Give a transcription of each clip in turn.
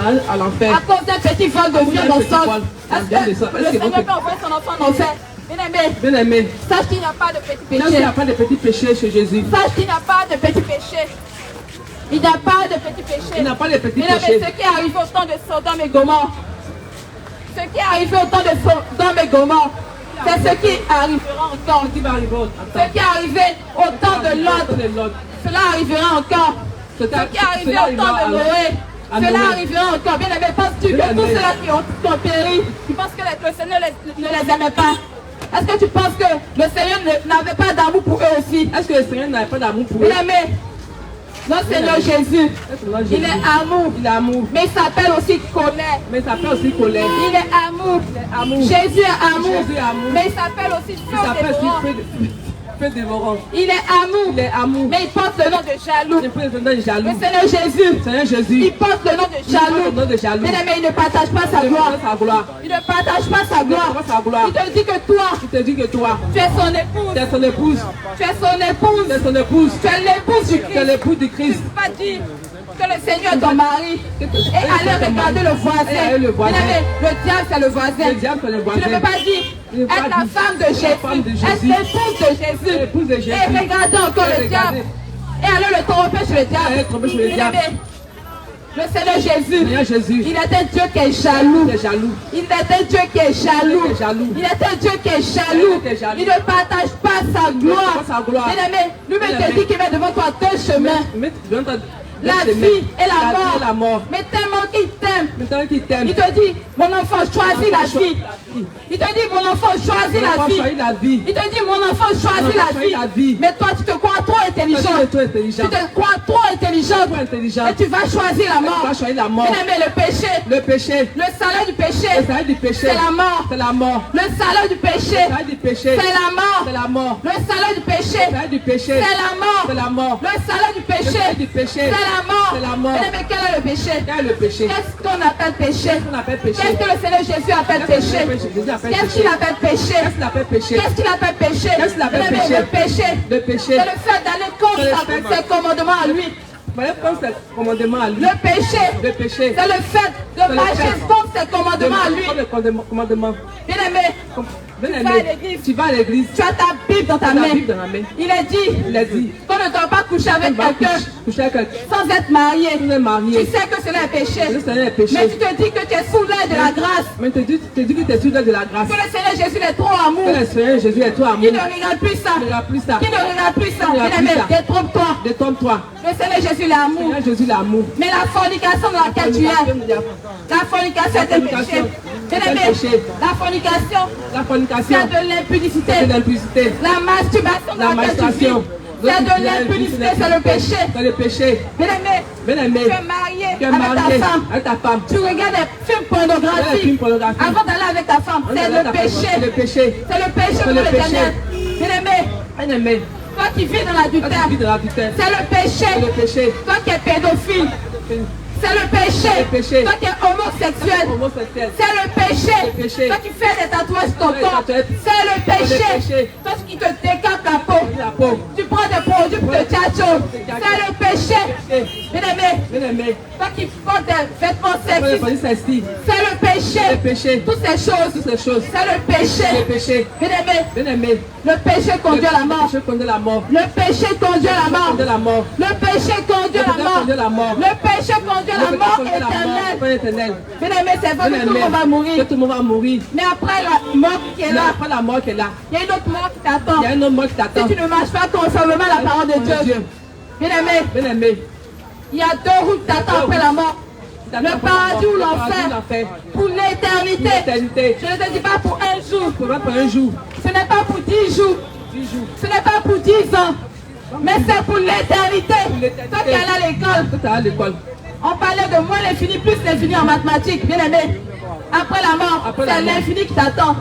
à l'enfer. À cause d'un petit vol de viande en sol. Est-ce que le Seigneur peut envoyer son enfant en enfer? Bien-aimé, sache qu'il n'y a pas de petit péché. Il n'y a pas de petit péché chez Jésus. Sache qu'il n'y a pas de petit péché. Il n'y a pas de petit péché. Il n'y a pas de petit Mesdames, péché. ce qui est arrivé au temps de Sodome et Gomorrhe, ce qui est arrivé au temps de Sodome et Gomorrhe, c'est ce qui arrivera encore. Ce qui est arrivé au temps de Lot, cela arrivera encore. Ce qui est arrivé au temps de Noé, cela arrivera encore. Bien aimé, penses-tu que tous ceux-là qui ont péri, tu penses que le Seigneur ne les aimait pas? Est-ce que tu penses que le Seigneur n'avait pas d'amour pour eux aussi? Est-ce que le Seigneur n'avait pas d'amour pour eux? Bien aimé, notre Seigneur Jésus, il est amour. Il est amour. Mais il s'appelle aussi colère. Mais il s'appelle aussi colère. Il est amour. Jésus est amour. Jésus est amour. Mais il s'appelle aussi feu dévorant. Il est amour. Il est amour. Mais il porte le nom de jaloux. Il porte le nom de jaloux. Le Seigneur Jésus. Seigneur Jésus. Il porte le nom de jaloux. Mais il ne partage pas sa gloire. Il ne partage pas sa gloire. Il te dit que toi. Tu es son épouse. Tu es son épouse. Tu es son épouse. Tu es son épouse. Tu es l'épouse du Christ. Tu es l'épouse du Christ. Tu ne peux pas dire que le Seigneur est ton mari et aller regarder le voisin. Le diable c'est le voisin. Tu ne peux pas dire être la femme de Jésus, être l'épouse de Jésus et regarder encore le diable et aller le tromper chez le diable. Le Seigneur Jésus, il est un Dieu qui est jaloux. Il est un Dieu qui est jaloux. Il est un Dieu qui est jaloux. Il ne partage pas sa gloire. Bien-aimé, lui-même te dit qu'il met devant toi deux chemins. La vie et la mort. Mais tellement qu'il t'aime. Il te dit, mon enfant, choisis la vie. Il te dit, mon enfant, choisis la vie. Il te dit, mon enfant, choisis la vie. Mais toi, tu te crois trop intelligent. Tu te crois trop intelligent. Et tu vas choisir la mort. Mais le péché. Le salaire du péché. C'est la mort. Le salaire du péché. C'est la mort. Le salaire du péché. C'est la mort. Le salaire du péché. C'est la mort. Mais quel est le péché? Qu'est-ce qu'on appelle péché? Qu'est-ce que le Seigneur Jésus appelle péché? Qu'est-ce qu'il appelle péché? Qu'est-ce qu'il appelle péché? Le péché, c'est le fait d'aller contre ses commandements à lui. Le péché, c'est le fait de marcher contre ses commandements à lui. Bien-aimé, tu vas à l'église, tu as ta Bible dans ta main. Il est dit qu'on ne doit pas coucher avec quelqu'un sans être marié. Tu sais que cela est péché. Mais tu te dis que tu es sous l'aide de la grâce. Mais tu te dis que tu es sous l'aide de la grâce. Que le Seigneur Jésus est trop amour. Qui ne regarde plus ça. Qui ne regarde plus ça. Bien-aimé, détrompe-toi. Le Seigneur Jésus l'amour. Mais la fornication dans laquelle tu es, la fornication est un péché. La fornication, c'est de l'impudicité. La masturbation dans laquelle tu vis, c'est de l'impudicité, c'est le péché. Bien-aimé, tu es marié avec ta femme. Tu regardes des films pornographiques avant d'aller avec ta femme. C'est le péché. C'est le péché pour l'Éternel. Bien-aimé, toi qui vis dans l'adultère, c'est le péché. Toi qui es pédophile, c'est le péché. Toi qui es homosexuel, c'est le péché. Toi qui fais des tatouages sur ton corps, c'est le péché. Toi qui te décapes la peau, tu prends des produits pour te tchatcho, c'est le péché. Bien-aimé, toi qui portes des vêtements sexy, c'est le péché. Toutes ces choses, c'est le péché. Bien-aimé, le péché conduit à la mort. Le péché conduit à la mort. Le péché conduit à la mort. Le péché conduit à la mort éternelle. Bien-aimé, c'est vrai que tout le monde va mourir. Mais après la mort qui est là, il y a une autre mort qui t'attend. Si tu ne marches pas conformément à la parole de Dieu. Bien-aimé, il y a deux routes qui t'attendent après la mort. Le paradis ou l'enfer. Pour l'éternité. Je ne te dis pas pour un jour. Ce n'est pas pour 10 jours. Ce n'est pas pour 10 ans. Mais c'est pour l'éternité. Toi qui es à l'école. On parlait de moins l'infini plus l'infini en mathématiques. Bien aimé. Après la mort, c'est l'infini qui t'attend.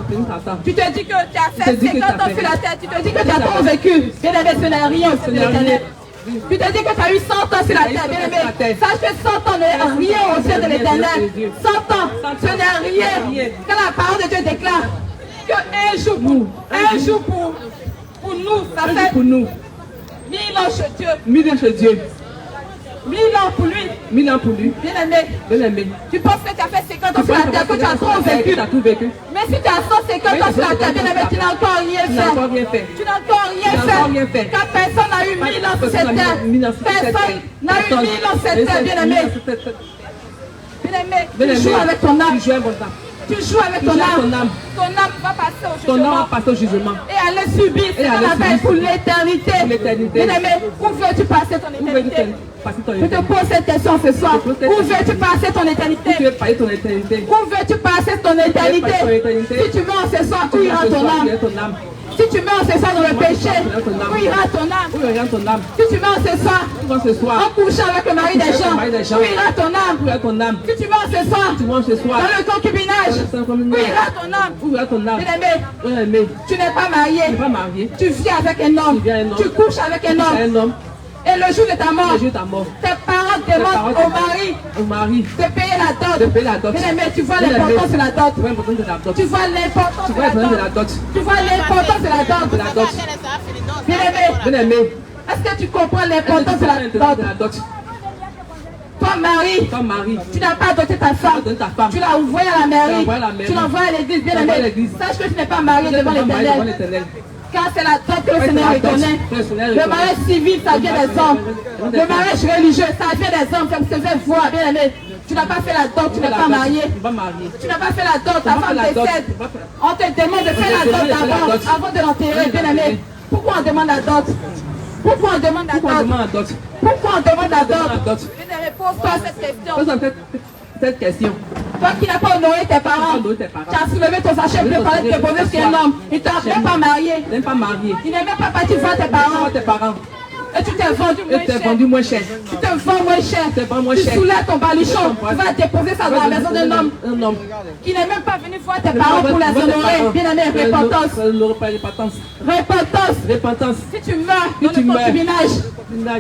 Tu te dis que tu as fait 50 ans sur la terre. Tu te dis que tu as trop vécu. Bien aimé, ce n'est rien au ciel de l'éternel. Tu te dis que tu as eu 100 ans sur la terre, bien aimé. Sache que 100 ans n'est rien au ciel de l'éternel. 100 ans, ce n'est rien. Quand la parole de Dieu déclare que un jour pour nous, ça fait 1000 ans chez Dieu. 1000 ans pour lui. 1000 ans pour lui. Bien-aimé. Bien-aimé. Tu penses que tu as fait 50 ans sur la terre, que tu as trop vécu. Tu as tout vécu. Mais si tu as 150 ans sur la terre, bien-aimé, tu n'as encore rien Tu n'as encore rien fait. Tu n'as encore rien fait. Car personne n'a eu 1000 ans sur cette terre. Personne n'a eu 1000 ans sur cette terre, bien-aimé. Bien-aimé, tu joues avec ton âme. Tu joues avec ton âme. Ton âme va passer au jugement. Ton âme va passer au jugement. Et aller subir ce qu'on appelle pour l'éternité. Bien-aimé, où veux-tu passer ton éternité? Je te pose cette question ce soir. Où veux-tu passer ton éternité? Où veux-tu passer ton éternité? Si tu meurs ce soir, où ira ton âme? Si tu meurs ce soir dans le péché, où ira ton âme? Si tu meurs ce soir, en couchant avec le mari des gens, où ira ton âme? Si tu meurs ce soir, dans le concubinage, où ira ton âme? Bien-aimé, tu n'es pas marié, tu vis avec un homme, tu couches avec un homme. Et le jour de ta mort, tes parents demandent au mari de payer la dot. Bien-aimé, tu vois l'importance de la dot. Tu vois l'importance de la dot. Tu vois l'importance de la dot. Bien-aimé, est-ce que tu comprends l'importance de la dot? Ton mari, tu n'as pas doté ta femme. Tu l'as envoyé à la mairie. Tu l'as envoyé à l'église. Bien-aimé, sache que tu n'es pas marié devant l'Éternel. Car c'est la dot que le Seigneur reconnaît. Le mariage civil, ça vient des hommes. Le mariage religieux, ça vient des hommes. Comme se fait voir, bien aimé. Tu n'as pas fait la dot, tu n'es pas marié. Tu n'as pas fait la dot, ta femme décède. On te demande de faire la dot d'abord, avant de l'enterrer, bien aimé. Pourquoi on demande la dot? Pourquoi on demande la dot? Pourquoi on demande la dot? Bien aimé, pose-toi cette question. Toi qui n'as pas honoré tes parents, tu as soulevé ton sachet pour parler de te poser sur un homme. Il ne t'a même pas marié. Il n'est même pas parti voir tes parents. Et tu t'es vendu moins cher. Tu te vends moins cher. Tu soulèves ton baluchon. Tu vas déposer ça dans la maison d'un homme qui n'est même pas venu voir tes parents pour les honorer. Bien aimé, repentance. Si tu meurs dans le concubinage,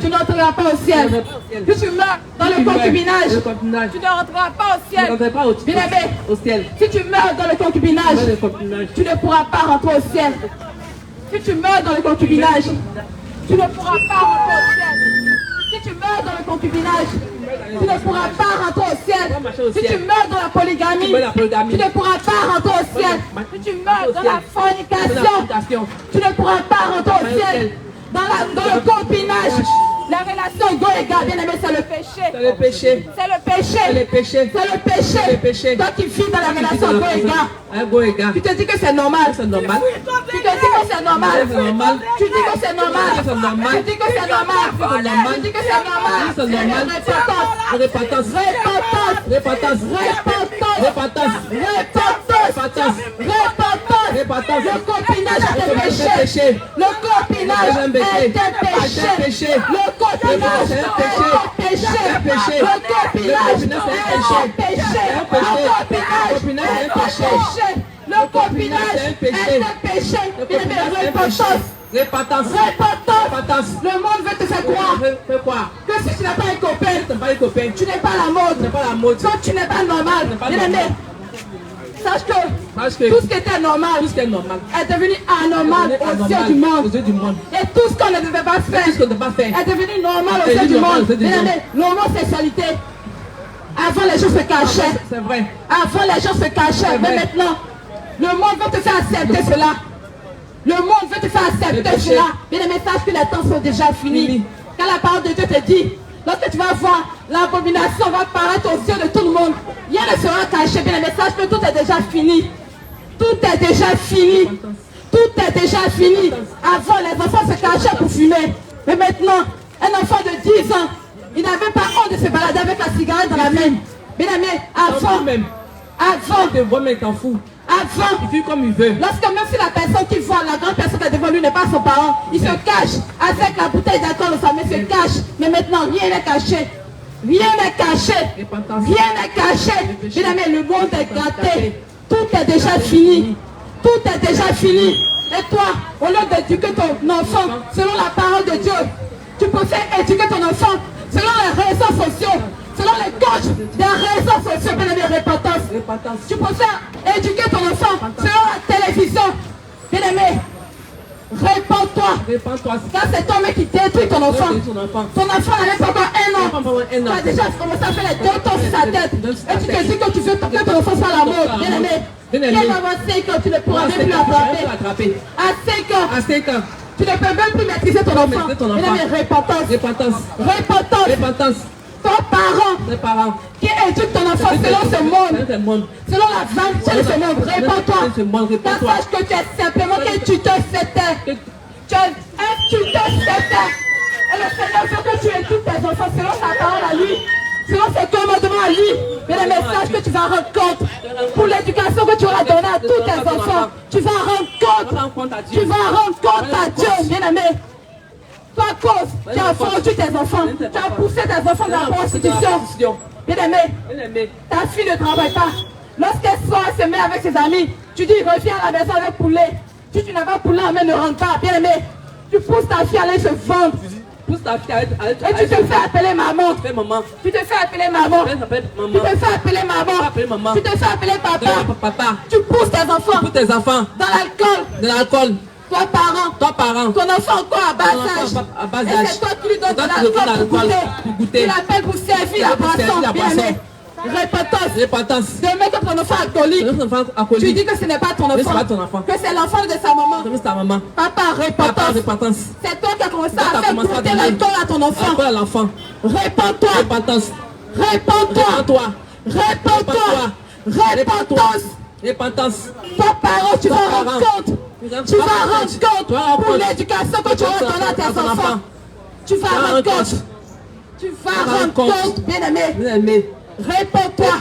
tu n'entreras pas au ciel. Si tu meurs dans le concubinage, tu ne rentreras pas au ciel. Bien aimé, si tu meurs dans le concubinage, tu ne pourras pas rentrer au ciel. Si tu meurs dans le concubinage, tu ne pourras pas rentrer au ciel. Si tu meurs dans le concubinage, tu ne pourras pas rentrer au ciel. Si tu meurs dans la polygamie, tu ne pourras pas rentrer au ciel. Si tu meurs dans la fornication, tu ne pourras pas rentrer au ciel. Dans le concubinage, la relation go égale, bien aimé, c'est le péché. Toi qui vis dans la relation go égale, tu te dis que c'est normal. Tu te dis que c'est normal. Tu dis que c'est normal. Repentance. Le copinage est un péché. Le copinage est un péché. Le copinage est un péché. Le copinage est un péché. Repentance. Le monde veut te faire croire que si tu n'as pas un copain, tu n'es pas à la mode. Quand tu n'es pas normal, bien aimé, sache que tout ce qui était normal est devenu anormal aux yeux du monde. Et tout ce qu'on ne devait pas faire est devenu normal aux yeux du monde. Bien aimé, l'homosexualité, avant les gens se cachaient. C'est vrai. Avant les gens se cachaient. Mais maintenant, le monde veut te faire accepter cela. Le monde veut te faire accepter cela. Bien aimé, sache que les temps sont déjà finis. Quand la parole de Dieu te dit, lorsque tu vas voir, l'abomination va paraître aux yeux de tout le monde. Rien ne sera caché, bien aimé, sache que tout est déjà fini. Tout est déjà fini. Avant, les enfants se cachaient pour fumer. Mais maintenant, un enfant de 10 ans, il n'avait pas honte de se balader avec la cigarette dans la main. Bien aimé, avant, il fait comme il veut. Lorsque même si la personne qui voit, la grande personne qui est devant lui n'est pas son parent, il se cache avec la bouteille d'alcool dans sa main, il se cache. Mais maintenant, rien n'est caché. Bien aimé, le monde est gâté. Tout est déjà fini. Et toi, au lieu d'éduquer ton enfant selon la parole de Dieu, tu préfères éduquer ton enfant selon les réseaux sociaux, selon les coachs des réseaux sociaux, bien aimé, repentance. Tu préfères éduquer ton enfant selon la télévision, bien aimé, répands-toi Répands-toi. Répands-toi. Car c'est toi-même qui détruit ton enfant. Ton enfant n'a même pas encore 1 an. Tu as déjà commencé à faire les 2 temps sur sa tête. Et tu te dis que tu veux que ton enfant soit la mort. Bien-aimé. Qui va avoir 5 ans, tu ne pourras même plus l'attraper. À 5 ans. Tu ne peux même plus maîtriser ton enfant. Bien-aimé, repentance. Ton parent qui éduque ton enfant selon ce monde, selon la vanité de ce monde, répands-toi. Car sache que tu es simplement qu'un tuteur c'était. Tu es un tuteur c'était. Et le Seigneur veut que tu éduques tes enfants selon sa parole à lui, selon ses commandements à lui. Mais le message que tu vas rendre compte pour l'éducation que tu auras donnée à tous tes enfants, tu vas rendre compte. Tu vas rendre compte à Dieu, bien-aimé. Toi, cause, tu as vendu tes enfants, tu as poussé tes enfants dans la prostitution. Bien-aimé, ta fille ne travaille pas. Lorsqu'elle sort, elle se met avec ses amis. Tu dis, reviens à la maison avec poulet. Si tu n'as pas poulet, mais ne rentre pas. Bien-aimé, tu pousses ta fille à aller se vendre. Et tu te fais appeler maman. Tu te fais appeler maman. Tu te fais appeler maman. Tu te fais appeler papa. Tu pousses tes enfants dans l'alcool. Toi parent, ton enfant encore à bas âge. Et c'est toi qui lui donnes de l'alcool pour goûter. Tu l'appelles pour servir la boisson. Repentance. Demain que ton enfant est alcoolique, tu dis que ce n'est pas ton enfant, que c'est l'enfant de sa maman. Papa, repentance. C'est toi qui as commencé à faire goûter l'alcool à ton enfant. Repentance. Toi parent, tu vas rendre compte. Tu vas rendre compte pour l'éducation que tu vas donner à tes enfants. Tu vas rendre compte, bien-aimé. Réponds-toi.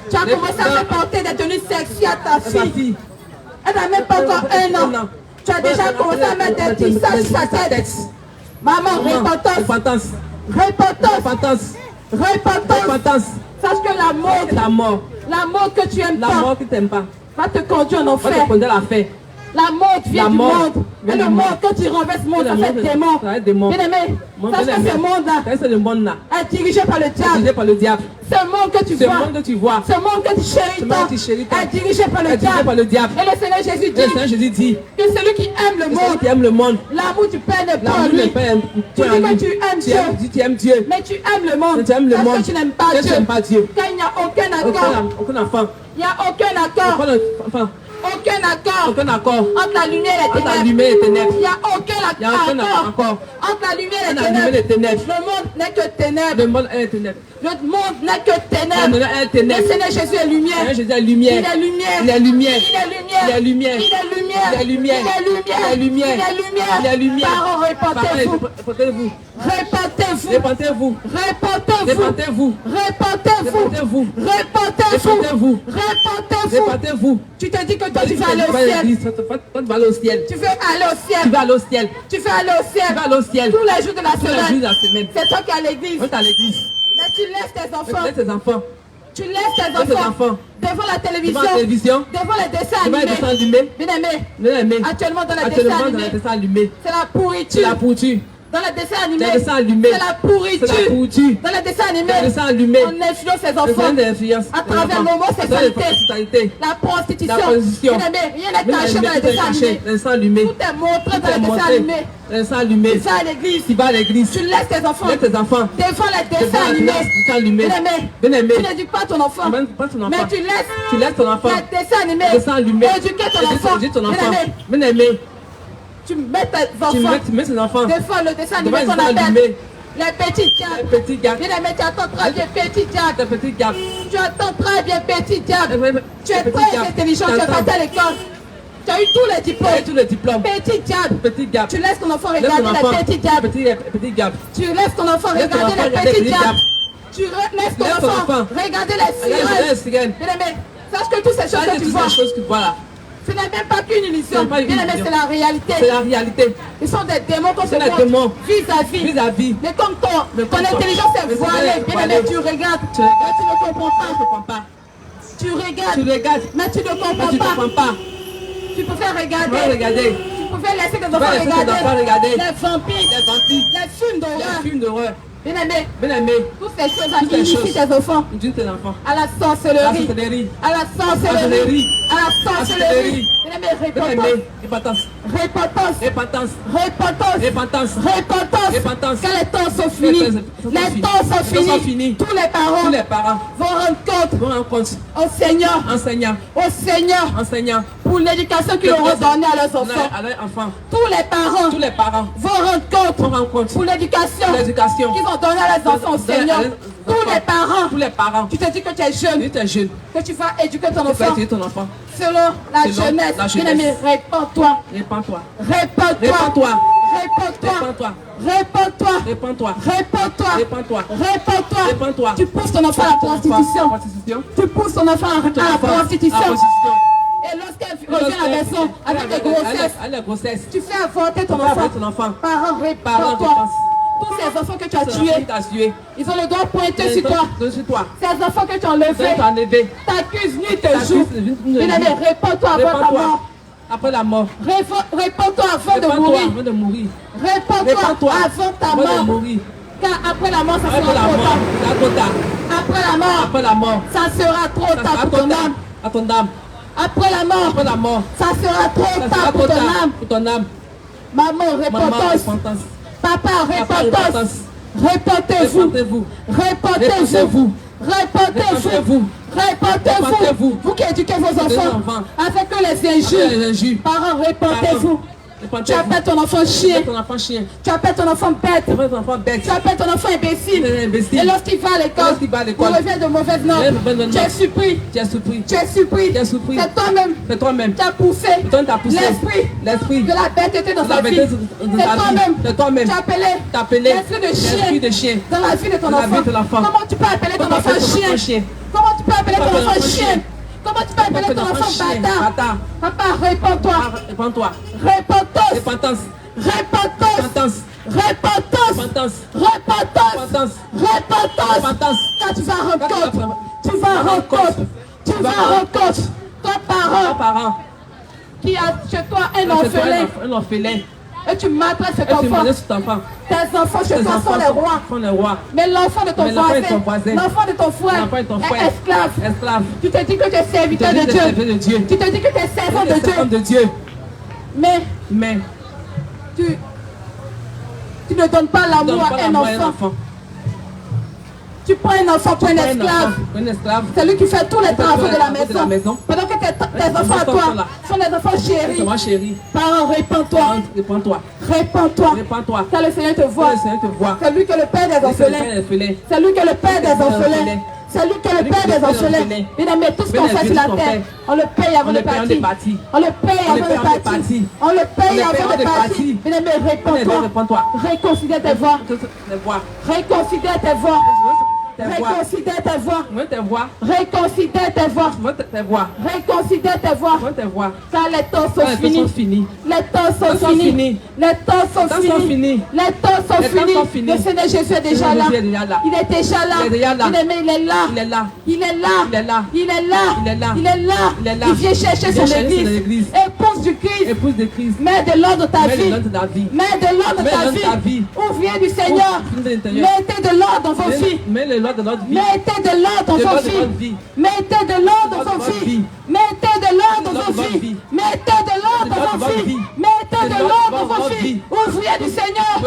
Tu as commencé à te porter des tenues sexy à ta fille. Elle n'a même pas encore 1 an. Tu as déjà commencé à mettre des tissages sur sa tête. Maman, repentance. Sache que la mort que tu aimes pas, va te conduire en enfer. La mode vient du monde. Et le monde, quand tu renverses le monde, ça fait démon. Bien-aimé, sache que ce monde-là est dirigé par le diable. Ce monde que tu vois, ce monde que tu chéris est dirigé par le diable. Et le Seigneur Jésus dit que celui qui aime le monde, l'amour du Père n'est pas en lui. Tu dis que tu aimes Dieu, mais tu aimes le monde. Parce que tu n'aimes pas Dieu. Car il n'y a aucun accord. Il n'y a aucun accord entre la lumière et les ténèbres. Il n'y a aucun accord entre la lumière et les ténèbres. Le monde n'est que ténèbres. Le monde n'est que ténèbres. Le Seigneur Jésus est lumière. Il est lumière. Repentez-vous. Tu te dis que toi tu vas aller au ciel. Tu veux aller au ciel. Tous les jours de la semaine. C'est toi qui es à l'église. Mais tu laisses tes enfants. Tu laisses tes enfants devant la télévision, devant les dessins animés. Bien-aimé, actuellement dans les dessins animés, c'est la pourriture. Dans les dessins animés, c'est la pourriture. Dans les dessins animés, on influence ses enfants à travers l'homosexualité, la prostitution. Bien-aimé, rien n'est caché dans les dessins animés. Tout est montré dans les dessins animés. Tu vas à l'église. Tu laisses tes enfants devant les dessins animés. Bien-aimé, tu n'éduques pas ton enfant, mais tu laisses ton enfant les dessins animés éduquer ton enfant. Bien-aimé, tu mets tes enfants devant le dessin animé qu'on appelle les petits diables. Bien-aimé, tu attends très bien, petit diable. Tu attends très bien, petit diable. Tu es très intelligent, tu es parti à l'école. Tu as eu tous les diplômes. Petit diable. Tu laisses ton enfant regarder les petits diables. Tu laisses ton enfant regarder les petits diables. Tu laisses ton enfant regarder les sirènes. Bien-aimé, sache que toutes ces choses que tu vois, ce n'est même pas qu'une illusion. Bien-aimé, c'est la réalité. Ils sont des démons qu'on se montre vis-à-vis. Mais comme ton intelligence est voilée, bien-aimé, tu regardes, mais tu ne comprends pas. Tu regardes, mais tu ne comprends pas. Tu peux faire regarder. Tu pouvais laisser tes enfants regarder les vampires, les films d'horreur. Bien-aimé, Bien-aimé, toutes ces choses toutes ces initient choses tes enfants induisent tes enfants à la à la sorcellerie, sorcellerie, à la sorcellerie, à la sorcellerie. Bien-aimé, bien-aimé, repentance, repentance, repentance, repentance, repentance, repentance, repentance. quand les temps sont finis, les temps sont finis, tous les parents vont rendre compte au Seigneur, enseignant, pour l'éducation qu'ils auront donnée à leurs enfants. Tous les parents vont rendre compte pour l'éducation qu'ils ont donnée à leurs enfants au Seigneur. Tous les parents, tu te dis que tu es jeune, que tu vas éduquer ton enfant selon la jeunesse. Bien-aimé, répands-toi. Tu pousses ton enfant à la prostitution. Tu pousses ton enfant à la prostitution. Et lorsqu'elle revient à la maison avec des grossesses, tu fais avorter ton enfant. Parents, répands-toi. Tous ces enfants que tu as tués, ils ont le doigt pointé sur toi. Ces enfants que tu as enlevés, t'accuses nuit et jour. Bien-aimé, répands-toi avant ta mort. Après la mort, répands-toi avant de mourir. Répands-toi avant ta mort. Car après la mort, ça sera trop tard. Après la mort, ça sera trop tard pour ton âme. Après la mort, ça sera trop tard pour ton âme. Maman, repentance. Papa, repentance. Repentez-vous. Vous qui éduquez vos enfants avec que les injures. Parents, repentez-vous. Tu appelles ton enfant chien. Tu appelles ton enfant bête. Tu appelles ton enfant imbécile. Et lorsqu'il va à l'école, il revient de mauvaises notes. Tu es surpris. C'est toi-même. Tu as poussé l'esprit de la bêteté dans sa vie. C'est toi-même. Tu as appelé l'esprit de chien dans la vie de ton enfant. Comment tu peux appeler ton enfant chien? Comment tu peux appeler ton enfant chien? Comment tu peux appeler ton enfant bâtard? Papa, répands-toi. Repentance. Quand tu vas rendre compte. Toi, parent, qui a chez toi un orphelin. Et tu maltraites cet enfant. Tes enfants chez toi sont les rois. Mais l'enfant de ton voisin, l'enfant de ton frère est esclave. Tu te dis que tu es serviteur de Dieu. Tu te dis que tu es servant de Dieu. Mais tu ne donnes pas l'amour à un enfant. Tu prends un enfant pour un esclave. C'est lui qui fait tous les travaux de la maison. Pendant que tes enfants à toi sont des enfants chéris. Parents, répands-toi. Car le Seigneur te voit. C'est lui que le Père des orphelins. C'est lui que le Père des orphelins. C'est lui qui est le Père des orphelins. Bien-aimé, tout ce qu'on fait sur la terre, on le paye avant de partir. On le paye avant de partir. Bien-aimé, réponds-toi. Réconsidère tes voix. Réconsidère tes voix. Car les temps sont finis. Le Seigneur Jésus est déjà là. Il est déjà là. Bien-aimé, il est là. Il vient chercher son église. Épouse du Christ. Mets de l'ordre dans ta vie. Où vient du Seigneur. Mettez de l'ordre dans vos vies. Mettez de l'ordre dans vos vies. Mettez de l'ordre dans vos vies. Ouvrez du Seigneur.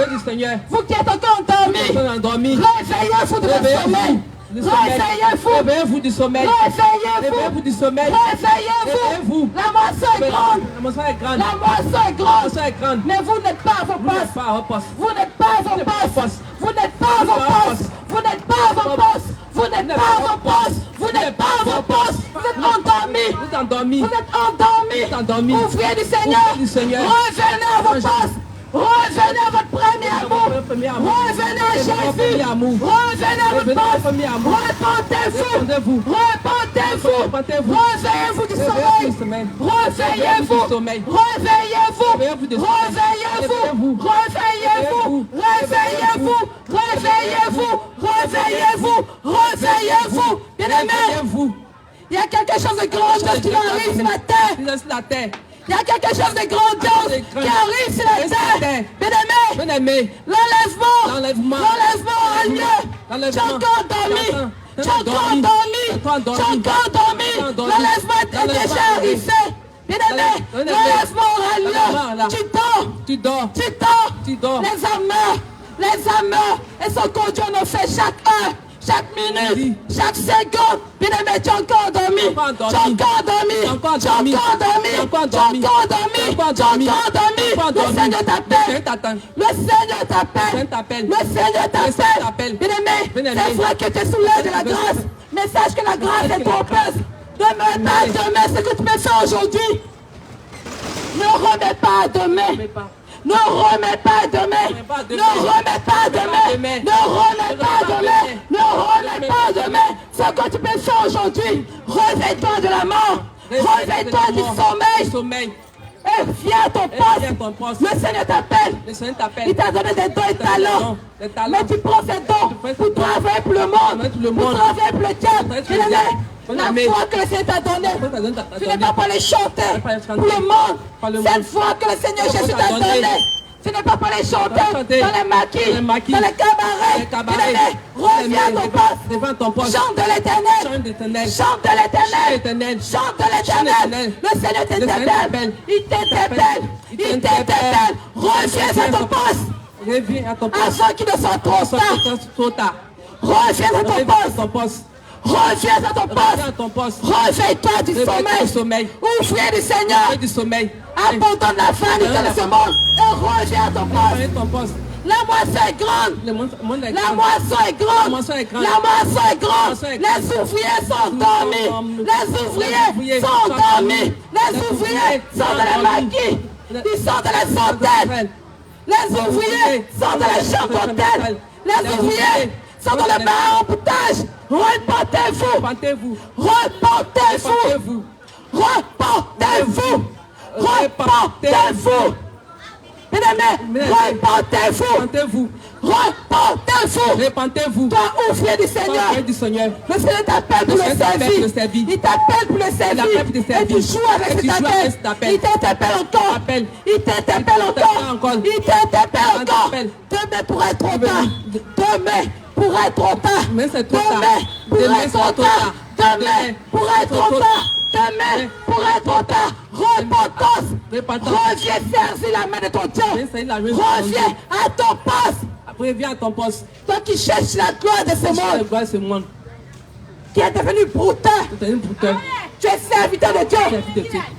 Vous qui êtes encore endormis. Réveillez-vous de votre sommeil. Réveillez-vous du sommeil. La moisson est grande. Mais vous n'êtes pas à vos postes. Vous n'êtes pas à vos postes. Vous êtes endormis. Ouvrez du Seigneur. Revenez à vos postes. Revenez à votre premier amour. Revenez à Jésus. Revenez à votre poste. Repentez-vous. Réveillez-vous du sommeil. Réveillez-vous. Bien-aimés, il y a quelque chose de grandiose qui arrive sur la terre. Il y a quelque chose de grandiose qui arrive sur la terre. Bien-aimé, l'enlèvement radieux. Tu as encore dormi. Tu as encore dormi. Tu as encore dormi. L'enlèvement est déjà arrivé. Bien-aimé, l'enlèvement aura lieu. Tu dors. Tu dors. Les âmes, elles sont conduites, on en fait chaque heure, chaque minute, chaque seconde. Bien-aimé, tu as encore dormi. Tu as encore dormi. Tu as encore dormi. Tu as encore dormi. Tu as encore dormi. Le Seigneur t'appelle. Le Seigneur t'appelle. Le Seigneur t'appelle. Bien-aimé, c'est vrai que tu es sous l'aide de la grâce. Mais sache que la grâce est trompeuse. Demain, ce que tu peux faire aujourd'hui. Ne remets pas à demain. Ne remets pas demain. Ne remets pas demain. Ne remets pas demain. Ne remets pas demain. Ce que tu peux faire aujourd'hui. Réveille-toi de la mort. Réveille-toi du sommeil. Et viens à ton poste. Le Seigneur t'appelle. Il t'a donné des dons et talents. Mais tu prends ces dons pour travailler pour le monde. Pour travailler pour le diable. La foi que le Seigneur t'a donnée, tu n'es pas pour les chanter pour le monde. Cette foi que le Seigneur Jésus t'a donnée, tu n'es pas pour les chanter dans les maquis, dans les cabarets. Reviens à ton poste. Chante de l'éternel. Chante de l'éternel. Chante de l'éternel. Le Seigneur t'interpelle. Il t'interpelle. Reviens à ton poste. Afin qu'il ne soit trop tard. Reviens à ton poste. Reviens à ton poste. Réveille-toi du sommeil. Ouvre du Seigneur. Abandonne la vanité de ce monde et reviens à ton poste. La moisson est grande. La moisson est grande. Les ouvriers sont dormis. Les ouvriers sont dans les maquis. Ils sont dans les centaines. Les ouvriers sont dans les champs d'hôtel. Les ouvriers sont dans le bar en boutage. Repentez-vous. Bien-aimés, repentez-vous. Toi, ouvrier du Seigneur. Le Seigneur t'appelle pour le servir. Il t'appelle pour le servir. Et tu joues avec cet appel. Il t'interpelle encore. Demain pourrait être trop tard. Demain pourrait être trop tard. Repentance. Reviens saisir la main de ton Dieu. Reviens à ton poste. Reviens à ton poste. Toi qui cherches la gloire de ce monde. Qui est devenu brouteur. Tu es serviteur de Dieu.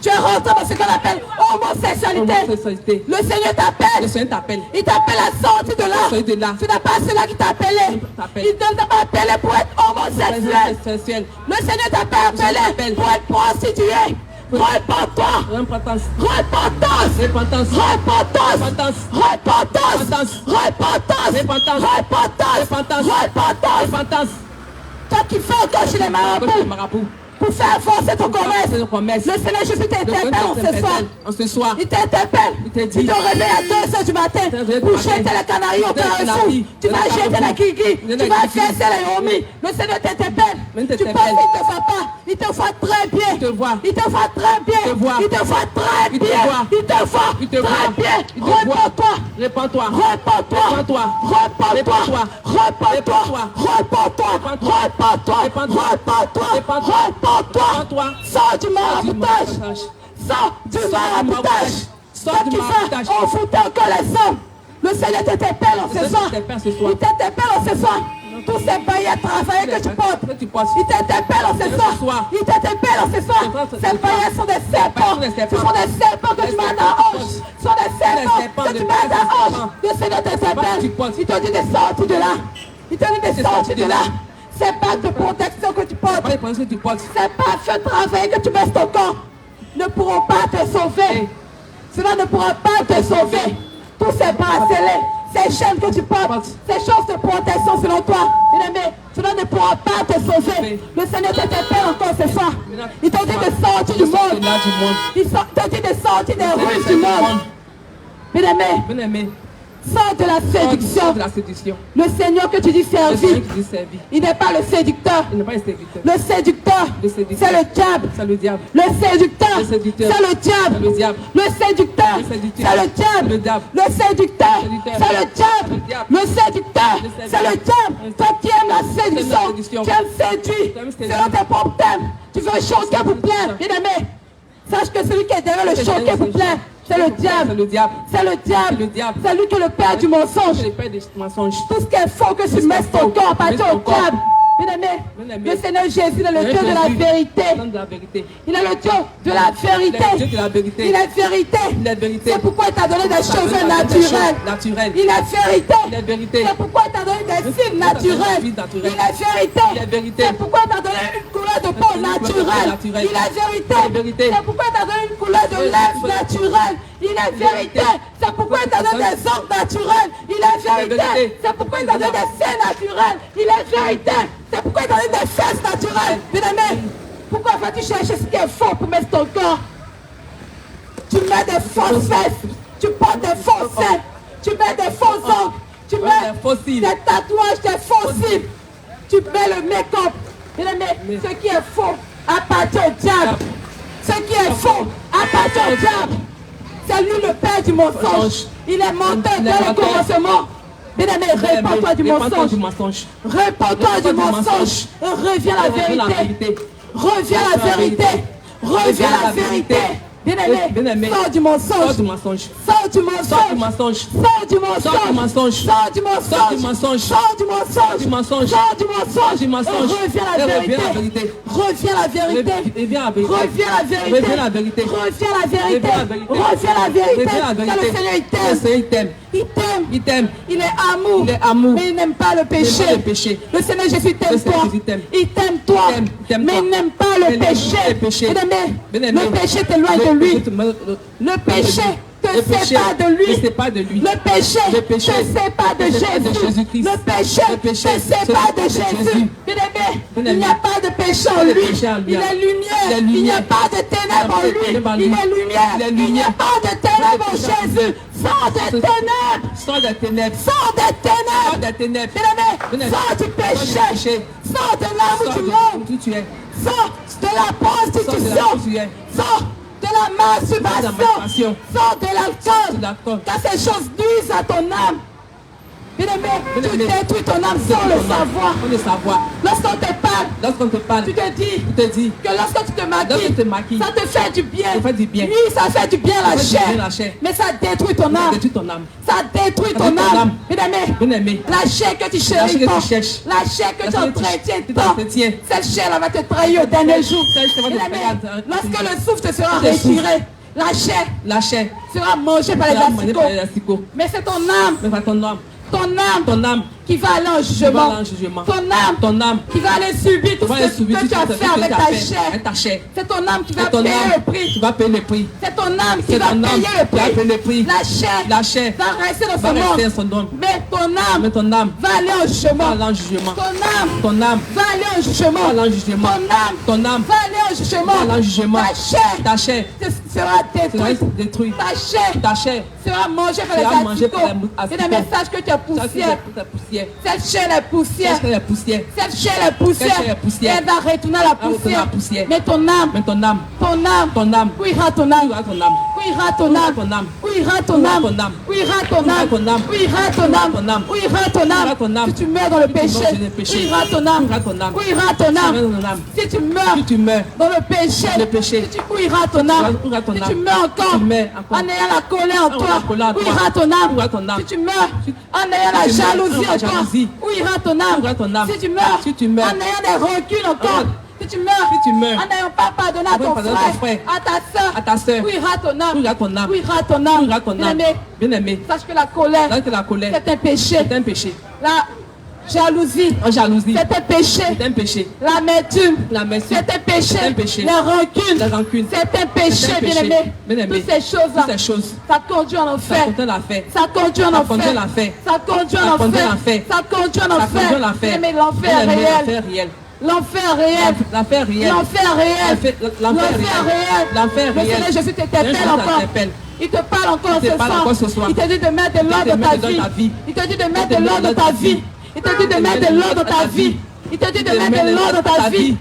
Tu es rentré dans ce qu'on appelle homosexualité. Le Seigneur t'appelle. Il t'appelle à sortir de là. Ce n'est pas cela qui t'a appelé. Il ne t'a pas appelé pour être homosexuel. Le Seigneur t'a pas appelé pour être prostitué. Repentance. Toi qui fais encore chez les marabouts pour faire avancer ton commerce. Le Seigneur Jésus t'interpelle en ce soir. Il t'interpelle. Il te réveille à 2h du matin pour jeter les canaries au carrefour. Tu vas jeter la kiki. Tu vas faire les homies. Le Seigneur t'interpelle. Tu penses qu'il ne te voit pas. Il te voit très bien. Il te voit très bien. Réponds-toi. Sors du maraboutage. On fout encore les hommes. Le Seigneur t'interpelle en ce soir. Il t'interpelle en ce soir. Tous ces paillettes travaillés que tu portes. Il t'interpelle en ce soir. Ces paillettes sont des serpents. Ce sont des serpents que tu mets dans la hanche. Ce sont des serpents que tu mets dans la hanche. Le Seigneur t'interpelle. Il te dit de sortir de là. C'est pas de protection que tu portes. C'est pas ce travail que tu mets ton corps. Ne pourront pas te sauver. Cela ne pourra pas te sauver. Tous ces bracelets, ces chaînes que tu portes, ces choses de protection selon toi, bien-aimé, cela ne pourra pas te sauver. Le Seigneur t'interpelle encore ce soir. Il t'a dit de sortir du monde. Il t'a dit de sortir des rues du monde. Bien-aimé, Sors de la séduction. de la séduction. Le Seigneur que tu dis Le Seigneur servi, qui dit servi. il n'est pas le séducteur. Il n'est pas un séducteur. Le séducteur, Le séducteur. c'est le diable. C'est le diable. Le séducteur, Le séducteur. c'est le diable. C'est le diable. Le séducteur, Le séducteur. c'est le diable. Le diable. Le séducteur, Le séducteur. c'est le diable. Le diable. Le séducteur, Le séducteur. c'est le diable. Le Toi qui aimes la séduction, séduction. qui aimes séduire, Tu aimes séduire. selon tes propres thèmes, tu veux choquer pour plaire. Bien aimé, sache que celui qui est derrière le choquer pour plaire, c'est le diable. C'est le diable. C'est le diable. C'est le diable. C'est lui qui est le père du mensonge. C'est le père des mensonges. Tout ce qui est faux, que tu qui est mettes ton faux, corps à partir mets ton au corps. diable. Bien aimé, Bien-aimé. le Seigneur Jésus est le Seigneur Dieu de la Jésus, vérité. Nom de la vérité. Il est le Dieu de la vérité. Il est le Dieu de la vérité. Il est vérité. Il est vérité. C'est pourquoi il t'a donné des choses Des naturelles. choses naturelles. Il est vérité. Il est vérité. C'est pourquoi il t'a donné des signes Il t'a donné des naturels. signes Il naturels. est vérité. Il est vérité. C'est pourquoi il t'a donné une couleur de peau Il est naturelle. naturel. Il est vérité. Il est vérité. C'est pourquoi il t'a donné une couleur de lèvres naturelle. Il est vérité. C'est pourquoi il t'a donné des ongles naturels. Il est vérité. C'est pourquoi il t'a donné des seins naturels. Il est vérité. C'est pourquoi il t'a donné des fesses naturelles. Bien aimé, pourquoi vas-tu chercher ce qui est faux pour mettre ton corps? Tu mets des fausses fesses. Tu portes des faux seins. Tu mets des faux ongles. Tu mets des faux cils. des tatouages, des faux cils. Tu mets le make-up. Bien aimé, ce qui est faux appartient au diable. Ce qui est faux appartient au diable. C'est lui le père du mensonge. Il est menteur Il est dès le menteur. commencement. Bien aimé, répands-toi du mensonge. Répands-toi du mensonge. Et reviens à la vérité. Reviens à la vérité. Reviens à la vérité. Bien aimé, sors du mensonge. Sors du mensonge. Sors du Sors du mensonge. mensonge. Sors du mensonge. Sors du mensonge. Sors du Sors du mensonge. mensonge. Sors du mensonge. Du mensonge. Sors du mensonge. Du mensonge. Et reviens à la Et reviens à la vérité. vérité. Reviens à la vérité. Reviens à la vérité. Reviens à la vérité. Reviens à la vérité. Reviens à la vérité. Reviens à la vérité. Reviens à la vérité. Reviens à la Car vérité. le Seigneur, il Le t'aime. Seigneur, il t'aime. Il t'aime. Il t'aime. Il est amour. Il est amour. Mais il n'aime pas le péché. pas le péché. Le Seigneur Jésus t'aime Le Seigneur toi. Jésus t'aime. Il t'aime toi. Il t'aime Mais toi. il n'aime pas Mais le il n'aime péché. pas le péché. Bien-aimé, le péché t'éloigne de lui. Le péché te sépare de lui. Ne sépare de lui. Le péché te sépare de Jésus. Le péché te sépare de Jésus. Bien-aimé, il n'y a pas de péché en lui. Il est lumière. Il n'y a pas de ténèbres en lui. Il est lumière. Il n'y a pas de ténèbres en Jésus. Sors des ténèbres. Sors des ténèbres. Sors des Sors ténèbres. des ténèbres. Bien-aimé, sors du péché. Sors de là où Sors tu de montes. où tu es. Sors de la Sors de là prostitution. où tu es. Sors de la masturbation. Sors de l'alcool. Car ces choses nuisent à ton âme. Bien-aimé, tu détruis ton âme sans le savoir. Sans le savoir. Lorsqu'on te parle, Lorsqu'on te parle, tu te dis te dis que lorsque tu te Lorsque tu te maquilles, maquilles, ça te fait du bien. ça fait du bien. Oui, ça fait du bien la Ça fait du bien chair. la chair. Mais ça détruit ton ça âme. détruit ton âme. Ça détruit Ça ton détruit ton âme. âme. Bien-aimé, Bien-aimé, la chair que tu La chair chéris que tant, tu cherches. la chair que La tu chair que tu entretiens tu tant, t'entretiens. cette chair va te trahir au dernier jour. Cette chair va te Bien-aimé, trahir. lorsque le souffle te sera Le souffle. retiré, la chair sera mangée par les sera mangée par les asticots. asticots. Mais c'est ton âme, Mais pas ton âme. ton âme qui va aller en jugement. aller en jugement. Ton âme qui va aller subir tout Tu vas ce aller subir que tout tu as ce que fait tu avec as ta fait chair. avec ta chair. C'est ton âme qui va C'est ton payer âme le prix. qui va payer le prix. C'est ton âme qui C'est va ton âme payer qui va payer le le prix. prix. La chair chair va rester dans va ce rester monde. dans son monde. Mais Mais ton âme va aller en va jugement. aller en jugement. Ton âme Ton âme va aller en jugement. va aller en jugement. Ton âme Ton âme va aller en jugement. va aller en jugement. Ta chair sera sera détruite. détruite. Ta chair sera mangée par sera mangée les par les asticots. asticots. Et le message que tu as Ça, poussière. c'est ta poussière. Cette chair est poussière. Qu'est-ce que la poussière? Cette chair est poussière. Cette chair est poussière. Elle va retourner à la retourner à la poussière. poussière. Mais ton âme, Mais ton âme, ton âme, où ira ton âme? où ira ton âme? Où ira ton âme? ton âme? Où ira ton âme? ton âme? Où ira ton ira âme? ton âme? Où ira ton âme? ton âme? Où ira ton âme? ton âme? Si tu meurs dans le Si tu meurs péché, dans le péché, où ira ton âme? où ira ton âme? Où ira ton âme? Où ira ton âme? Si tu meurs Si tu meurs dans le péché, dans le péché, où ira ton âme? où ira ton Si âme? tu meurs encore Si tu meurs encore en ayant la colère en en toi, ayant la colère en où toi, ira ton où âme? ira ton âme? Si tu meurs en ayant la Si tu meurs jalousie en en toi, jalousie, où ira ton âme? où ira ton âme? Si tu meurs Si tu meurs en ayant des rancunes encore, si tu meurs en n'ayant pas pardonné à ton pardonné à ton frère, frère, à ta soeur, où ira ton âme? Où ira ton âme? Où ira ton âme? Où ira ton âme? Bien-aimé, Bien-aimé, sache que la colère, sache que la colère, c'est un péché. c'est un péché. La jalousie, En jalousie, c'est un péché. c'est un péché. L'amertume, L'amertume, c'est un péché. c'est un péché. La rancune, La rancune, c'est un péché, c'est un péché. bien-aimé. Bien-aimé, Toutes ces choses-là, toutes ces choses, ça conduit en ça enfer. contient l'affaire. Ça conduit en Ça conduit enfer. en enfer. Ça conduit en Ça conduit en enfer. enfer. Ça conduit en Ça conduit en enfer. enfer. Mais l'enfer Bien-aimé, réel. l'affaire réelle. L'enfer réel. L'affaire réelle. L'enfer réel. L'enfer réel. L'enfer réel. L'enfer Le réel. Seigneur Jésus Seigneur t'interpelle Jésus encore. t'interpelle. Il te parle encore Il te parle encore ce soir. Il te dit de mettre de l'ordre dans ta vie. Il te dit de mettre de l'ordre dans ta vie. Il te dit de mettre de l'ordre dans ta vie. Il te dit de mettre de l'ordre dans ta vie.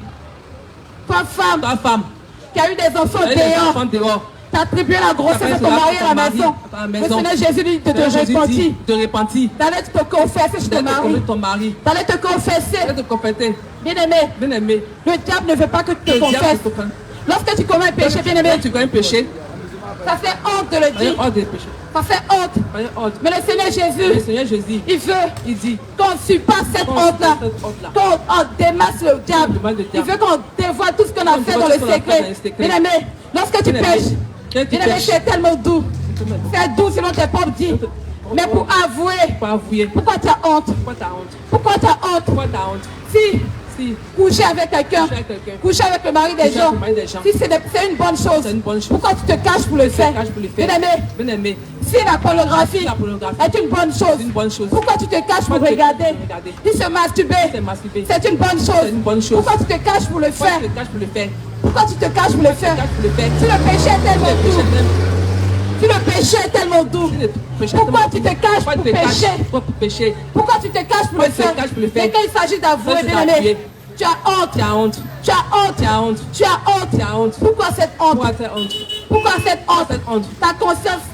Toi femme qui a eu des enfants dehors. Tu as attribué la grossesse à ton mari à la maison. Le Seigneur Jésus dit de te repentir. D'aller te confesser chez ton mari. D'aller te confesser. Bien-aimé, le diable ne veut pas que tu te confesses. Lorsque tu commets un péché, bien-aimé, ça fait honte de le dire. Ça fait honte. Mais le Seigneur Jésus, il dit qu'on ne suit pas cette honte-là. Qu'on démasse le diable. Il veut qu'on dévoile tout ce qu'on a fait dans le secret. Bien-aimé, lorsque tu pêches, bien-aimé, c'est tellement doux. C'est doux selon tes propres dits. Mais pour avouer, pourquoi tu as honte? Pourquoi tu as honte? Si coucher avec quelqu'un, coucher avec le mari des gens, si c'est une bonne chose, pourquoi tu te caches pour le faire? Bien-aimé, si la pornographie est une bonne chose, pourquoi tu te caches pour regarder? Si se masturber, c'est une bonne chose, pourquoi tu te caches pour le faire? Pourquoi tu te caches pour le faire? Si le péché est tellement doux, si le péché est tellement doux, pourquoi tu te caches pour pécher? Pourquoi tu te caches pour le faire? Et quand il s'agit d'avouer, bien-aimé, tu as honte. Pourquoi cette honte? Ta conscience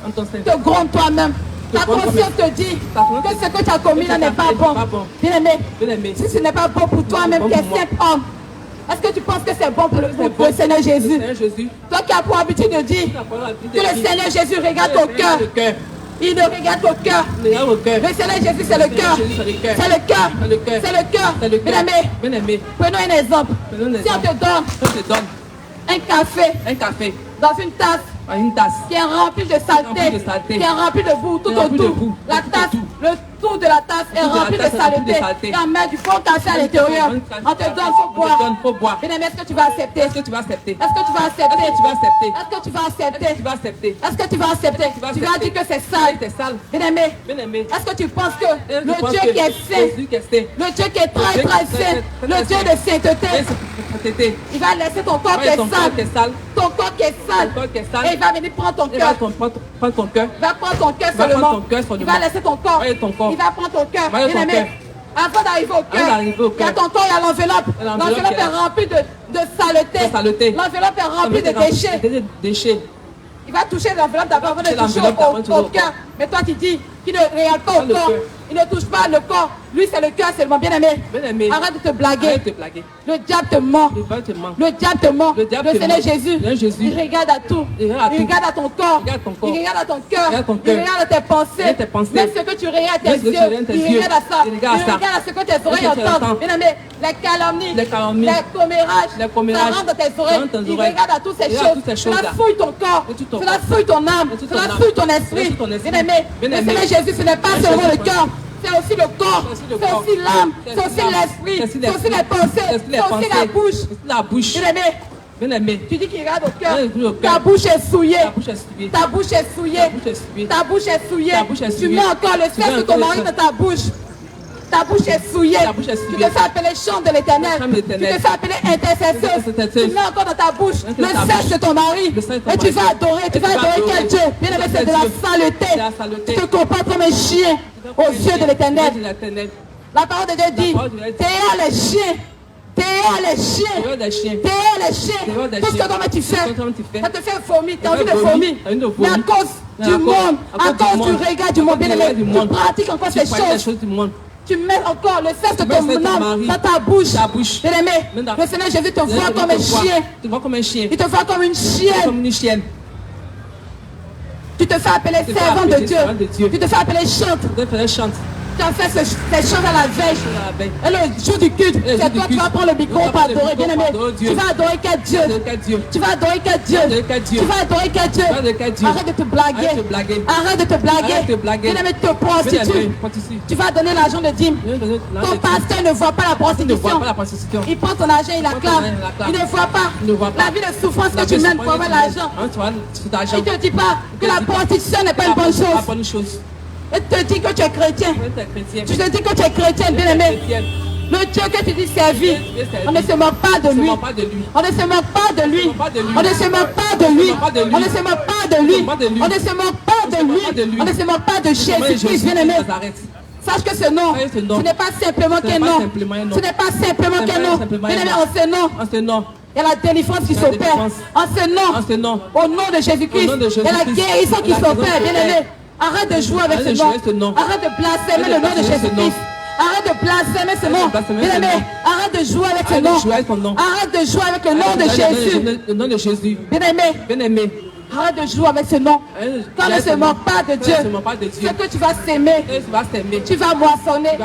te gronde toi-même. Ta conscience te dit que ce que tu as commis là n'est pas bon. Bien-aimé, si ce n'est pas bon pour toi-même qui es simple homme, est-ce que tu penses que c'est bon pour le Seigneur Jésus? Toi qui as pour habitude de dire que le Seigneur Jésus regarde ton cœur. Il ne regarde ton cœur. Le Seigneur Jésus, c'est le cœur. C'est le cœur. Bien-aimé, prenons un exemple. Si on te donne un café dans une tasse qui est remplie de saleté, qui est remplie de boue tout autour, la tasse, le tour de la tasse est rempli de saleté, et on met du bon café à l'intérieur, on te donne, faut boire. Bien-aimé, est-ce que tu vas accepter? Tu vas dire que c'est sale. Bien-aimé, est-ce que tu penses que le Dieu qui est saint, le Dieu qui est très très saint, le Dieu de sainteté, il va laisser ton corps qui est sale, et il va venir prendre ton cœur. Il va prendre ton cœur seulement. Il va laisser ton corps. Il va prendre ton cœur. Bien-aimé, avant d'arriver au cœur, il y a ton corps, il y a l'enveloppe. L'enveloppe est remplie de saleté. L'enveloppe est remplie de déchets. Il va toucher l'enveloppe d'abord avant de toucher au cœur. Mais toi, tu dis qu'il ne regarde pas au corps. Il ne touche pas le corps. Lui, c'est le cœur seulement. Bien-aimé, arrête de te blaguer. Le diable te ment. Le Seigneur Jésus, il regarde à tout. Il regarde à ton corps. Il regarde à ton cœur. Il regarde à tes pensées. Même ce que tu regardes à tes yeux, il regarde à ça. Il regarde à ce que tes oreilles entendent. Bien-aimé, les calomnies, les commérages, ça rentre dans tes oreilles. Il regarde à toutes ces choses. Cela fouille ton corps. Cela fouille ton âme. Cela fouille ton esprit. Bien-aimé, le Seigneur Jésus, ce n'est pas seulement le cœur. C'est aussi le corps, c'est aussi l'âme, c'est aussi l'esprit, c'est aussi les pensées, c'est aussi la bouche. Bien-aimé, tu dis qu'il regarde au cœur. Ta bouche est souillée. Tu mets encore le sexe de ton mari dans ta bouche. Ta bouche est souillée. Tu te fais appeler chant de l'Éternel. Tu te fais appeler intercesseur. Tu mets encore dans ta bouche le sexe de ton mari. Et tu vas adorer quel Dieu? Bien aimé, c'est de la saleté. Tu te comportes comme un chien aux yeux de l'Éternel. La parole de Dieu dit, t'es les chiens. Tout ce que tu fais, ça te fait vomir, tu as envie de vomir. Mais à cause du monde, à cause du regard du monde, bien aimé, tu pratiques encore ces choses. Tu mets encore le sexe de ton homme dans ta bouche. Bien aimé, le Seigneur Jésus te voit comme un chien. Il te voit comme une chienne. Tu te fais appeler servant de Dieu. Tu te fais appeler chante. Tu as fait ces choses à la veille. Et le jour du culte, c'est toi qui vas prendre le micro pour adorer. Bien aimé, tu vas adorer quel Dieu? Arrête de te blaguer. Bien aimé, tu te prostitues. Tu vas donner l'argent de dîme. Ton pasteur ne voit pas la prostitution. Il prend ton argent, il acclame. Il ne voit pas la vie de souffrance que tu mènes pour avoir l'argent. Il ne te dit pas que la prostitution n'est pas une bonne chose. Et te dit que tu es chrétien. Tu te dis que tu es chrétien, bien aimé. Le Dieu que tu dis servir, on ne se moque pas de lui. On ne se moque pas de lui. On ne se moque pas de lui. On ne se moque pas de lui. On ne se moque pas de lui. On ne se moque pas de Jésus-Christ, bien-aimé. Sache que ce nom, ce n'est pas simplement qu'un nom. Ce n'est pas simplement qu'un nom. Bien-aimé, en ce nom, il y a la délivrance qui s'opère. En ce nom, au nom de Jésus-Christ, il y a la guérison qui s'opère, bien-aimé. Arrête de jouer avec ce nom. Arrête de blasphémer le nom de Jésus-Christ. Arrête de blasphémer ce nom. Bien-aimé, arrête de jouer avec ce nom. Arrête de jouer avec le nom de Jésus. Le nom de Jésus. Bien-aimé, arrête de jouer avec ce nom. Quand ne se moque pas de Dieu, ce que tu vas s'aimer, tu vas moissonner.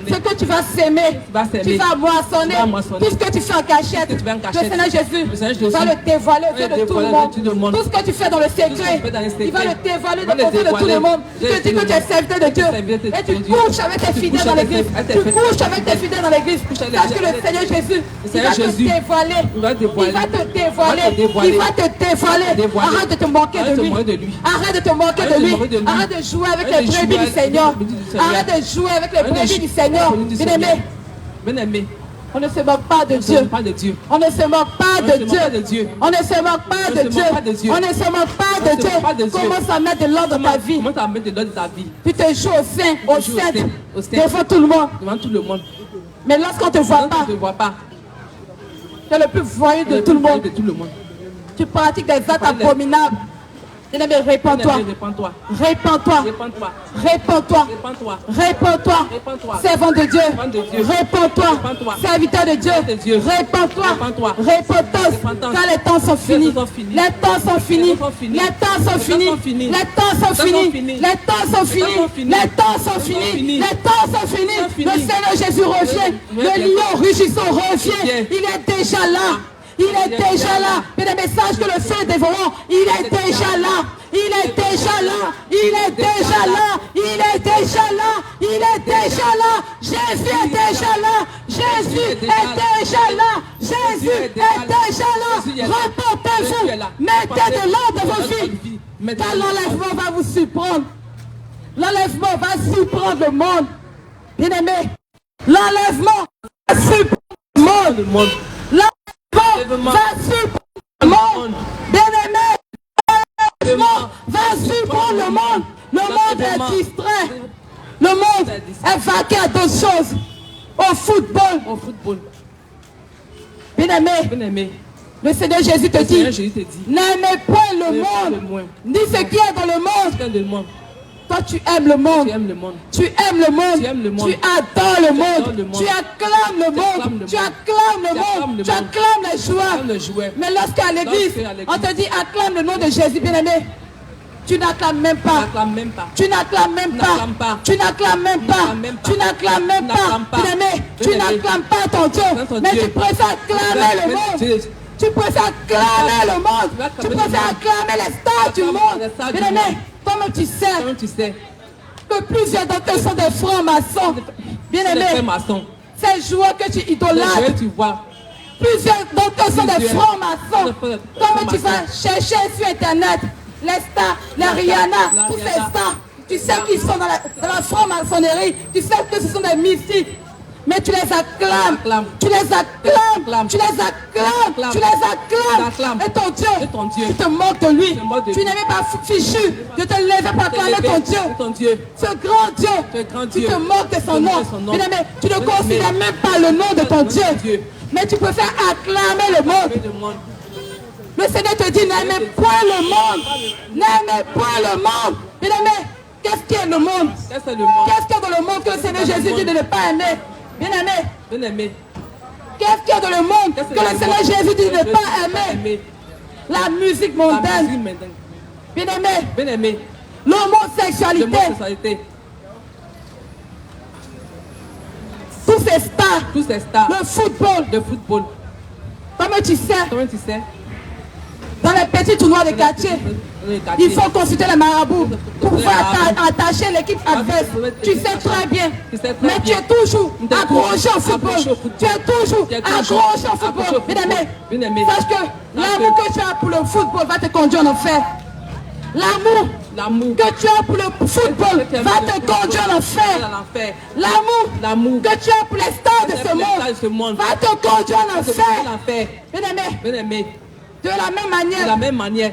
Ce que tu vas s'aimer, tu vas moissonner. Tout ce que tu fais en cachette, le Seigneur Jésus va le dévoiler au de tout le monde. Tout ce que tu fais dans le secret, il va le dévoiler de tout le monde. Tu te dis que tu es serviteur de Dieu et tu couches avec tes fidèles dans l'église. Tu couches avec tes fidèles dans l'église. Sache que le Seigneur Jésus, il va te dévoiler. Il va te dévoiler. Il va te dévoiler. Arrête de te moquer de lui. Arrête de te moquer de lui. Arrête de jouer avec les brebis du Seigneur. Arrête de jouer avec les brebis du Seigneur. Bien-aimé, on ne se moque pas de Dieu. On ne se moque pas de Dieu. On ne se moque pas de Dieu. On ne se moque pas de Dieu. Commence à mettre de l'ordre dans ta vie. Tu te joues au sein, devant tout le monde. Mais lorsqu'on ne te voit pas, tu es le plus voyou de tout le monde. Tu pratiques des actes abominables. Bien-aimé, répands-toi. Répands-toi. Servant de Dieu. Répands-toi. Serviteur de Dieu. Répands-toi. Repentance. Car les temps sont finis. Les temps sont finis. Les temps sont finis. Les temps sont finis. Les temps sont finis. Les temps sont finis. Les temps sont finis. Le Seigneur Jésus revient. Le lion rugissant revient. Il est déjà là. Il est déjà là. Mais des messages que le feu dévorant, il est déjà là. Il est déjà là. Il est déjà là. Il est déjà là. Il est déjà là. Jésus est déjà là. Jésus est déjà là. Jésus est déjà là. Reportez-vous. Mettez de l'ordre dans vos vies. Car l'enlèvement va vous surprendre. L'enlèvement va surprendre le monde. Bien-aimé, l'enlèvement va surprendre le monde. L'enlèvement va surprendre le monde. Bien-aimé, l'enlèvement va surprendre le monde. Le monde est distrait. Le monde est vaqué à d'autres choses. Au football. Bien-aimé, le Seigneur Jésus te dit, n'aimez point le monde, ni ce qui est dans le monde. Toi, tu aimes le monde. Tu aimes le monde. Tu adores le monde. Tu acclames le monde. Tu acclames le monde. Tu acclames les joueurs. Mais lorsqu'à l'église, on te dit acclame le nom de Jésus, bien-aimé, tu n'acclames même pas. Tu n'acclames même pas. Tu n'acclames même pas. Tu n'acclames même pas. Bien-aimé, tu n'acclames pas ton Dieu. Mais tu préfères acclamer le monde. Tu préfères acclamer le monde. Tu préfères acclamer les stars du monde. Bien-aimé, toi-même tu sais que plusieurs d'entre eux sont des francs-maçons. Bien-aimé, ces joueurs que tu idolâtres, plusieurs d'entre eux sont des francs-maçons. Toi-même tu vas chercher sur internet les stars, les Rihanna, tous ces stars. Tu sais qu'ils sont dans la franc-maçonnerie. Tu sais que ce sont des mystiques. Mais tu les acclames. Tu les acclames. Tu les acclames. Tu les acclames. Et ton Dieu, tu te moques de lui. Tu n'es même pas fichu de te lever pour acclamer ton Dieu. Ce grand Dieu, tu te moques de son nom. Bien-aimé, tu ne considères même pas le nom de ton Dieu. Mais tu préfères acclamer le monde. Le Seigneur te dit, n'aimez point le monde. N'aimez point le monde. Bien-aimé, qu'est-ce qu'il y a dans le monde? Qu'est-ce qu'il y a dans le monde que le Seigneur Jésus dit de ne pas aimer? Bien-aimé, qu'est-ce qu'il y a dans le monde que le Seigneur Jésus dit de ne pas aimer? La musique mondaine. Bien-aimé, l'homosexualité. Tous ces stars. Le football. Comment tu sais? Dans les petits tournois de quartier, il faut consulter les marabouts pour pouvoir attacher l'équipe adverse. Tu sais très bien. Mais tu es toujours accroché au football. Tu es toujours accroché au football. Bien-aimé, sache que l'amour que tu as pour le football va te conduire en enfer. L'amour que tu as pour le football va te conduire en enfer. L'amour que tu as pour les stars de ce monde va te conduire en enfer. Bien-aimé, de la même manière,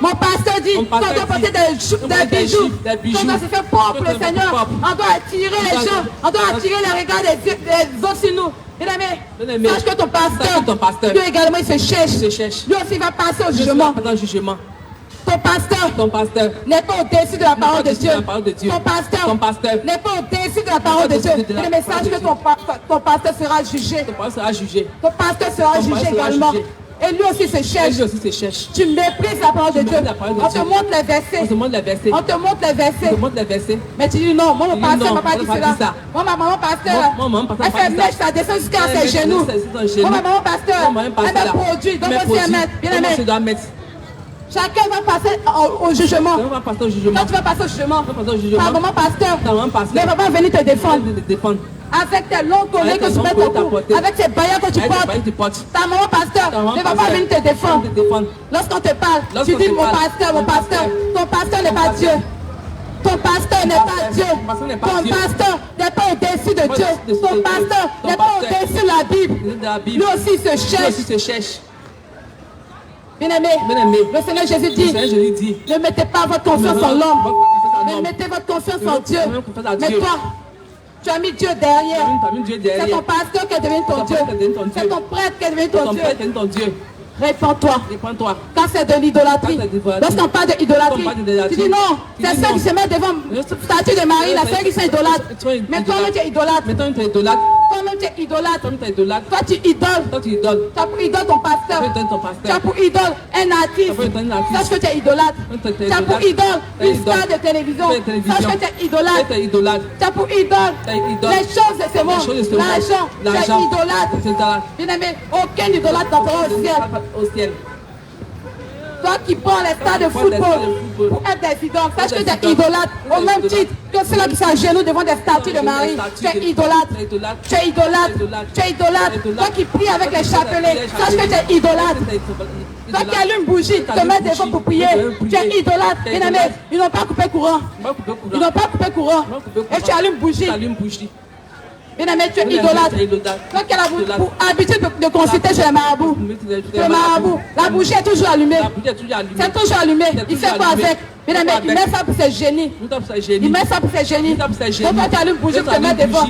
Mon pasteur dit qu'on doit porter des bijoux. Qu'on doit se faire propre pour le Seigneur. On doit attirer les gens. On doit attirer les regards des autres sur nous. Bien-aimé, sache que ton pasteur, lui également il se cherche. Lui aussi va passer au jugement. Ton pasteur n'est pas au-dessus de la parole de Dieu. Ton pasteur n'est pas au-dessus de la parole de Dieu. Le message que ton pasteur sera jugé. Ton pasteur sera jugé également. Et lui aussi se cherche. Tu méprises la parole de Dieu. On te montre les versets. On te montre les versets. Mais tu dis non, mon pasteur ne m'a pas dit cela. Mon pasteur, elle fait mèche, ça descend jusqu'à ses genoux. Mon pasteur, elle me produit. Donc aussi elle met. Bien aimé. Chacun va passer au jugement. Quand tu vas passer au jugement, ta maman pasteur ne va pas venir te défendre. Avec tes longs collets que tu mets au cou, avec tes bailleurs que tu portes, ta maman pasteur ne va pas venir te défendre. Lorsqu'on te parle, tu dis mon pasteur, ton pasteur n'est pas Dieu. Ton pasteur n'est pas Dieu. Ton pasteur n'est pas au-dessus de Dieu. Ton pasteur n'est pas au-dessus de la Bible. Lui aussi se cherche. Bien-aimé, le Seigneur Jésus dit, ne mettez pas votre confiance en l'homme, mais mettez votre confiance en Dieu. Mais toi, tu as mis Dieu derrière. C'est ton pasteur qui est devenu ton Dieu. C'est ton prêtre qui est devenu ton Dieu. Répands-toi. Quand c'est de l'idolâtrie. Lorsqu'on parle de idolâtrie, tu dis non, c'est ceux qui se mettent devant le statut de Marie, la ceux qui sont idolâtres. Mais toi-même tu es idolâtre. Toi-même tu es idolâtre. Toi tu idoles. Tu as pour idole ton pasteur. Tu as pour idole un artiste. Sache que tu es idolâtre. Tu as pour idole une star de télévision. Sache que tu es idolâtre. Tu as pour idole les choses de ce monde. L'argent. Tu es idolâtre. Bien-aimé, aucun idolâtre n'entrera au ciel. Toi qui prends les stars de football pour être des idoles, sache que tu es idolâtre au même titre que ceux-là qui s'agenouillent devant des statues de Marie. Tu es idolâtre. Tu es idolâtre. Toi qui pries avec les chapelets, sache que tu es idolâtre. Toi qui allumes bougie, te mets devant pour prier, tu es idolâtre. Bien-aimé, ils n'ont pas coupé courant. Et tu allumes bougie. Bien-aimé, tu es idolâtre. Toi qui as pour habitude de consulter chez les marabouts. La bougie est toujours allumée. C'est toujours allumé. Il fait quoi avec? Bien-aimé, il met ça pour ses génies. Donc toi tu allumes bougie, tu te mets devant.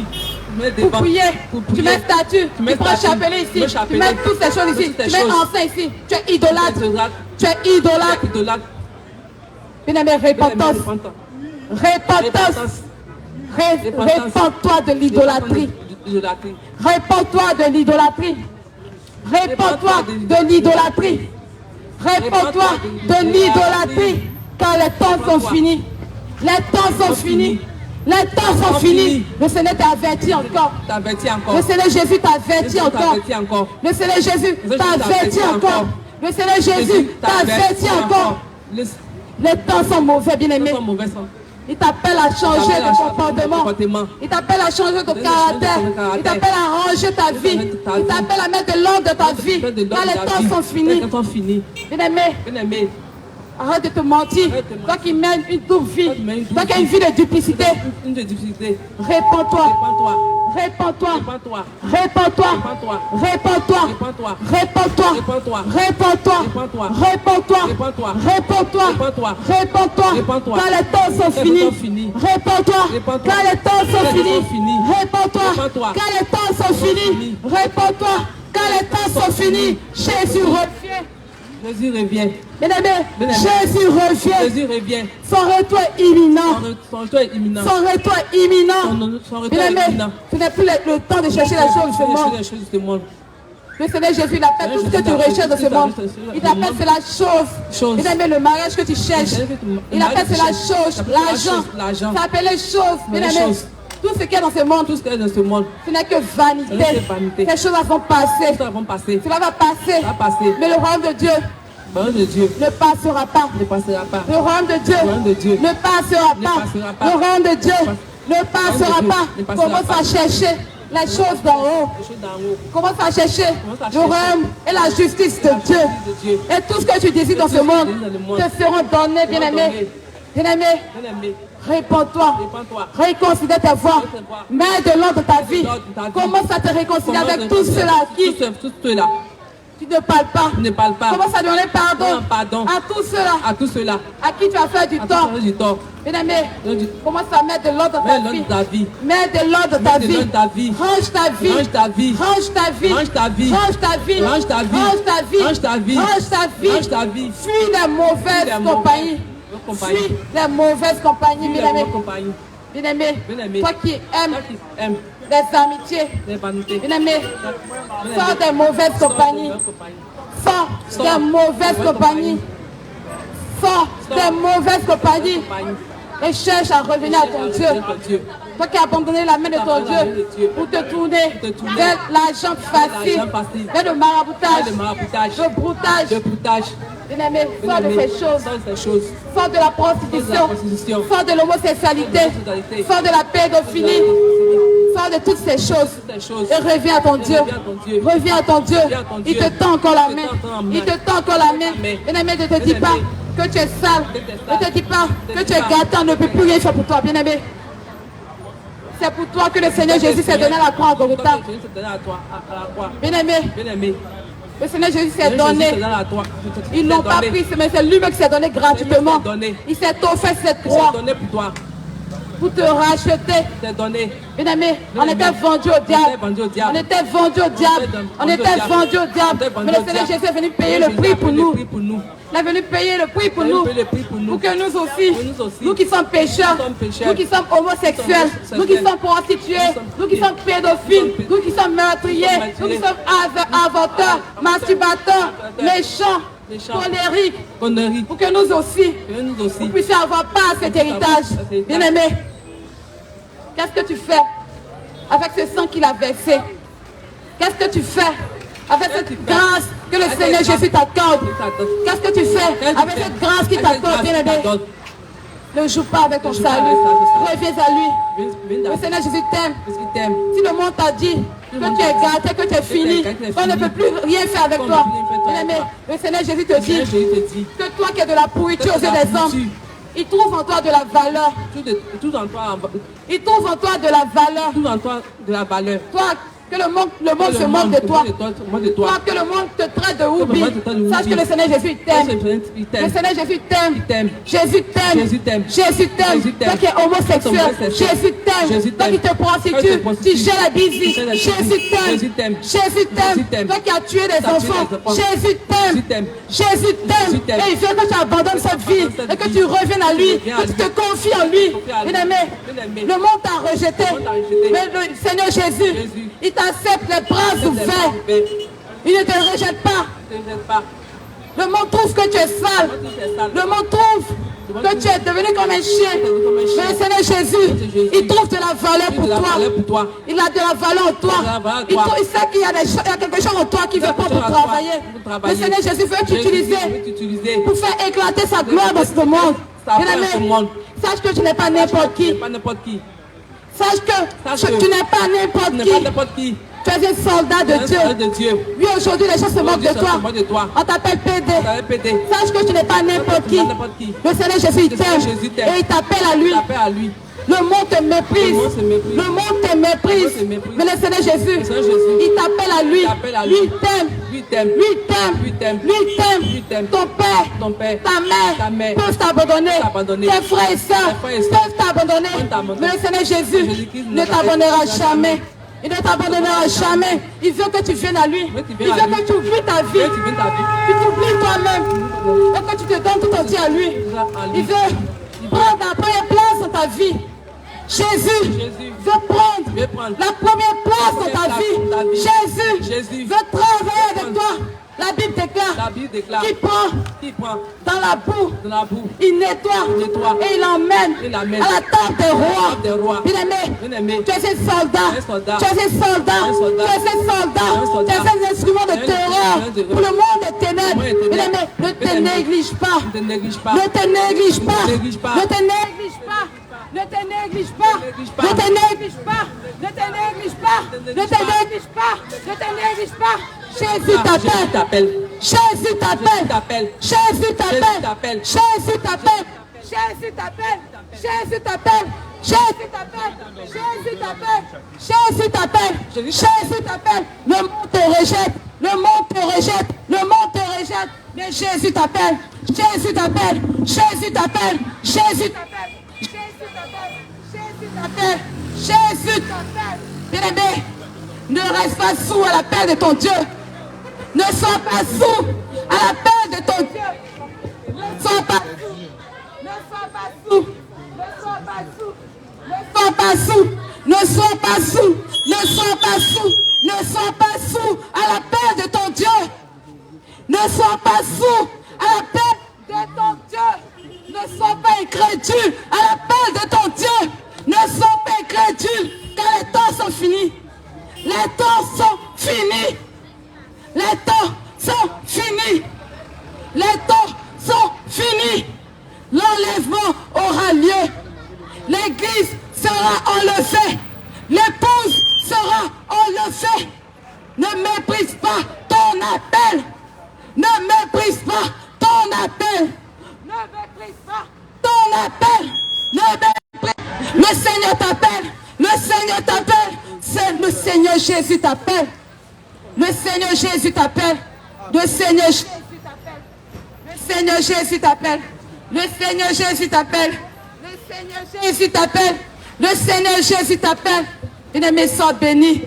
Pour prier, tu mets statue, tu prends chapelet ici, tu mets toutes ces choses ici, tu mets encens ici. Tu es idolâtre. Bien-aimé, repentance. Répands-toi de l'idolâtrie. Car les temps sont finis. Le Seigneur t'a averti encore. Le Seigneur Jésus t'a averti encore. Le Seigneur Jésus t'a averti encore. Les temps sont mauvais, bien-aimés. Il t'appelle à changer de comportement. Il t'appelle à changer de caractère. Il t'appelle à ranger ta vie. Il t'appelle à mettre de l'ordre dans ta vie. Car les temps sont finis. Bien-aimé, arrête de te mentir. Toi qui mènes une double vie. Toi qui as une vie de duplicité. Répands-toi. Car les temps sont finis. Répands-toi. Car les temps sont finis. Répands-toi. Car les temps sont finis. Répands-toi. Car les temps sont finis. Jésus revient. Bien-aimé, Jésus revient. Son retour est imminent. Bien-aimé, ce n'est plus le temps de chercher les choses de ce monde. Le Seigneur Jésus, il appelle tout ce que tu recherches dans ce monde. Il appelle c'est la chose. Bien-aimé, le mariage que tu cherches. Il appelle c'est la chose, l'argent. Ça appelle les choses. Bien-aimé, tout ce qu'il y a dans ce monde, ce n'est que vanité. Ces choses vont passer. Cela va passer. Mais le royaume de Dieu ne passera pas. Le royaume de Dieu ne passera pas. Le royaume de Dieu ne passera pas. Commence à chercher les choses d'en haut. Commence à chercher le royaume et la justice de Dieu. Et tout ce que tu désires dans ce monde te seront donnés, bien-aimé. Répands-toi. Réconsidère tes voies. Mets de l'ordre dans ta vie. Commence à te réconcilier avec tous ceux-là Tu ne parles pas. Tu ne parles pas. Commence à demander pardon. Pardon. À tous ceux-là. À tous ceux-là. À qui tu as fait du tort. Bien-aimé, commence à mettre de l'ordre dans ta vie. Mets de l'ordre dans ta vie. Range ta vie. Range ta vie. Range ta vie. Range ta vie. Range ta vie. Range ta vie. Range ta vie. Range ta vie. Range ta vie. Range ta vie. Fuis les mauvaises compagnies. Fuis les mauvaises compagnies, bien-aimé. Bien-aimé, toi qui aimes les amitiés, bien-aimé, sors des mauvaises compagnies. Sors des mauvaises compagnies. Sors des mauvaises compagnies. Et cherche à revenir à ton Dieu. Toi qui as abandonné la main de ton Dieu pour te tourner vers l'argent facile, vers le maraboutage, le broutage. Bien-aimé, sors de ces choses. Sors de la prostitution. Sors de l'homosexualité. Sors de la pédophilie. Sors de toutes ces choses. Et reviens à ton Dieu. Reviens à ton Dieu. Il te tend encore la main. Il te tend encore la main. Bien-aimé, ne te dis pas que tu es sale. Ne te dis pas que tu es gâté, on ne peut plus rien faire pour toi, bien-aimé. C'est pour toi que le Seigneur Jésus s'est donné à la croix à Golgotha. Bien-aimé, le Seigneur Jésus s'est donné. Ils n'ont pas pris, mais c'est lui-même qui s'est donné gratuitement. Il s'est offert cette croix pour te racheter. Bien-aimé, on était vendu au diable. On était vendu au diable. On était vendu au diable. Mais le Seigneur Jésus est venu payer le prix pour nous. Il est venu payer le prix pour nous. Pour que nous aussi, nous qui sommes pécheurs, nous qui sommes homosexuels, nous qui sommes prostitués, nous qui sommes pédophiles, nous qui sommes meurtriers, nous qui sommes avorteurs, masturbateurs, méchants, colériques, pour que nous aussi, nous puissions avoir part à cet héritage. Bien-aimé, qu'est-ce que tu fais avec ce sang qu'il a versé? Qu'est-ce que tu fais avec cette grâce que le Seigneur Jésus t'accorde? Qu'est-ce que tu fais avec cette grâce qu'il t'accorde, bien-aimé? Ne joue pas avec ton salut. Reviens à lui. Le Seigneur Jésus t'aime. Si le monde t'a dit que tu es gâté, que tu es fini, on ne peut plus rien faire avec toi. Bien-aimé, le Seigneur Jésus te dit que toi qui es de la pourriture aux yeux des hommes, il trouve en toi de la valeur. Il trouve en toi de la valeur. Toi, que le monde se moque de toi. Toi, que le monde te traite de houbi. Sache que le Seigneur Jésus t'aime. Le Seigneur Jésus t'aime. Jésus t'aime. Jésus t'aime. Toi qui es homosexuel, Jésus t'aime. Toi qui te prostitues, tu gères la bise. Jésus t'aime. Jésus t'aime. Toi qui as tué des enfants, Jésus t'aime. Jésus t'aime. Et il veut que tu abandonnes cette vie et que tu reviennes à lui, que tu te confies en lui. Bien-aimé, le monde t'a rejeté. Mais le Seigneur Jésus, il t'accepte les bras ouverts. Il ne te rejette pas. Le monde trouve que tu es sale. Le monde trouve que tu es devenu comme un chien. Mais le Seigneur Jésus, il trouve de la valeur pour toi. Il a de la valeur en toi. Il sait qu'il y a quelque chose en toi qui veut pas pour travailler. Le Seigneur Jésus veut t'utiliser pour faire éclater sa gloire dans ce monde. Bien-aimé, sache que tu n'es pas n'importe qui. Sache que tu n'es pas n'importe qui. Tu es un soldat de Dieu. Oui, aujourd'hui, les gens se moquent de toi. On t'appelle PD. Sache que tu n'es pas n'importe qui. Le Seigneur Jésus t'aime et il t'appelle à lui. Le monde te méprise. Le monde te méprise. Mais le Seigneur Jésus, il t'appelle à lui. Lui t'aime. Ton père, ta mère peuvent t'abandonner. Tes frères et sœurs peuvent t'abandonner. Mais le Seigneur Jésus ne t'abandonnera jamais. Il ne t'abandonnera jamais. Il veut que tu viennes à lui. Il veut que tu oublies ta vie. Tu t'oublies toi-même. Et que tu te donnes tout entier à lui. Il veut prendre la première place dans ta vie. Jésus veut prendre la première place dans ta vie. Jésus veut travailler avec toi. La Bible déclare qu'il prend dans la boue, il nettoie et il emmène à la table des rois. Bien-aimé, tu es un soldat, tu es un instrument de terreur pour le monde des ténèbres. Bien-aimé, ne te néglige pas. Ne te néglige pas. Jésus t'appelle. Jésus t'appelle. Jésus t'appelle. Jésus t'appelle. Jésus t'appelle. Jésus t'appelle. Jésus t'appelle. Jésus t'appelle. Jésus t'appelle. Jésus t'appelle. Le monde te rejette. Le monde te rejette. Mais Jésus t'appelle. Jésus t'appelle. Jésus t'appelle. Jésus t'appelle. Jésus t'appelle. Jésus t'appelle. Jésus t'appelle. Bien-aimé, ne reste pas sourd à l'appel de ton Dieu. Ne sois pas sourd à l'appel de ton Dieu. Ne sois pas sourd. Ne sois pas sourd. Ne sois pas sourd. Ne sois pas sourd. Ne sois pas sourd. Ne sois pas sourd. Ne sois pas sourd à l'appel de ton Dieu. Ne sois pas sourd à l'appel de ton Dieu. Ne sois pas incrédule à l'appel de ton Dieu. Ne sois pas incrédule car les temps sont finis. Les temps sont finis. Les temps sont finis. Les temps sont finis. L'enlèvement aura lieu. L'église sera enlevée. L'épouse sera enlevée. Ne méprise pas ton appel. Ne méprise pas ton appel. Ne méprise pas ton appel. Ne méprise. Le Seigneur t'appelle. Le Seigneur t'appelle. C'est le Seigneur Jésus t'appelle. Le Seigneur Jésus t'appelle. Le Seigneur Jésus t'appelle. Le Seigneur Jésus t'appelle. Le Seigneur Jésus t'appelle. Le Seigneur Jésus t'appelle. Le Seigneur Jésus t'appelle. Bien-aimé, sois béni.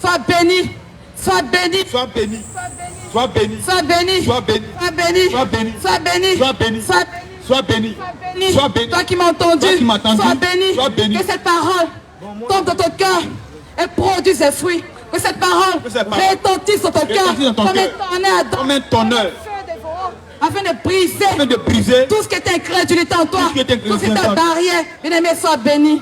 Sois béni. Sois béni. Sois béni. Sois béni. Sois béni. Sois béni. Sois béni. Sois béni. Sois béni. Sois béni. Sois béni. Sois béni. Sois béni. Toi qui m'as entendu. Toi qui m'as entendu. Sois béni. Sois béni. Que cette parole tombe dans ton cœur et produise ses fruits. Que cette parole retentisse dans ton cœur comme un tonneur. Afin de briser, tout ce qui est incrédulité en toi, tout ce qui est ta barrière. Bien-aimé, sois béni.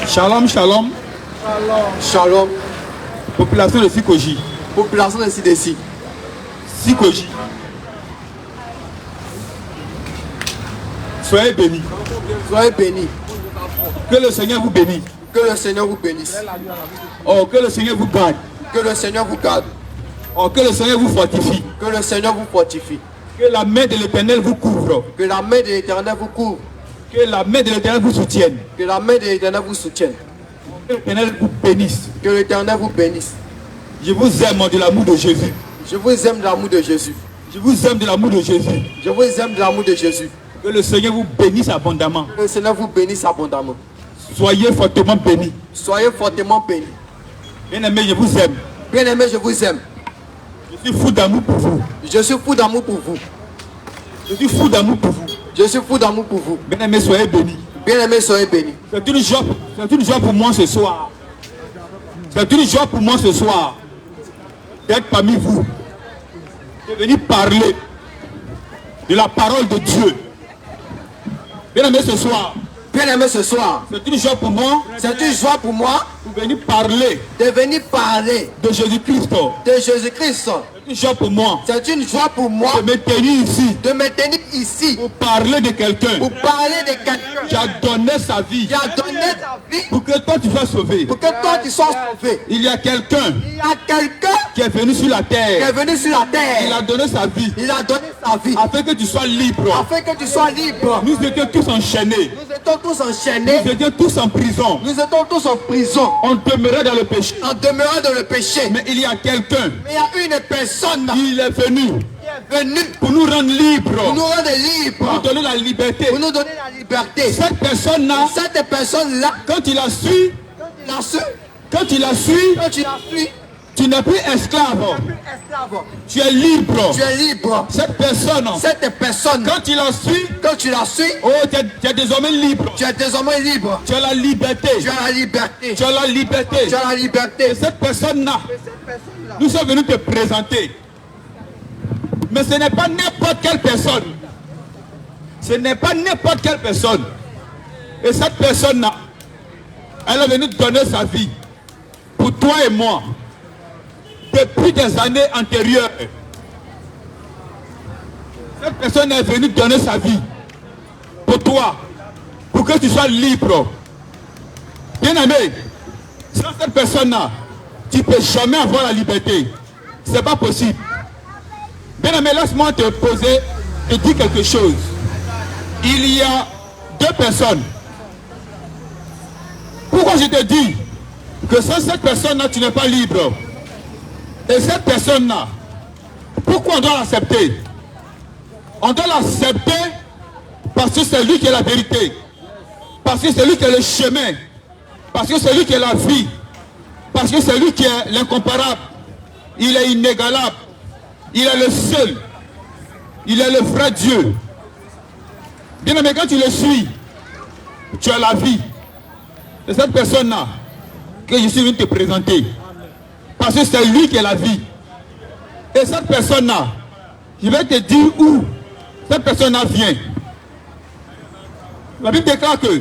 Shalom, shalom. Shalom. Population de Sikoji. Population de Sidesi. Sikoji. Soyez bénis. Soyez bénis. Que le Seigneur vous bénisse. Que le Seigneur vous bénisse. Oh, que le Seigneur vous garde. Que le Seigneur vous garde. Oh, que le Seigneur vous fortifie. Que le Seigneur vous fortifie. Que la main de l'Éternel vous couvre. Que la main de l'Éternel vous couvre. Que la main de l'Éternel vous soutienne. Que la main de l'Éternel vous soutienne. Que l'Éternel vous bénisse. Que l'Éternel vous bénisse. Je vous aime de l'amour de Jésus. Je vous aime de l'amour de Jésus. Je vous aime de l'amour de Jésus. Je vous aime de l'amour de Jésus. Que le Seigneur vous bénisse abondamment. Que le Seigneur vous bénisse abondamment. Soyez fortement bénis. Soyez fortement bénis. Bien-aimé, je vous aime. Bien-aimé, je vous aime. Je suis fou d'amour pour vous. Je suis fou d'amour pour vous. Je suis fou d'amour pour vous. Je suis fou d'amour pour vous. Bien-aimé, soyez bénis. Bien-aimé, soyez bénis. C'est une joie pour moi ce soir. C'est une joie pour moi ce soir d'être parmi vous. De venir parler de la parole de Dieu. Bien-aimé, ce soir. Bien-aimé, ce soir. C'est une joie pour moi. C'est une joie pour moi. De venir parler. De venir parler. De Jésus-Christ. De Jésus-Christ. C'est une joie pour moi. C'est une joie pour moi. De me tenir ici. De me tenir ici. Pour parler de quelqu'un. Pour parler de quelqu'un. Qui a donné sa vie. Qui a donné sa vie. Pour que toi tu sois sauvé. Pour que toi tu sois sauvé. Il y a quelqu'un. Il y a quelqu'un. Qui est venu sur la terre. Qui est venu sur la terre. Il a donné sa vie. Il a donné sa vie. Afin que tu sois libre. Afin que tu sois libre. Nous étions tous enchaînés. Nous étions tous enchaînés. Nous étions tous en prison. Nous étions tous en prison. On demeurait dans le péché. On demeurait dans le péché. Mais il y a quelqu'un. Mais il y a une personne. Il est venu. Venu pour nous rendre libres. Pour nous rendre libres. Pour nous donner la liberté. Pour nous donner la liberté. Cette personne-là. Cette personne-là. Quand il a su. Quand il a su. Tu n'es plus esclave. Tu es libre. Tu es libre. Cette personne. Quand il a su. Quand tu l'as su. Oh, tu es désormais libre. Tu es désormais libre. Tu as la liberté. Tu as la liberté. Tu as la liberté. Tu as la liberté. Et cette personne-là. Nous sommes venus te présenter. Mais ce n'est pas n'importe quelle personne. Ce n'est pas n'importe quelle personne. Et cette personne-là, elle est venue donner sa vie. Pour toi et moi. Depuis des années antérieures. Cette personne est venue donner sa vie. Pour toi. Pour que tu sois libre. Bien aimé. Sans cette personne-là, tu ne peux jamais avoir la liberté. C'est pas possible. Bien aimé, laisse-moi te poser et dire quelque chose. Il y a deux personnes. Pourquoi je te dis que sans cette personne-là, tu n'es pas libre? Et cette personne-là, pourquoi on doit l'accepter? On doit l'accepter parce que c'est lui qui est la vérité. Parce que c'est lui qui est le chemin. Parce que c'est lui qui est la vie. Parce que c'est lui qui est l'incomparable. Il est inégalable. Il est le seul. Il est le vrai Dieu. Bien aimé, quand tu le suis, tu as la vie. C'est cette personne-là que je suis venu te présenter. Parce que c'est lui qui est la vie. Et cette personne-là, je vais te dire où cette personne-là vient. La Bible déclare que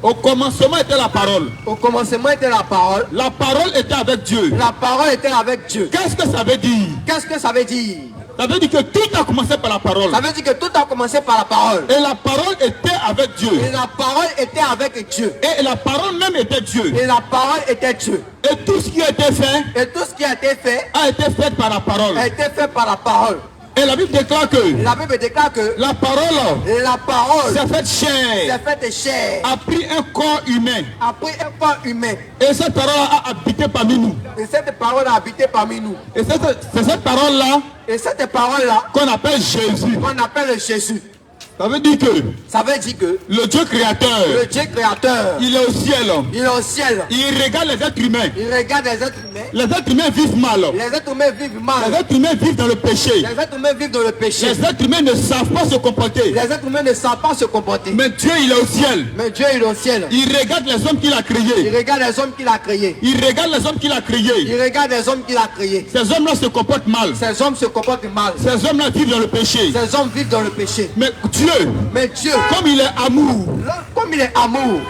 au commencement était la parole. Au commencement était la parole. La parole était avec Dieu. La parole était avec Dieu. Qu'est-ce que ça veut dire? Qu'est-ce que ça veut dire? Ça veut dire que tout a commencé par la parole. Ça veut dire que tout a commencé par la parole. Et la parole était avec Dieu. Et la parole était avec Dieu. Et la parole même était Dieu. Et la parole était Dieu. Et tout ce qui a été fait Et tout ce qui a été fait a été fait par la parole. a été fait par la parole. Et la Bible déclare que La Bible déclare que la parole la parole s'est faite chair, s'est faite chair, a pris un corps humain. a pris un corps humain. Et cette parole a habité parmi nous. Et cette parole a habité parmi nous. Et c'est cette parole-là Et cette parole-là qu'on appelle Jésus. qu'on appelle Jésus. Ça veut dire que Ça veut dire que le Dieu créateur, le Dieu créateur, il est au ciel. il est au ciel. Il regarde les êtres humains. Il regarde les êtres humains. Les êtres humains vivent mal. Les êtres humains vivent Les mal. êtres humains vivent dans le péché. Les êtres humains vivent dans le péché. Les êtres humains ne savent pas se comporter. Les êtres humains ne savent pas se comporter. Mais Dieu, il est au ciel. Mais Dieu il est au ciel. Il regarde les hommes qu'il a Il créés. regarde les hommes qu'il a créés. Il regarde les hommes qu'il a créés. Il regarde les hommes qu'il a créés. Ces hommes-là se comportent mal. Ces hommes se comportent mal. Ces hommes-là vivent dans le péché. Ces hommes vivent dans le péché. Mais Dieu, Mais Dieu, comme il est amour, comme il est amour,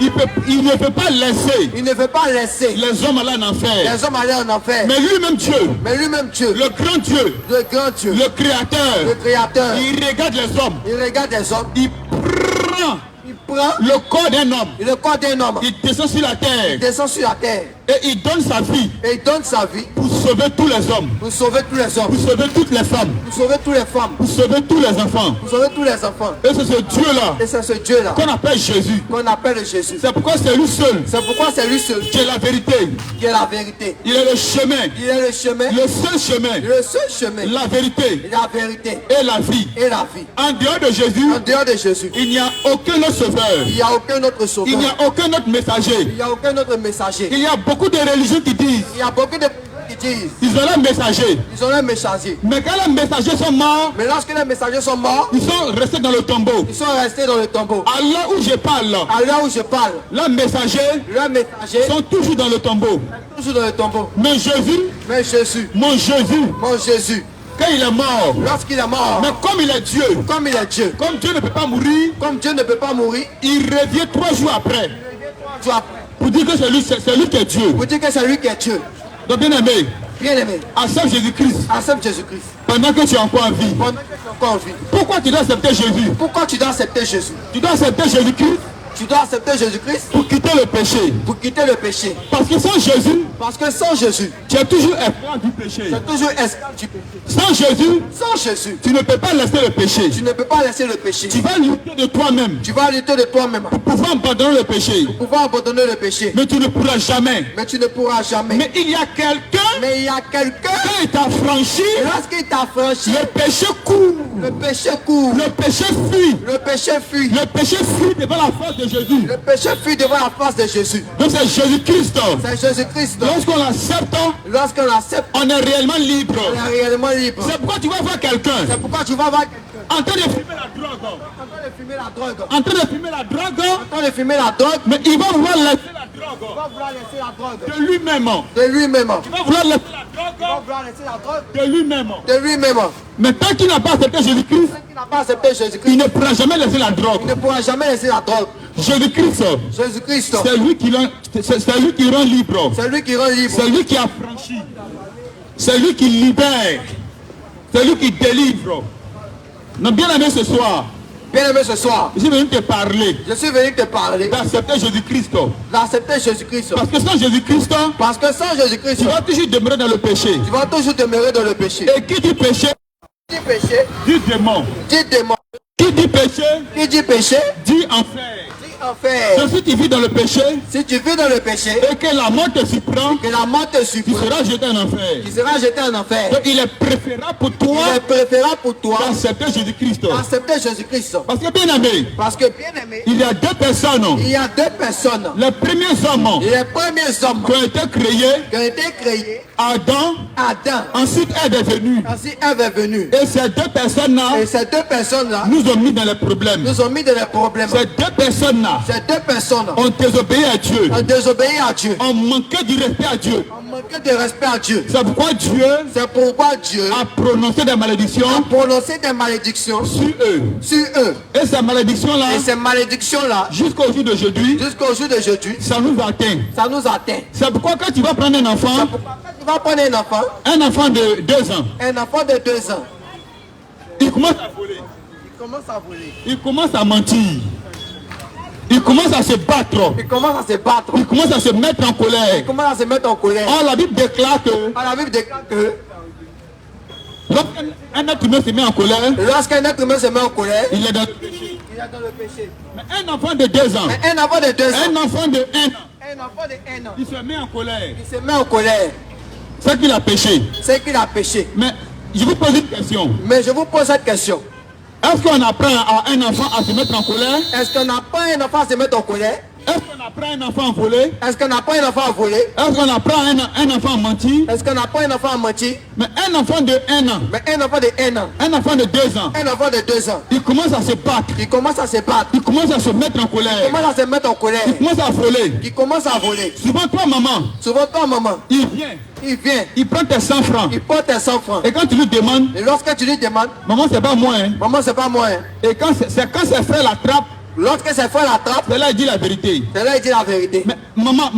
il ne peut pas laisser il ne veut pas laisser les hommes aller en enfer. les hommes aller en enfer. Mais lui-même Dieu, Mais lui-même Dieu, le grand Dieu, le grand Dieu, le créateur, le créateur, il regarde les hommes. il regarde les hommes, Il prend il prend le corps d'un homme. le corps d'un homme, Il descend sur la il terre descend sur la terre et il donne sa vie et il donne sa vie pour sauver tous les hommes, pour sauver tous les hommes, pour sauver toutes les femmes, pour sauver toutes les femmes, pour sauver tous les enfants. pour sauver tous les enfants. Et c'est ce Dieu-là Et c'est ce Dieu-là qu'on appelle Jésus. qu'on appelle Jésus. C'est pourquoi c'est lui seul C'est pourquoi c'est lui seul qui est la vérité. qui est la vérité. Il est le chemin, Il est le chemin, le seul chemin, le seul chemin, la vérité la vérité et la vie. et la vie. En dehors de Jésus, En dehors de Jésus, il n'y a aucun autre sauveur. il n'y a aucun autre sauveur. Il n'y a aucun autre messager. Il n'y a aucun autre messager. Il y a beaucoup de religions qui disent Il y a beaucoup de gens qui disent ils ont un messager. ils ont un messager. Mais quand les messagers sont morts, Mais lorsque les messagers sont morts, ils sont restés dans le tombeau. ils sont restés dans le tombeau. À l'heure où je parle, À l'heure où je parle, les messagers leurs messagers sont toujours dans le tombeau. sont toujours dans le tombeau. Mais Jésus, Mais Jésus, mon Jésus, mon Jésus, quand il est mort, lorsqu'il est mort, mais comme il est Dieu, comme il est Dieu, comme Dieu ne peut pas mourir, comme Dieu ne peut pas mourir, il revient 3 jours après tu vas pour dire que c'est lui qui est Dieu. vous dire que c'est lui qui est Dieu. Donc bien aimé, Bien aimé, accepte Jésus-Christ accepte Jésus-Christ. pendant que tu es encore en vie. Pendant que tu es encore en vie. Pourquoi tu dois accepter Jésus? Pourquoi tu dois accepter Jésus? Tu dois accepter Jésus-Christ Tu dois accepter Jésus-Christ pour quitter le péché. pour quitter le péché. Parce que sans Jésus, Parce que sans Jésus, tu es toujours esclave du péché. tu es toujours esclave du péché. Sans Jésus, Sans Jésus, tu ne peux pas laisser le péché. tu ne peux pas laisser le péché. Tu vas lutter de toi-même Tu vas lutter de toi-même pour pouvoir abandonner le péché. pour pouvoir abandonner le péché. Mais tu ne pourras jamais. Mais tu ne pourras jamais. Mais il y a quelqu'un Mais il y a quelqu'un, qui t'a franchi, lorsqu'il t'a franchi, le péché court. le péché court, Le péché fuit. le péché fuit. Le péché fuit devant la face de Jésus. Le péché fuit devant la face de Jésus. Donc c'est Jésus-Christ. C'est Jésus-Christ. Lorsqu'on l'accepte, Lorsqu'on l'accepte, on est réellement libre. on est réellement libre. C'est pourquoi tu vas voir quelqu'un C'est pourquoi tu vas voir quelqu'un en train de fumer la drogue. en train de fumer la drogue. En train de fumer la drogue, En train de fumer la drogue, mais il va vouloir laisser la il drogue va vouloir laisser la drogue de lui-même. de lui-même. Il va vouloir laisser la Il va drogue vouloir laisser la drogue de lui-même. de lui-même. Mais tant qu'il n'a pas accepté Jésus-Christ, Celui qui n'a pas accepté il Jésus-Christ ne pourra jamais laisser la drogue. il ne pourra jamais laisser la drogue. Jésus-Christ, Jésus-Christ, c'est lui qui rend libre. c'est lui qui rend libre. C'est lui qui a franchi. C'est lui qui libère. C'est lui qui délivre. Donc bien aimé ce soir, Bien-aimé, ce soir, je suis venu te parler je suis venu te parler d'accepter Jésus-Christ. d'accepter Jésus-Christ. Parce que sans Jésus-Christ, Parce que sans Jésus-Christ, tu vas toujours demeurer dans le péché. tu vas toujours demeurer dans le péché. Et qui dit péché, Qui dit péché, dit démon. dit démon. Qui dit péché, Qui dit péché, dit enfer. dit enfer. Si tu vis dans le péché Si tu vis dans le péché, et que la mort te surprend, que la mort te tu surprend, seras jeté en enfer. tu seras jeté en enfer. Donc il est préférable pour toi Il est préférable pour toi d'accepter Jésus-Christ. d'accepter Jésus-Christ. Parce que bien aimé, Parce que, bien aimé, il y a deux personnes, il y a deux personnes. les premiers hommes Les premiers hommes qui ont été créés, qui ont été créés, Adam, Adam, ensuite Ève est venue. ainsi Ève est venue. Et ces deux personnes-là Et ces deux personnes-là nous ont mis dans les problèmes. nous ont mis dans les problèmes. Ces deux personnes-là Ces deux personnes ont désobéi à Dieu, ont désobéi à Dieu, ont manqué du respect à Dieu. ont manqué de respect à Dieu. C'est pourquoi Dieu C'est pourquoi Dieu a prononcé des malédictions a prononcé des malédictions sur eux. sur eux. Et ces malédictions-là, Et ces malédictions-là, jusqu'au jour d'aujourd'hui, jusqu'au jour d'aujourd'hui, ça nous atteint. ça nous atteint. C'est pourquoi quand tu vas prendre un enfant Quand tu vas prendre un enfant de 2 ans, un enfant de 2 ans, il commence à voler, il commence à voler, il commence à mentir, il commence à se battre, il commence à se battre, il commence à se mettre en colère. il commence à se mettre en colère. Or, la Bible déclare que À la Bible déclare que lorsqu'un être humain se met en colère, lorsqu'un être humain se met en colère, il est dans... il est dans le péché. Mais un enfant de 2 ans, Mais un enfant de 2 ans, un enfant de 1 an, un enfant de 1 an, il se met en colère. il se met en colère, C'est qu'il a péché. c'est qu'il a péché. Mais je vous pose une question. Mais je vous pose cette question. Est-ce qu'on apprend à un enfant à se mettre en colère? Est-ce qu'on apprend un enfant à se mettre en colère? Est-ce qu'on apprend un enfant à voler? Est-ce qu'on apprend un enfant à voler? Est-ce qu'on apprend un enfant à mentir? Est-ce qu'on apprend un enfant à mentir? Mais un enfant de 1 an, Mais un enfant de 1 an, un enfant de 2 ans, un enfant de 2 ans, il commence à se battre, il commence à se battre, il commence à se mettre en colère, il commence à se mettre en colère, il commence à voler. il commence à voler. Souvent toi maman, Souvent toi maman, il vient, il vient, il prend tes 100 francs. il porte tes 100 francs. Et quand tu lui demandes, Et lorsque tu lui demandes, maman c'est pas moi hein. maman c'est pas moi, hein. Et quand ses frères l'attrapent, Lorsque ses frères l'attrapent, c'est là il dit la vérité. c'est là il dit la vérité. Mais maman,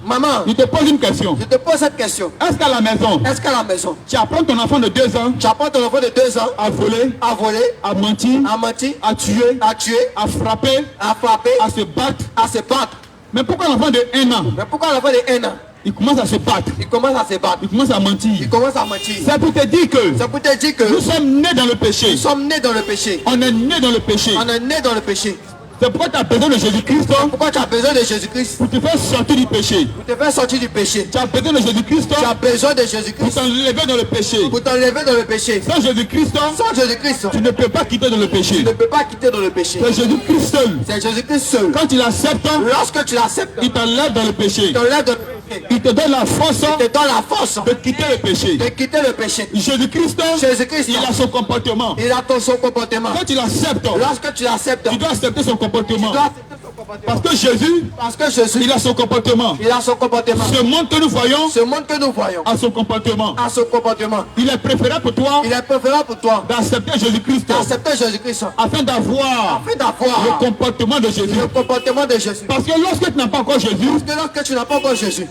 Maman, je te pose une question. je te pose cette question. Est-ce qu'à la maison, Est-ce qu'à la maison, tu apprends ton enfant de 2 ans tu apprends ton enfant de 2 ans à voler, à voler, à mentir, à mentir, à tuer, à tuer, à frapper, à frapper, à se battre? à se battre? Mais pourquoi l'enfant de 1 an, Mais pourquoi l'enfant de 1 an, il commence à se battre, il commence à se battre, il commence à mentir? il commence à mentir? C'est pour te dire que C'est pour te dire que nous sommes nés dans le péché. nous sommes nés dans le péché. On est nés dans le péché. On est nés dans le péché. C'est pourquoi tu as besoin de Jésus-Christ Pourquoi tu as besoin de Jésus-Christ pour te faire sortir du péché. pour te faire sortir du péché? Tu as besoin de Jésus-Christ Tu as besoin de pour Jésus-Christ t'enlever dans le péché. pour t'enlever dans le péché. Sans Jésus-Christ, Sans Jésus-Christ, tu ne peux pas quitter dans le péché. tu ne peux pas quitter dans le péché. C'est Jésus-Christ seul. C'est Jésus-Christ seul. Quand tu l'acceptes, Lorsque tu l'acceptes, il t'enlève dans le péché. il t'enlève dans le péché. Il te donne la force Il te donne la force de quitter le péché. de quitter le péché. Jésus-Christ, Jésus-Christ, il a son comportement. il a son comportement. Quand tu l'acceptes, Lorsque tu l'acceptes, tu dois accepter son comportement. tu dois accepter son comportement. Parce que Jésus, Parce que Jésus, il a son comportement. il a son comportement. Ce monde que nous voyons Ce monde que nous voyons a son comportement. a son comportement. Il est préférable pour toi Il est préférable pour toi d'accepter Jésus-Christ d'accepter Jésus-Christ afin d'avoir afin d'avoir le comportement de Jésus. le comportement de Jésus. Parce que lorsque tu n'as pas encore Jésus, Parce que lorsque tu n'as pas encore Jésus,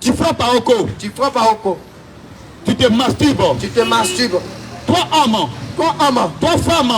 tu frappes à Oko, tu frappes à Oko, tu te masturbes. tu te masturbes. Toi homme, Toi, homme, toi femme,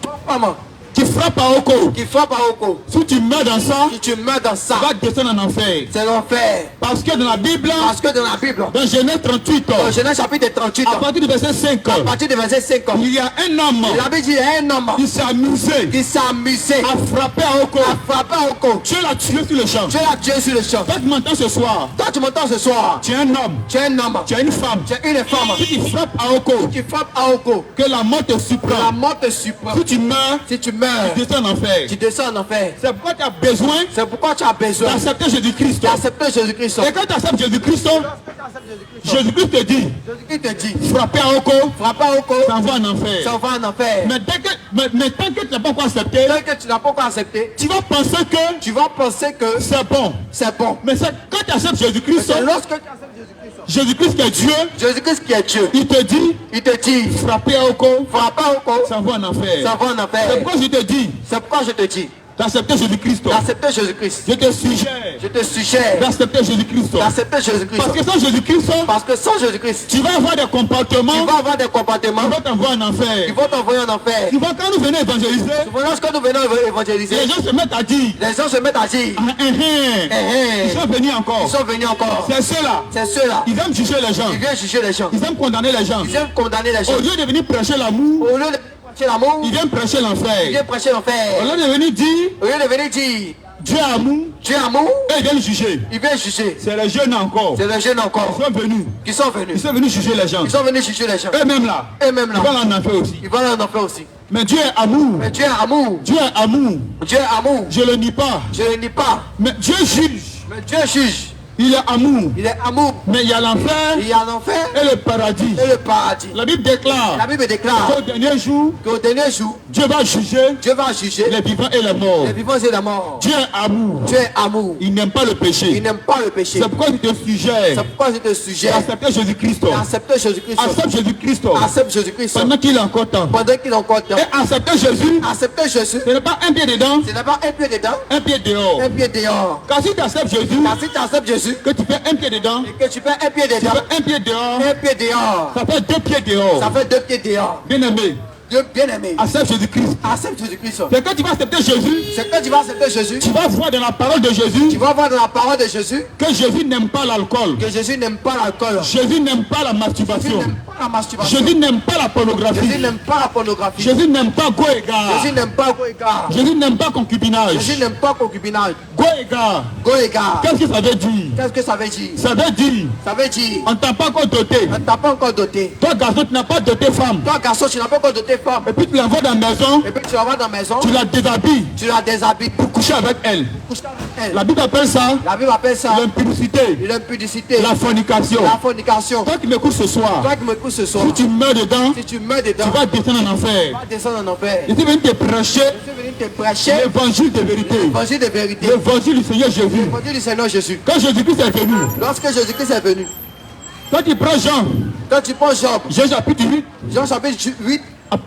toi, femme, tu frappes à Oko. qui frappe à Oko, Si tu meurs dans ça, si tu meurs dans ça, tu vas descendre en enfer. c'est l'enfer. Parce que dans la Bible, Parce que dans la Bible, dans Genèse 38, dans Genèse chapitre 38, à partir du verset 5, à partir du verset 5, il y a un homme la Bible dit il y a un homme qui s'est amusé qui s'est amusé à frapper à Oko. à frapper à Oko. Dieu l'a tué sur le champ. Tu l'as tué sur le champ. Toi, tu m'entends ce soir. Toi, tu m'entends ce soir. Tu es un homme, Tu es un homme, tu es une femme. tu es une femme Si tu frappes à Oko, qui frappe à Oko. que la mort te La surprend. mort te surprend. Si tu meurs, Si tu meurs, tu descends en enfer. tu descends en enfer. C'est pourquoi tu as besoin C'est pourquoi tu as besoin d'accepter Jésus-Christ. d'accepter Jésus-Christ. Et quand tu acceptes Jésus-Christ, Jésus-Christ te dit, Jésus-Christ te dit, frapper à Oko, frappe à Oko, ça va en enfer. ça va en enfer. Mais tant que tu n'as pas encore accepté, Tant que tu n'as pas encore accepté, tu vas penser que tu vas penser que c'est bon. c'est bon. Mais quand tu acceptes Jésus-Christ, C'est lorsque tu acceptes Jésus-Christ, Jésus-Christ qui est Dieu, Jésus-Christ qui est Dieu, il te dit, il te dit, frapper à Oko, frappe à Oko, ça va en enfer. ça va en C'est enfer. pourquoi je te dis, C'est pourquoi je te dis, d'accepter Jésus-Christ. d'accepter Jésus-Christ. Je te suggère Je te suggère d'accepter Jésus-Christ. d'accepter Jésus-Christ. Parce que sans Jésus-Christ, Parce que sans Jésus-Christ, tu vas avoir des comportements tu vas avoir des comportements qui vont t'envoyer en qui enfer. vont t'envoyer en enfer. Tu vois, quand nous venons évangéliser, Lorsque nous venons évangéliser, les gens se mettent à dire les gens se mettent à dire, ils sont venus encore. ils sont venus encore. C'est ceux-là. C'est ceux-là Ils aiment juger les gens. qui viennent juger les gens. Ils aiment condamner les gens. Ils aiment condamner les gens. Au lieu de venir prêcher l'amour, Au lieu de prêcher l'amour, ils viennent prêcher ils l'enfer. viennent prêcher Au l'enfer. lieu de venir dire Au lieu de venir dire Dieu est amour, Dieu est amour, et ils viennent juger. ils viennent juger. C'est les jeunes encore. C'est les jeunes Ils encore sont venus. qui sont Ils venus. sont venus juger les gens. Ils sont venus juger les gens. Eux-mêmes là. Eux-mêmes Ils vont là, en enfer aussi. ils vont en enfer aussi. Mais Dieu est amour. Mais Dieu est amour. Dieu est amour. Dieu est amour. Je le nie pas. Je ne nie pas. Mais Dieu juge. Mais Dieu juge. Il est amour. Il est amour. Mais il y a l'enfer Il y a l'enfer et le paradis. et le paradis. La Bible déclare La Bible déclare qu'au dernier jour, qu'au dernier jour, Dieu va juger Dieu va juger les vivants et les morts. les vivants et les morts. Dieu est amour. Dieu est amour. Il n'aime pas le Il péché. n'aime pas le péché. C'est pourquoi il te C'est suggère pourquoi je te suggère d'accepter Jésus-Christ. d'accepter Jésus-Christ. Accepte Jésus-Christ Accepte Jésus-Christ pendant qu'il est encore temps. pendant qu'il est encore temps. Et accepter Jésus, Accepter Jésus, ce n'est pas un pied dedans, ce n'est pas un pied dedans, un pied dehors. un pied dehors. Car si tu acceptes Jésus, Car si tu acceptes Jésus que tu fais un pied dedans, et que tu fais un pied tu dedans, fais un pied dehors, un pied dehors, ça fait deux pieds dehors. ça fait deux pieds dehors. Bien aimé, Dieu bien-aimé, accepte Jésus-Christ. accepte Jésus-Christ. C'est quand tu vas accepter Jésus, C'est que tu vas accepter Jésus, tu vas voir dans la parole de Jésus tu vas voir dans la parole de Jésus que Jésus n'aime pas l'alcool. que Jésus n'aime pas l'alcool. Jésus n'aime pas la Jésus masturbation. n'aime pas la masturbation. Jésus n'aime pas la pornographie. Jésus n'aime pas la pornographie. Jésus n'aime pas goégar. Jésus n'aime pas goégar. Jésus n'aime pas concubinage. Jésus n'aime pas concubinage. Goégar. Goégar. Qu'est-ce que ça veut dire? Qu'est-ce que ça veut dire? Ça veut dire, Ça veut dire, on t'a pas encore doté. on ne t'a pas encore doté. Toi, garçon, tu n'as pas doté femme. Toi, garçon, tu n'as pas encore doté femme. Et puis tu l'envoies dans la maison, Et puis tu vas voir dans la maison, tu la déshabilles tu la déshabilles pour pour coucher avec elle. coucher avec elle. La Bible appelle ça La Bible appelle ça l'impudicité, l'impudicité, la fornication. la fornication. Toi qui m'écoutes ce soir, Toi qui me couches ce soir, si tu meurs dedans, si tu meurs dedans, tu vas descendre en tu enfer. vas descendre en enfer. Je suis venu te prêcher Je suis venu te prêcher l'évangile de vérité, l'évangile de vérité, l'évangile du Seigneur Jésus. l'évangile du Seigneur Jésus. Quand Jésus-Christ est venu, Lorsque Jésus-Christ est venu, quand tu prends Jean, quand tu prends Job, Jean chapitre 8, Jean chapitre 8,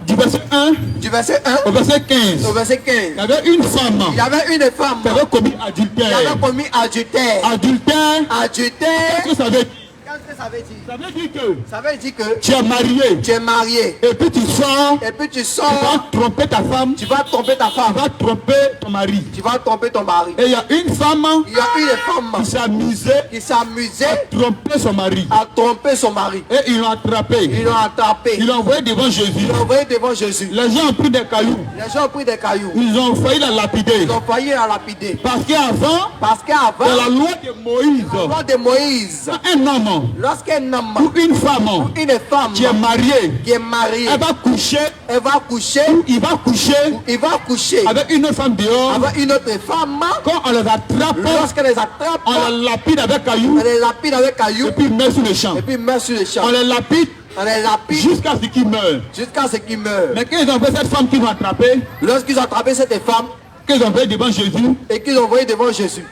du verset 1 du verset 1 au verset 15, au verset 15, il y avait une femme il y avait une femme qui avait commis qui avait adultère. commis adultère. Adultère, Adultère, qu'est-ce que ça veut dire? qu'est-ce que ça veut dire? Ça veut dire que Ça veut dire que tu es marié tu es marié et puis tu sors, et puis tu tu sors, vas tromper ta femme, tu vas tromper ta tu femme, vas tromper ton mari. tu vas tromper ton mari. Et il y a une femme Il y a une femme qui s'est amusée qui s'amusait à tromper son mari. à tromper son mari. Et ils l'ont attrapé. Ils l'ont attrapé. Ils l'ont envoyé devant Jésus. Ils l'ont envoyé devant Jésus. Les gens ont pris des cailloux. Les gens ont pris des cailloux. Ils ont failli la lapider. Ils ont failli la lapider. Parce qu'avant, Parce dans qu'avant, la loi de Moïse, la loi de Moïse, un homme lorsqu'un homme ou une femme une femme qui est mariée, qui est mariée, elle va coucher, elle va coucher, il va coucher il va coucher avec une autre femme dehors. avec une autre femme. Quand on les attrape, Lorsqu'elle les attrape, on les lapide avec cailloux elle les lapide avec cailloux et puis ils meurent sur le champ. et puis met sur le champ. On les lapide On les lapide jusqu'à ce qu'ils meurent. jusqu'à ce qu'ils meurent. Mais quand ils ont fait cette femme qu'ils ont attrapée, Lorsqu'ils ont attrapé cette femme qu'ils ont envoyé devant Jésus, et qu'ils l'ont envoyée devant Jésus,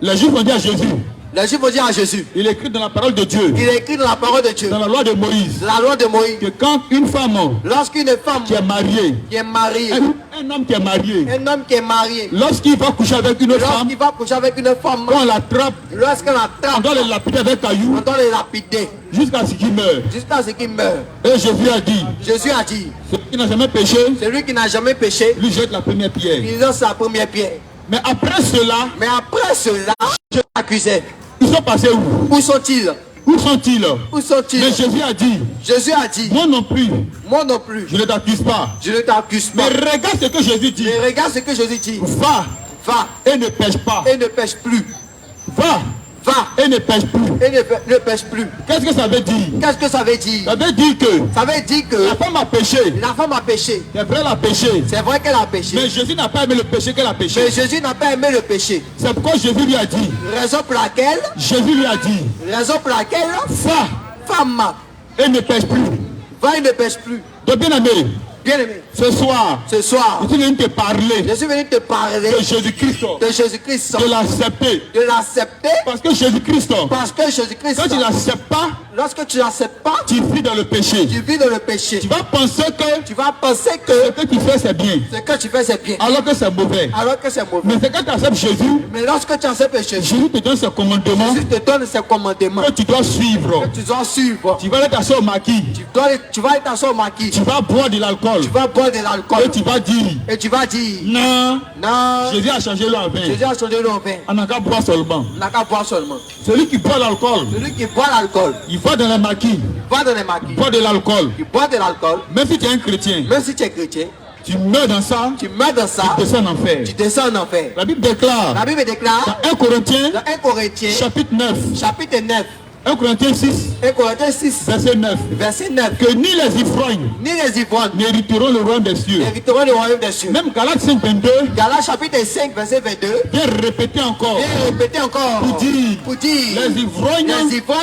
les Juifs ont dit à Jésus, les Juifs vont dire à Jésus, il est écrit dans la parole de Dieu, il est écrit dans la parole de Dieu, dans la loi de Moïse, la loi de Moïse, que quand une femme lorsqu'une femme qui est mariée, qui est mariée, un homme qui est marié, un homme qui est marié, lorsqu'il va coucher avec une autre femme, lorsqu'il va coucher avec une femme, quand on l'attrape, lorsqu'elle on l'attrape, doit les lapider avec cailloux on doit les lapider jusqu'à ce qu'ils meurent. jusqu'à ce qu'il meure. Et Jésus a dit, Jésus a dit, celui qui n'a jamais péché, celui qui n'a jamais péché, lui jette la première pierre. il lance sa première pierre. Mais après cela, Mais après cela, je l'accusais. ils sont passés où? Où sont-ils? Où sont-ils? Où sont-ils? Mais Jésus a dit, Jésus a dit, moi non plus, moi non plus, je ne t'accuse pas. je ne t'accuse Mais pas. regarde ce que Jésus dit. Mais regarde ce que Jésus dit. Va Va et ne pêche pas. et ne pêche plus. Va Va et ne pêche plus. et ne pêche plus. Qu'est-ce que ça veut dire? Qu'est-ce que ça veut dire? Ça veut dire que Ça veut dire que la femme a péché. la femme a péché. C'est vrai, elle a péché. C'est vrai qu'elle a péché. Mais Jésus n'a pas aimé le péché qu'elle a péché. Mais Jésus n'a pas aimé le péché. C'est pourquoi Jésus lui a dit, Raison pour laquelle, Jésus lui a dit, va femme, et ne pêche plus. va et ne pêche plus. Donc bien aimé, Bien-aimé, ce soir, ce soir, je suis venu te parler je suis venu te parler de Jésus-Christ, de Jésus-Christ, de l'accepter. de l'accepter, Parce que Jésus-Christ, parce que Jésus-Christ, quand tu n'acceptes pas, lorsque tu n'acceptes pas, tu vis dans le péché. tu vis dans le péché. Tu vas penser que Tu vas penser ce que que tu fais c'est bien, ce que tu fais c'est bien, alors que c'est mauvais. alors que c'est mauvais. Mais c'est quand tu acceptes Jésus, Mais lorsque tu acceptes Jésus, Jésus te donne ses commandements Jésus te donne ses commandements que tu dois suivre. que tu dois suivre. Tu vas aller t'asseoir au maquis, Tu vas être assis au maquis, tu vas boire de l'alcool tu vas boire de et l'alcool tu vas dire et tu vas dire non, non, Jésus a changé l'eau en vin. Jésus a changé l'eau en vin. On n'a qu'à boire seulement. On n'a qu'à boire seulement. Celui qui boit l'alcool, Celui qui boit l'alcool, il va dans les maquis, va dans les maquis, boit de l'alcool. il boit de l'alcool, Même si tu es un chrétien, même si tu es chrétien, tu meurs dans ça, tu meurs dans ça, tu descends en enfer. tu descends en enfer. La Bible déclare La Bible déclare dans 1 Corinthiens, dans 1 Corinthiens, chapitre 9, chapitre 9, 1 Corinthiens 6, 1 Corinthiens 6, verset 9, verset 9, que ni les ivrognes ni les ivrognes n'hériteront le royaume des cieux. hériteront le royaume des cieux. Même Galates 5, 22 Galates chapitre 5, verset 22, vient répéter encore viens répéter encore pour dire pour dire les ivrognes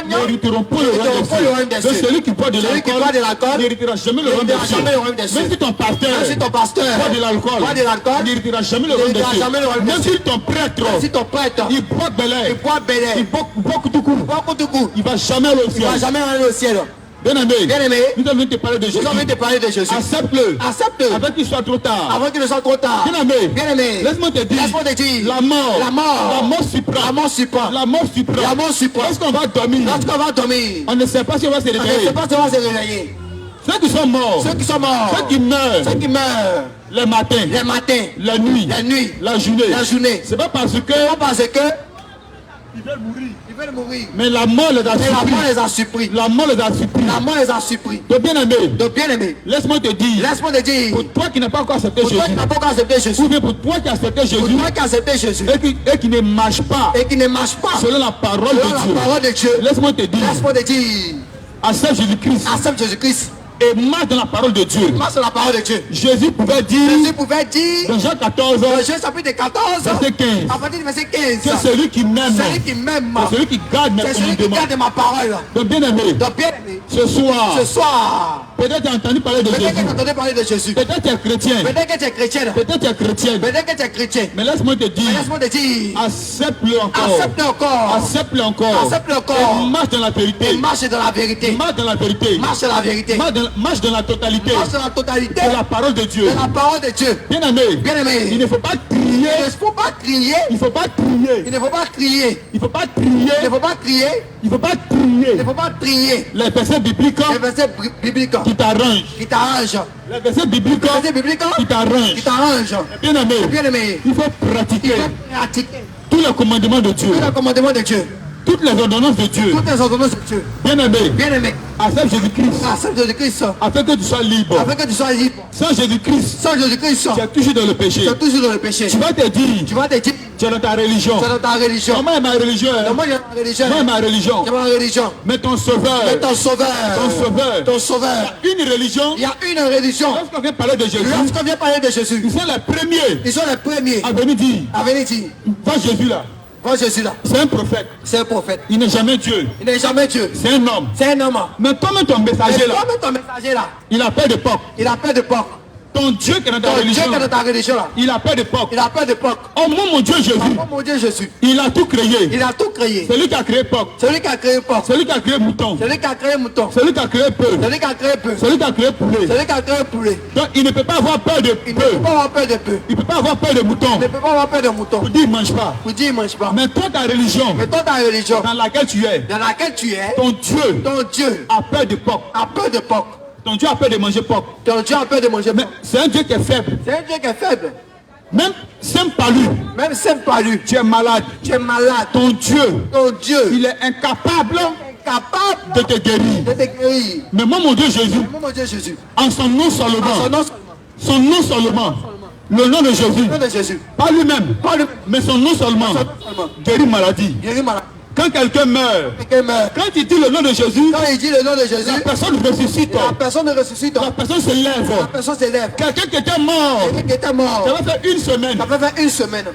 n'hériteront pas le royaume des cieux. Donc celui qui boit de Celui qui boit de l'alcool l'alcool n'héritera jamais le royaume des n'héritera jamais le royaume des cieux. cieux. Même si ton pasteur Même si ton pasteur boit de l'alcool boit de l'alcool, n'héritera jamais le royaume des n'héritera jamais le royaume cieux. des Même cieux. si ton prêtre si ton prêtre il boit de l'air, il boit il béné, boit tout court, boit tout coup, il va jamais aller au il va ciel. jamais aller au ciel. Bien-aimé, Bien-aimé, nous allons te parler de Jésus. nous avons te parler de Jésus. Accepte-le Accepte-le avant qu'il soit trop tard. avant qu'il ne soit trop tard. Bien-aimé, Bien-aimé, laisse-moi te dire, laisse-moi te dire, la mort, la mort, la mort suprême, la mort suprême, la mort suprême, la mort suprême. lorsqu'on va dormir, Lorsqu'on va dormir, on ne sait pas si on va se on ne réveiller. sait pas si on va se réveiller. Ceux qui sont morts, Ceux qui sont morts, ceux qui meurent, ceux qui meurent, le matin, les matins, la nuit, la nuit, la journée, la journée, c'est pas parce que pas parce que ils veulent mourir, ils veulent mourir. mais la mort les a Mais la surpris. mort les a surpris. La mort les a surpris. La mort les a surpris. Donc bien-aimé, Donc bien aimé, laisse-moi te dire, laisse-moi te dire, pour toi qui n'as pas encore accepté pour toi qui Jésus, n'as pas encore accepté Jésus, ou bien pour toi qui as accepté pour Jésus, toi qui as accepté Jésus et qui ne marche pas et qui ne marche pas selon la parole selon de la Dieu, parole de Dieu, laisse-moi te dire, laisse-moi te dire, accepte Jésus-Christ accepte Jésus-Christ, et marche dans la parole de Dieu. marche sur la parole de Dieu. Jésus pouvait dire Jésus pouvait dire, dans Jean 14, dans Jean chapitre 14, verset 15, à partir du verset que 15, celui qui m'aime, celui qui m'aime, c'est celui qui garde mes c'est celui qui commandements. garde ma parole. Donc bien aimé, Donc bien aimé, ce soir, ce soir, peut-être tu as entendu parler de peut-être que Jésus, tu as entendu parler de Jésus, peut-être tu es chrétien, peut-être que tu es chrétienne, peut-être tu es chrétienne, peut-être que tu es chrétien, mais laisse-moi te mais dire, laisse-moi te dire, accepte-le encore, accepte encore, accepte-le encore, accepte encore, et marche dans la et vérité, marche dans la vérité, marche dans la vérité, marche dans la vérité, marche dans la totalité marche dans la totalité de la parole de Dieu. de la parole de Dieu. Bien aimé, Bien aimé, il ne faut pas crier, il ne faut pas crier, il ne faut pas crier, il ne faut pas crier, il ne faut pas il crier, ne faut pas crier, il ne faut pas il crier ne faut pas trier les versets bibliques les versets bibliques qui t'arrangent, qui t'arrangent, les versets bibliques les versets bibliques qui qui t'arrangent. t'arrangent. Bien aimé, Bien aimé, il faut il pratiquer faut pratiquer tous les commandements de Dieu, tous les commandements de Dieu, toutes les ordonnances de Dieu. toutes les ordonnances de Dieu. Bien aimé, Bien aimé, accepte Jésus-Christ accepte Jésus-Christ afin que tu sois libre. afin que tu sois libre. Sans Jésus-Christ, Sans Jésus-Christ, tu es toujours dans le péché. tu es toujours dans le péché. Tu vas te dire, Tu vas te dire, tu es dans ta religion. c'est dans ta religion. Comment est ma religion? Non, moi j'ai ma religion. Comment est ma religion? J'ai ma religion. Mais ton sauveur, Mais ton sauveur, ton sauveur, ton sauveur. une religion, Il y a une religion. lorsqu'on vient parler de Jésus, Lorsqu'on vient parler de Jésus, ils sont les premiers ils sont les premiers à venir dire, à venir dire, va Jésus là, vois Jésus là, c'est un prophète, c'est un prophète. il n'est jamais Dieu, Il n'est jamais Dieu. c'est un homme. C'est un homme. Mais comme ton Mais messager là, toi-même ton messager là, il a peur de porc. il a peur de porc. Ton Dieu qui est dans ta Ton Dieu religion, qui est dans ta religion là, il a peur de porc. il a peur de porc. Oh mon Dieu Jésus, Oh mon Dieu Jésus, il a tout créé. il a tout créé. Celui qui a créé porc, Celui qui a créé porc, celui qui a créé mouton, celui qui a créé mouton, celui qui a créé peu, celui qui a créé peu, celui qui a créé poulet. celui qui a créé poulet. Donc il ne peut pas avoir peur de Il ne peut peu. pas avoir peur de peu. Il ne peut pas avoir peur de mouton. Il ne peut pas avoir peur de mouton. Pour dire il ne mange pas. Pour dire il ne mange pas. Mais toi ta religion Mais toi ta religion dans laquelle tu es, dans laquelle tu es, ton Dieu ton Dieu a peur de porc. a peur de porc. Ton Dieu a peur de manger porc. Ton Dieu a peur de manger Mais porc. c'est un Dieu qui est faible. C'est un Dieu qui est faible. Même simple par lui, Même simple pas lui. tu es malade. Tu es malade. Ton Dieu, Ton Dieu il est incapable est capable de te guérir. de te guérir. Mais moi mon Dieu Jésus, Mais mon Dieu Jésus, en son nom en seulement, son nom son nom seulement, le nom de Jésus, nom de Jésus, pas lui-même, pas le mais son nom seulement, son nom seulement, guérit maladie. guérit malade. Quand quelqu'un meurt, Quelqu'un meurt. quand il dit le nom de Jésus, Quand il dit le nom de Jésus, la personne ressuscite, la personne ne ressuscite. la personne se lève. La personne s'élève. Quelqu'un qui était mort, Quelqu'un qui était mort, ça va faire une semaine, ça peut faire une semaine.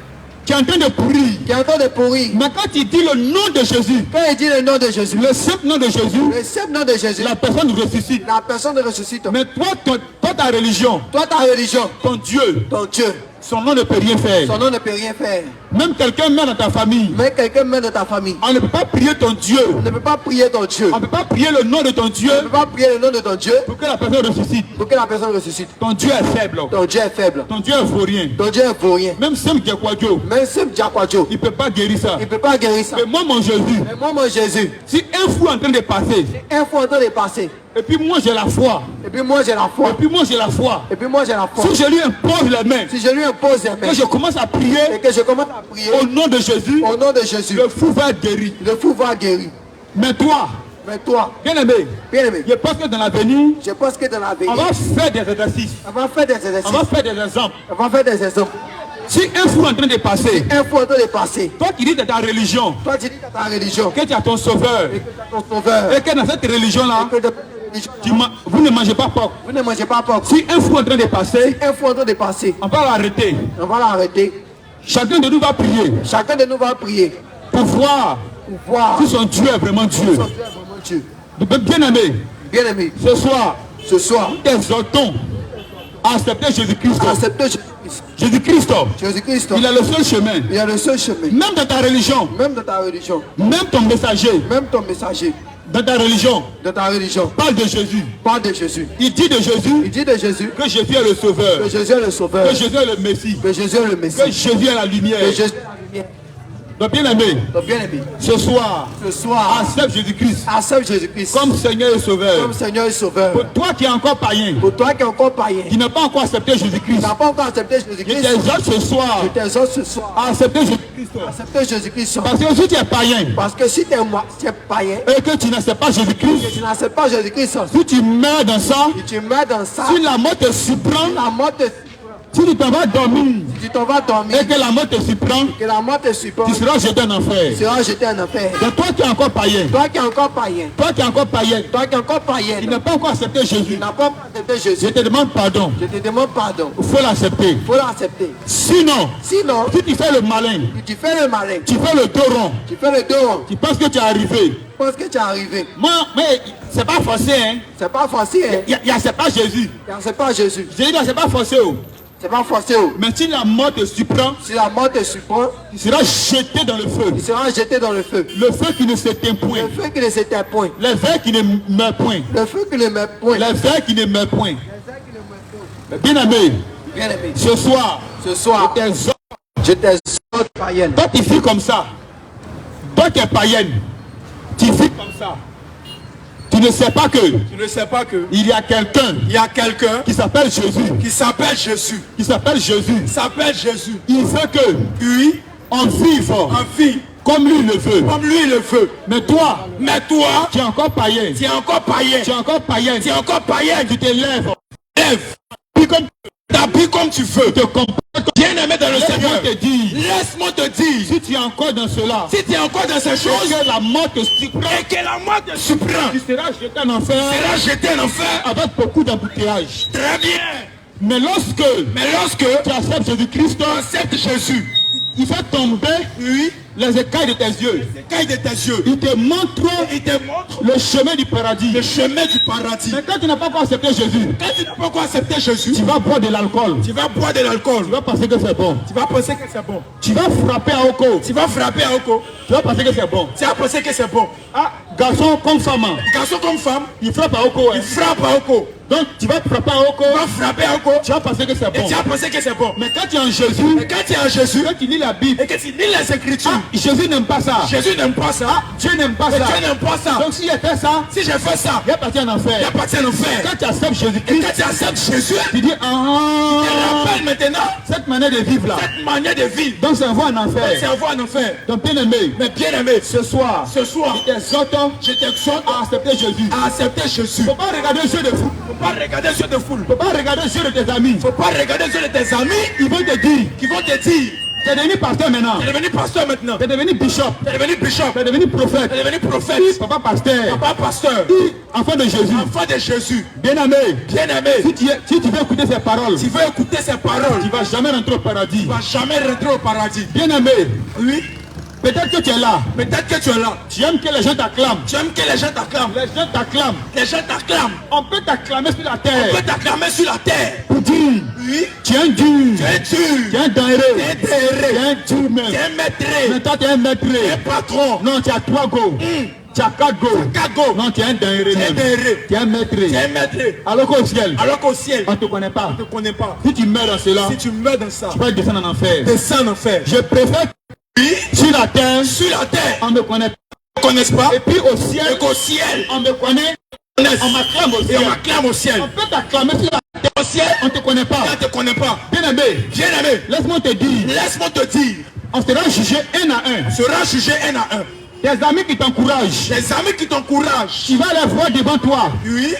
qui est en train de pourrir. qui est en train de pourrir. Mais quand il dit le nom de Jésus, Quand il dit le nom de Jésus, le simple nom de Jésus, le simple nom de Jésus, la personne ressuscite. la personne ressuscite. Mais toi, ta religion, Toi, ta religion, ton Dieu, ton Dieu, son nom ne peut rien faire. son nom ne peut rien faire. Même quelqu'un meurt dans ta famille, Mais quelqu'un meurt de ta famille. on ne peut pas prier ton Dieu. On ne peut pas prier ton Dieu. On ne peut pas prier le nom de ton Dieu On ne peut pas prier le nom de ton Dieu pour que la personne ressuscite. pour que la personne ressuscite. Ton Dieu est faible. Ton Dieu est faible. Ton Dieu ne vaut rien. Ton Dieu ne vaut rien. Même Sam Diakwadjo, Même si Diakwadjo, il ne peut pas guérir ça. il ne peut pas guérir ça. Mais moi, mon Jésus, Mais moi, mon Jésus, si un fou est en train de passer, un fou en train de passer. et puis moi j'ai la foi, Et puis moi, j'ai la et foi. puis moi j'ai la foi, Et puis moi, j'ai la foi. si je lui impose les mains, Si je lui impose les mains que je commence à prier et que je commence à prier au nom de Jésus, au nom de Jésus, le fou va être guéri. le fou va guérir. Mais toi, Mais toi, bien aimé, bien aimé, je pense que dans l'avenir, je pense que dans la vie, on va faire des exercices, on va faire des on exercices. va faire des exemples. On va faire des exemples. Si un fou est en train de passer, Un fou en train de passer. toi qui dis de ta religion, Toi, tu dis dans ta religion que tu as ton sauveur, et que tu as ton sauveur. et que dans cette religion-là, Et que dans ta religion, vous ne mangez pas porc. vous ne mangez pas porc. Si un fou est en train de passer, Un fou en train de passer. on va l'arrêter. On va l'arrêter. Chacun de nous va prier Chacun de nous va prier pour voir pour voir si son Dieu est vraiment Dieu. son Dieu est vraiment Dieu. Bien aimé, Bien aimé, ce soir, ce soir, nous t'exhortons à accepter Jésus-Christ. acceptez Jésus-Christ. Jésus-Christ, Jésus-Christ, il est le seul chemin. il y a le seul chemin. Même dans ta religion, Même dans ta religion, même ton messager, même ton messager, dans ta religion, dans ta religion, parle de Jésus. parle de Jésus. Il dit de Il Jésus dit de Jésus que Jésus est le sauveur, que Jésus est le sauveur, que Jésus est le Messie, que Jésus est le que Messie, Jésus est la lumière. que Jésus est la lumière. Donc bien aimé, Donc bien aimé, ce soir, ce soir, accepte Jésus-Christ accepte Jésus-Christ comme Seigneur et Sauveur. comme Seigneur et Sauveur. Pour toi qui es encore païen, Pour toi qui es encore païen, qui n'a pas encore accepté qui Jésus-Christ, n'a pas encore accepté je Jésus-Christ, t'exhorte ce soir je t'exhorte ce soir à accepter Jésus-Christ. à accepter Jésus-Christ. Parce que si tu es païen Parce que si tu es païen et que tu n'acceptes pas et Jésus-Christ, tu n'acceptes pas Jésus-Christ, si tu meurs dans ça, si tu mets dans ça, si la mort te surprend, la mort te, si tu t'en vas dormir tu t'en vas dormir, et que la mort te surprend, que la mort te supporte, tu seras jeté en enfer. tu seras jeté en enfer. Donc toi qui es encore païen, Toi qui es encore païen, toi qui es encore païen, toi qui es encore païen, qui n'a pas encore accepté tu Jésus, n'as pas accepté je Jésus, te demande pardon. je te demande pardon. Il faut l'accepter. Il faut l'accepter. Sinon, Sinon, si tu fais le malin, tu fais le malin, tu fais le dos rond, tu fais le dos, tu penses que tu es arrivé. tu penses que tu es arrivé. Moi, mais c'est pas forcé, hein. C'est pas facile, hein. Il y a c'est pas Jésus. C'est pas Jésus. J'ai dit, c'est pas forcé. Oh. C'est pas facile. Mais si la mort te surprend, Si la mort te supporte, tu seras jeté dans le feu. tu seras jeté dans le feu. Le feu qui ne s'éteint point. Le feu qui ne s'éteint point. Les vers qui ne meurent point. Le feu qui ne meurt point. Les vers qui ne meurent point. Bien aimé, Bien aimé, ce soir, ce soir, tes hommes, je t'exhorte, païenne. toi qui vis comme ça, toi qui es païenne, tu vis comme ça. Tu ne sais pas que Tu ne sais pas que il y a quelqu'un il y a quelqu'un qui s'appelle Jésus. qui s'appelle Jésus. Qui s'appelle Jésus. Il s'appelle Jésus. Il veut que Lui, on vive en vie, comme lui le veut. comme lui le veut. Mais toi, Mais toi, tu es encore païen. tu es encore païen. Tu es encore païen. Tu es encore païen. Tu te lèves. Lève, Puis comme t'habilles comme tu veux. tu te comportes. Bien aimé dans le Laisse-moi Seigneur. te dire, Laisse-moi te dire, si tu es encore dans cela, si tu es encore dans ces et choses que la mort te surprend, et que la mort te surprend, tu seras jeté en enfer sera jeté en enfer. avec beaucoup d'embouteillages. Très bien. Mais lorsque Mais lorsque tu acceptes Jésus-Christ, tu acceptes Jésus, il fait tomber oui, les écailles de tes yeux. écaille de tes yeux, Il te montre il te montre le chemin du paradis. le chemin du paradis. Mais quand tu n'as pas encore accepté Jésus, Quand tu n'as pas encore accepté Jésus, tu vas boire de l'alcool. tu vas boire de l'alcool. Tu vas penser que c'est bon. Tu vas penser que c'est bon. Tu vas frapper à Oko. Tu vas frapper à Oko. Tu vas penser que c'est bon. Tu vas penser que c'est bon. Ah, garçon comme femme, Garçon comme femme, il frappe à Oko. il frappe à Oko. Donc tu vas frapper à Oko. Tu vas frapper à Oko. Tu vas penser que c'est Et bon. tu vas penser que c'est bon. Mais quand tu es en Jésus, Mais quand tu es en Jésus quand tu lis la Bible, et que tu lis les Écritures, Jésus n'aime pas ça. Jésus n'aime pas ça. Dieu n'aime pas Et ça. Dieu n'aime pas ça. Donc s'il a fait ça, Si j'ai fait ça, il est parti en il enfer. appartient à enfer. Quand tu acceptes Et Jésus-Christ, quand tu acceptes Jésus, tu dis tu ah, te rappelles maintenant cette manière de vivre là. cette manière de vivre. Donc c'est un voie en enfer. C'est avoir en enfer. Donc bien aimé, Mais bien aimé, ce soir, ce soir, je t'exhorte je t'exhorte à accepter Jésus. à accepter Jésus. Faut pas regarder les yeux de fou. Faut pas regarder sur de foule. Faut pas regarder les yeux de tes amis. Faut pas regarder sur de tes amis Ils vont te dire, qui vont te dire Tu es devenu pasteur maintenant. Tu es devenu pasteur maintenant. Tu es devenu bishop. Tu es devenu bishop. Tu es devenu prophète. Tu es devenu prophète. Papa pasteur. Papa pasteur. Enfant de Jésus. Enfant de Jésus. Bien-aimé. Bien-aimé. Si tu veux écouter ces paroles. Tu veux écouter ces paroles. Tu ne vas jamais rentrer au paradis. Tu ne vas jamais rentrer au paradis. Bien-aimé. Oui. Peut-être que tu es là. Peut-être que tu es là. Tu aimes que les gens t'acclament. Tu aimes que les gens t'acclament. Les gens t'acclament. Les gens t'acclament. On peut t'acclamer sur la terre. On peut t'acclamer sur la terre. Pour dire. Oui. Tu es un dur. Tu es dur. Tu es un dangereux. Tu es dangereux. Tu es un dur même. Tu es un maître. Mais toi tu es un maître. Tu es un patron. Non, tu as 3 go. Tu as 4 go. 4 go. Non, tu es un dangereux. Tu es un dangereux. Tu es un maître. Tu es un maître. Alors qu'au ciel. Alors qu'au ciel. On ne te connaît pas. On ne te connaît pas. Si tu meurs dans cela. Si tu meurs dans ça. Tu vas descendre en enfer. Descends en enfer. Je préfère. Oui. Sur la terre. Sur la terre. On me connaît pas. On ne connaisse pas. Et puis au ciel. Et qu'au ciel. On me connaît. On m'acclame au ciel. Et on m'acclame au ciel. On peut t'acclamer sur la terre. Au ciel. On ne te connaît pas. On ne te connaît pas. Bien-aimé. Bien-aimé. Laisse-moi te dire. Laisse-moi te dire. On sera jugé un à un. On sera jugé un à un. Tes amis qui t'encouragent. Les amis qui t'encouragent. Tu vas les voir devant toi. Oui.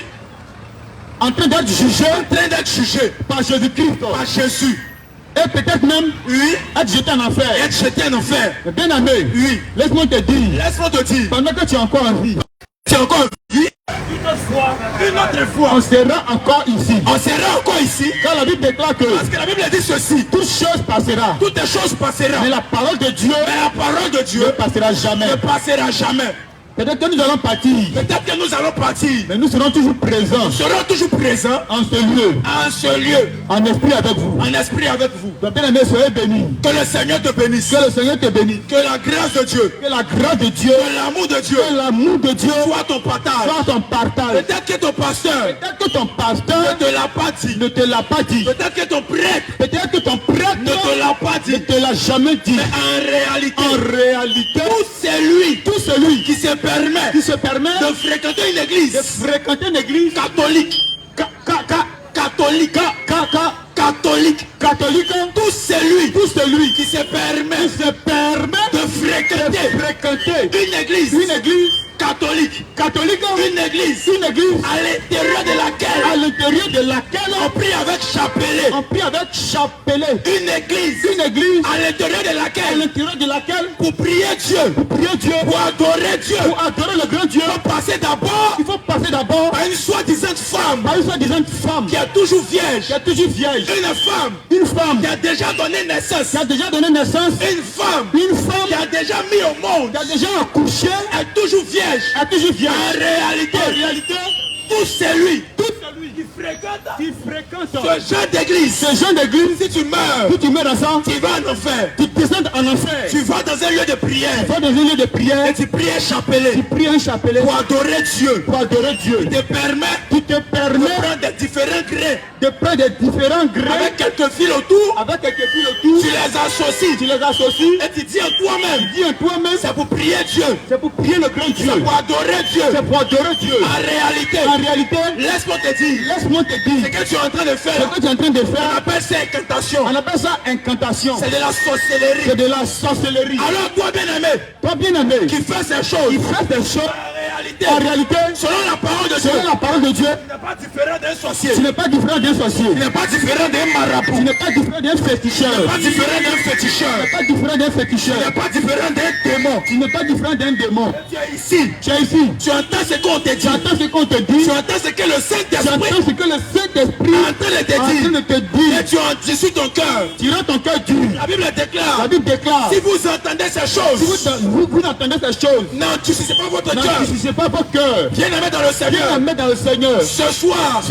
En train d'être jugé. En train d'être jugé. Par Jésus-Christ. Par Jésus. Et peut-être même. Oui. Être jeté en enfer. Être jeté en enfer. Bien aimé. Oui. Laisse-moi te dire. Laisse-moi te dire. Pendant que tu es encore en vie. Tu es encore en vie. Une autre fois. On sera encore ici. On sera encore ici. Quand la Bible déclare que. Parce que la Bible dit ceci. Toute chose passera. Toutes les choses passeront. Mais la parole de Dieu. Mais la parole de Dieu ne passera jamais. Ne passera jamais. Peut-être que nous allons partir. Peut-être que nous allons partir. Mais nous serons toujours présents. Nous serons toujours présents. En ce lieu. En ce lieu. En esprit avec vous. En esprit avec vous. Donc bien aimé, soyez bénis. Que le Seigneur te bénisse. Que le Seigneur te bénisse. Que la grâce de Dieu. Que la grâce de Dieu. Que l'amour de Dieu. Que l'amour de Dieu. Soit ton partage. Soit ton partage. Peut-être que ton pasteur. Peut-être que ton pasteur. Ne te l'a pas dit. Ne te l'a pas dit. Peut-être que ton prêtre. Peut-être que ton prêtre. Ne te l'a pas dit. Ne te l'a jamais dit. Mais en réalité. Tout celui. Qui se permet. De fréquenter une église. De fréquenter une église. Catholique. Catholique. Catholique. Tout celui. Qui se permet. De fréquenter. Une église. Catholique. Une église. À l'intérieur de laquelle. On prie avec chapelet. Une église. À l'intérieur de laquelle. Pour prier Dieu. Pour adorer Dieu. Le grand Dieu. Il faut passer d'abord. Par une soi-disant femme. Qui est toujours vierge. Une femme. Qui a déjà donné naissance. Une femme. Qui a déjà mis au monde. Qui a déjà accouché. Est toujours vierge. En réalité, tout celui qui fréquente ce genre d'église, si tu meurs dans ça, tu vas en enfer. Tu descends en enfer. Tu vas dans un lieu de prière. Et tu pries un chapelet. Pour adorer Dieu. Il te permet de prendre des différents grains. Avec quelques fils autour. Tu les associes. Et tu dis en toi-même. C'est pour prier Dieu. C'est pour prier le grand Dieu. C'est pour adorer Dieu. En réalité, laisse-moi te dire. Ce que tu es en train de faire. On appelle ça incantation. C'est de la sorcellerie. Alors toi bien-aimé. Qui fait ces choses. En réalité, selon la parole de Dieu, tu n'es pas différent d'un sorcier. Tu n'es pas différent d'un marabout. Tu n'es pas différent d'un féticheur. Tu n'es pas différent Tu n'es pas différent d'un démon. Tu es ici. Tu entends ce qu'on te dit. Tu entends ce que le Saint-Esprit est en train de te dire. Et tu en dissoutes ton cœur. La Bible déclare. Si vous entendez ces choses. Vous entendez ces choses. Non, tu ne sais pas votre cœur. Bien-aimé dans le Seigneur. Ce soir.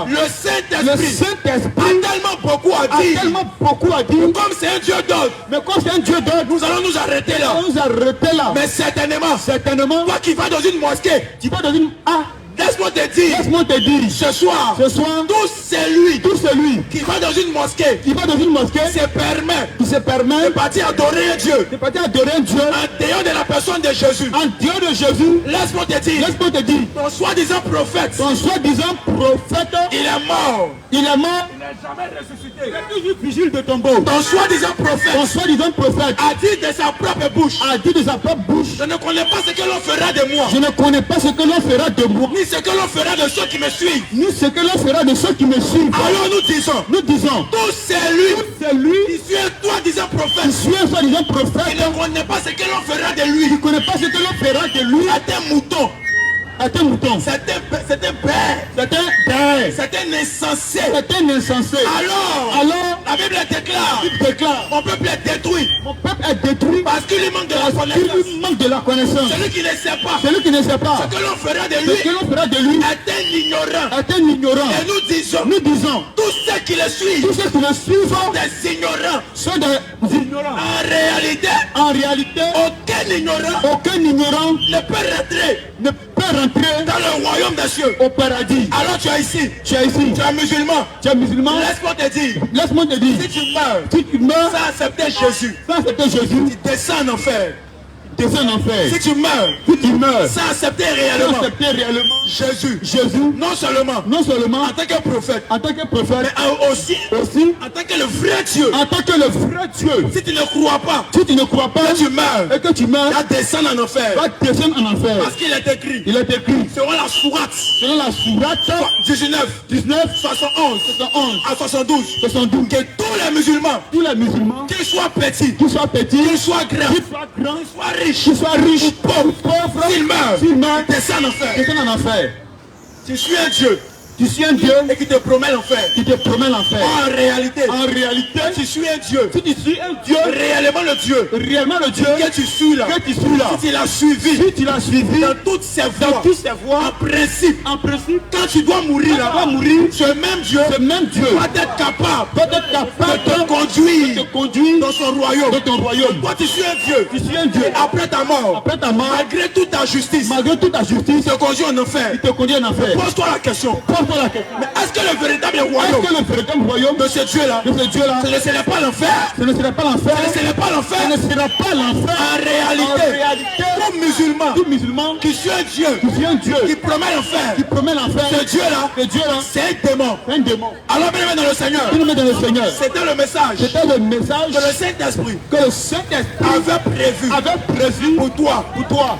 Le Saint-Esprit a tellement beaucoup à dire. Comme c'est un Dieu d'autre. Nous allons nous arrêter là. Mais certainement. Toi qui vas dans une mosquée. Laisse-moi te dire. Ce soir. Tout celui qui va dans une mosquée. Se permet. De partir adorer un Dieu. En dehors de la personne de Jésus. Laisse-moi te dire. Ton soi-disant prophète. Il est mort. Il n'est jamais ressuscité. Il est toujours vigile de tombeau. Ton soi-disant prophète. A dit de sa propre bouche. Je ne connais pas ce que l'on fera de moi. Ni ce que l'on fera de ceux qui me suivent. Ni ce que l'on fera de ceux qui me suivent. Alors nous disons, tous c'est lui qui suit un soi-disant prophète. Qui suit un soi-disant prophète. Il ne connaît pas ce que l'on fera de lui. Il ne connaît pas ce que l'on fera de lui. C'est un mouton. C'est un mouton. C'est un père. C'est un père. C'est un insensé. C'est un insensé. Alors, la Bible déclare, mon peuple est détruit. Mon peuple est détruit parce qu'il lui manque de la connaissance. Il lui manque de la connaissance. Celui qui ne sait pas. Celui qui ne sait pas. Ce que l'on fera de lui. Est un ignorant. Est un ignorant. Et nous disons, tous ceux qui le suivent. Tous ceux qui le suivent sont des ignorants. Sont des ignorants. En réalité, aucun ignorant ne peut rentrer dans le royaume des cieux, au paradis. Alors tu es ici, tu es musulman, laisse-moi te dire, si tu meurs sans accepter Jésus, tu descends en enfer. Si tu meurs sans accepter réellement Jésus, non seulement en tant que prophète, mais aussi en tant que le vrai Dieu. Si tu ne crois pas, que tu meurs, tu vas descendre en enfer. Parce qu'il est écrit, selon la sourate 19, 71 à 72, que tous les musulmans, qu'ils soient petits, qu'ils soient grands, qu'ils soient riches ou pauvres, s'ils meurent, descendent en enfer. Tu suis un Dieu. Et qui te promet l'enfer. En réalité, tu suis un Dieu. Réellement le Dieu. Que tu suis là. Si tu l'as suivi. Dans toutes ses voies. En principe. Quand tu dois mourir là. Ce même Dieu. Doit être capable. De te conduire. Dans son royaume. Toi tu suis un Dieu. Et après ta mort. Malgré toute ta justice. Il te conduit en enfer. Pose-toi la question. Mais est-ce que le véritable royaume de ce Dieu-là, ce ne serait pas l'enfer? En réalité, tout musulman qui suit un Dieu, qui promet l'enfer, ce Dieu-là, c'est un démon. Alors bien dans le Seigneur, c'était le message que le Saint-Esprit avait prévu pour toi.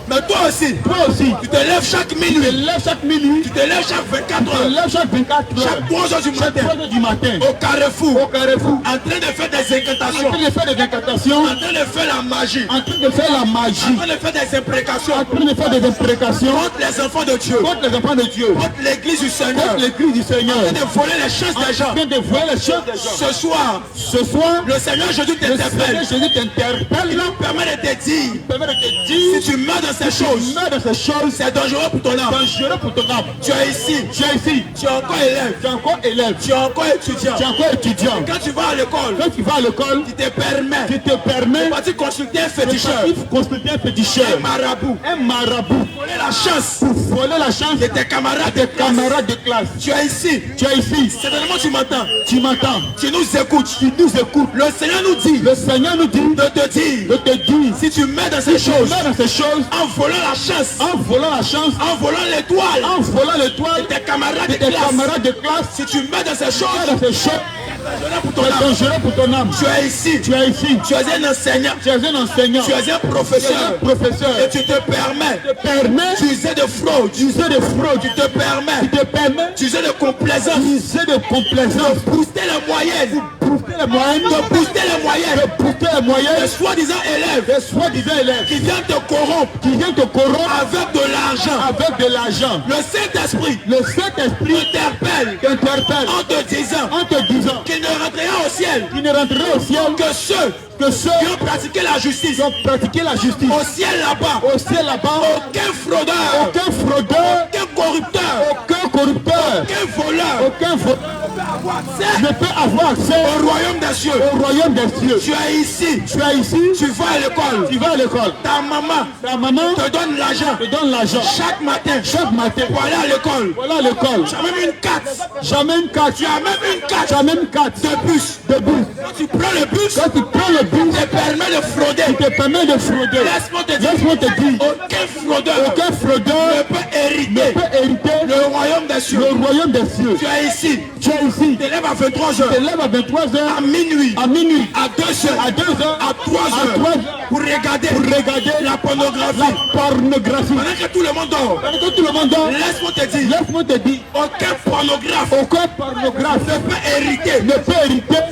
Mais toi aussi, tu te lèves chaque minuit, tu te lèves chaque 24 heures. Chaque 3 heures du matin, au carrefour, en train de faire des incantations, en train de faire la magie, en train de faire des imprécations, contre les enfants de Dieu, contre l'église du Seigneur, en train de voler les choses des gens. Ce soir, le Seigneur Jésus t'interpelle. Il nous permet de te dire, si tu meurs dans ces choses, c'est dangereux pour ton âme. Tu es ici, tu es encore élève, tu es encore étudiant. Quand tu vas à l'école, qui te permet de partir consulter un féticheur, un marabout, voler la chance de tes camarades de classe. Tu es ici, certainement tu m'entends, tu nous écoutes. Le Seigneur nous dit de te dire, si tu mets dans ces choses, en volant la chance, en volant l'étoile, tes camarades de classe, si tu mets dans ces choses, c'est dangereux pour ton âme. Tu es ici, tu es un enseignant, tu es un professeur, et tu te permets d'user de fraude, tu te permets d'user de complaisance, de booster les moyennes, de moyens, de soi-disant élèves qui viennent te corrompre avec de l'argent. Le Saint-Esprit t'interpelle en te disant qu'il ne rentrera au ciel que ceux qui ont pratiqué la justice. Au ciel là-bas, aucun fraudeur, aucun corrupteur, aucun voleur ne peut avoir accès au royaume des cieux. Tu es ici, tu vas à l'école. Ta maman te donne l'argent chaque matin pour aller à l'école. Tu as même une carte. Tu as même une carte de bus. Quand tu prends le bus, il te permet de frauder. Laisse-moi te dire, aucun fraudeur ne peut hériter le royaume des cieux. Tu es ici, Tu es ici. Tu te lèves à 23h. Tu te lèves à 23h. À minuit. À minuit. À 2h. À 2h. À 3h. Pour regarder la pornographie. La pornographie. Pendant que tout le monde dort. Pendant que tout le monde dort. Laisse-moi te dire. Laisse-moi te dire. Aucun pornographe. Aucun pornographe ne peut hériter. Ne peut hériter.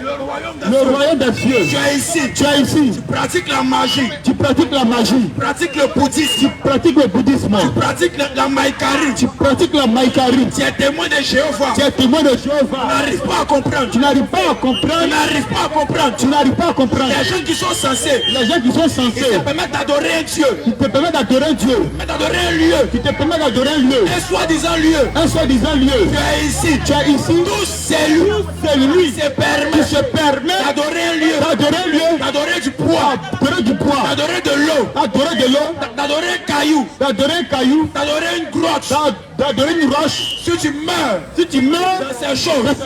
Le royaume des cieux. Tu es ici. Tu es ici. Tu pratiques la magie. Tu pratiques la magie. Tu pratiques le bouddhisme. Tu pratiques le bouddhisme. Tu pratiques la maïkari. Tu pratiques la maïkari. Tu es témoin de Jéhovah. Tu es témoin de Jéhovah. Tu n'arrives pas à comprendre. Tu n'arrives pas à comprendre. Tu n'arrives pas à comprendre. Tu n'arrives pas à comprendre. Les gens qui sont censés. Les gens qui sont censés. Qui te permettent d'adorer un Dieu. Qui te permettent d'adorer un Dieu. D'adorer un lieu. Qui te permettent d'adorer un lieu. Un soi-disant lieu. Un soi-disant lieu. Tu es ici. Tu es ici. Tout c'est lui. Qui se permet d'adorer un lieu. D'adorer un lieu. D'adorer du poids. D'adorer du poids. D'adorer de l'eau. D'adorer de l'eau. D'adorer un caillou. D'adorer un caillou. D'adorer une grotte. D'adorer une roche. Si tu meurs. Si tu meurs dans ces choses.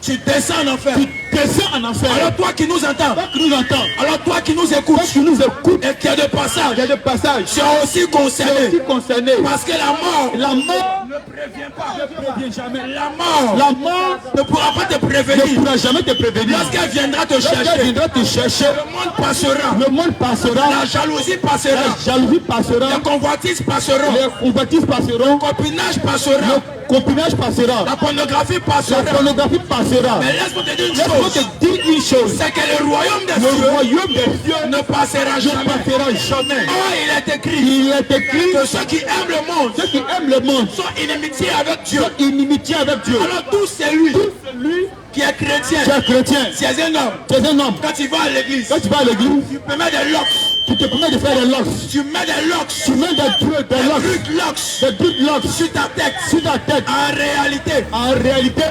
Tu descends en enfer. Tu descends en enfer. Alors toi qui nous entends. Toi qui nous entends. Alors toi qui nous écoutes. Toi qui nous écoutes. Et qui est de passage. Qui est de passage. Tu es aussi concerné. Parce que la mort ne prévient pas. Ne prévient jamais. La mort ne pourra pas te prévenir. Ne pourra jamais te prévenir. Lorsqu'elle viendra te chercher. Lorsqu'elle viendra te chercher. Le monde passera. Le monde passera. La jalousie passera. La jalousie passera. Les convoitises passeront. Les convoitises passeront. Le copinage passera. Le copinage passera. La pornographie passera. La pornographie passera. Mais laisse-moi te dire une chose. C'est que le royaume des cieux ne passera jamais. Oh, il est écrit. Que ceux qui aiment le monde. Sont inimitié avec Dieu. Alors tout c'est lui. Qui est chrétien. C'est un homme. Quand tu vas à l'église. Tu peux mettre des locks. Tu te permets de faire des locks. Tu mets des locks. Tu mets des locks. Sur ta tête. En réalité.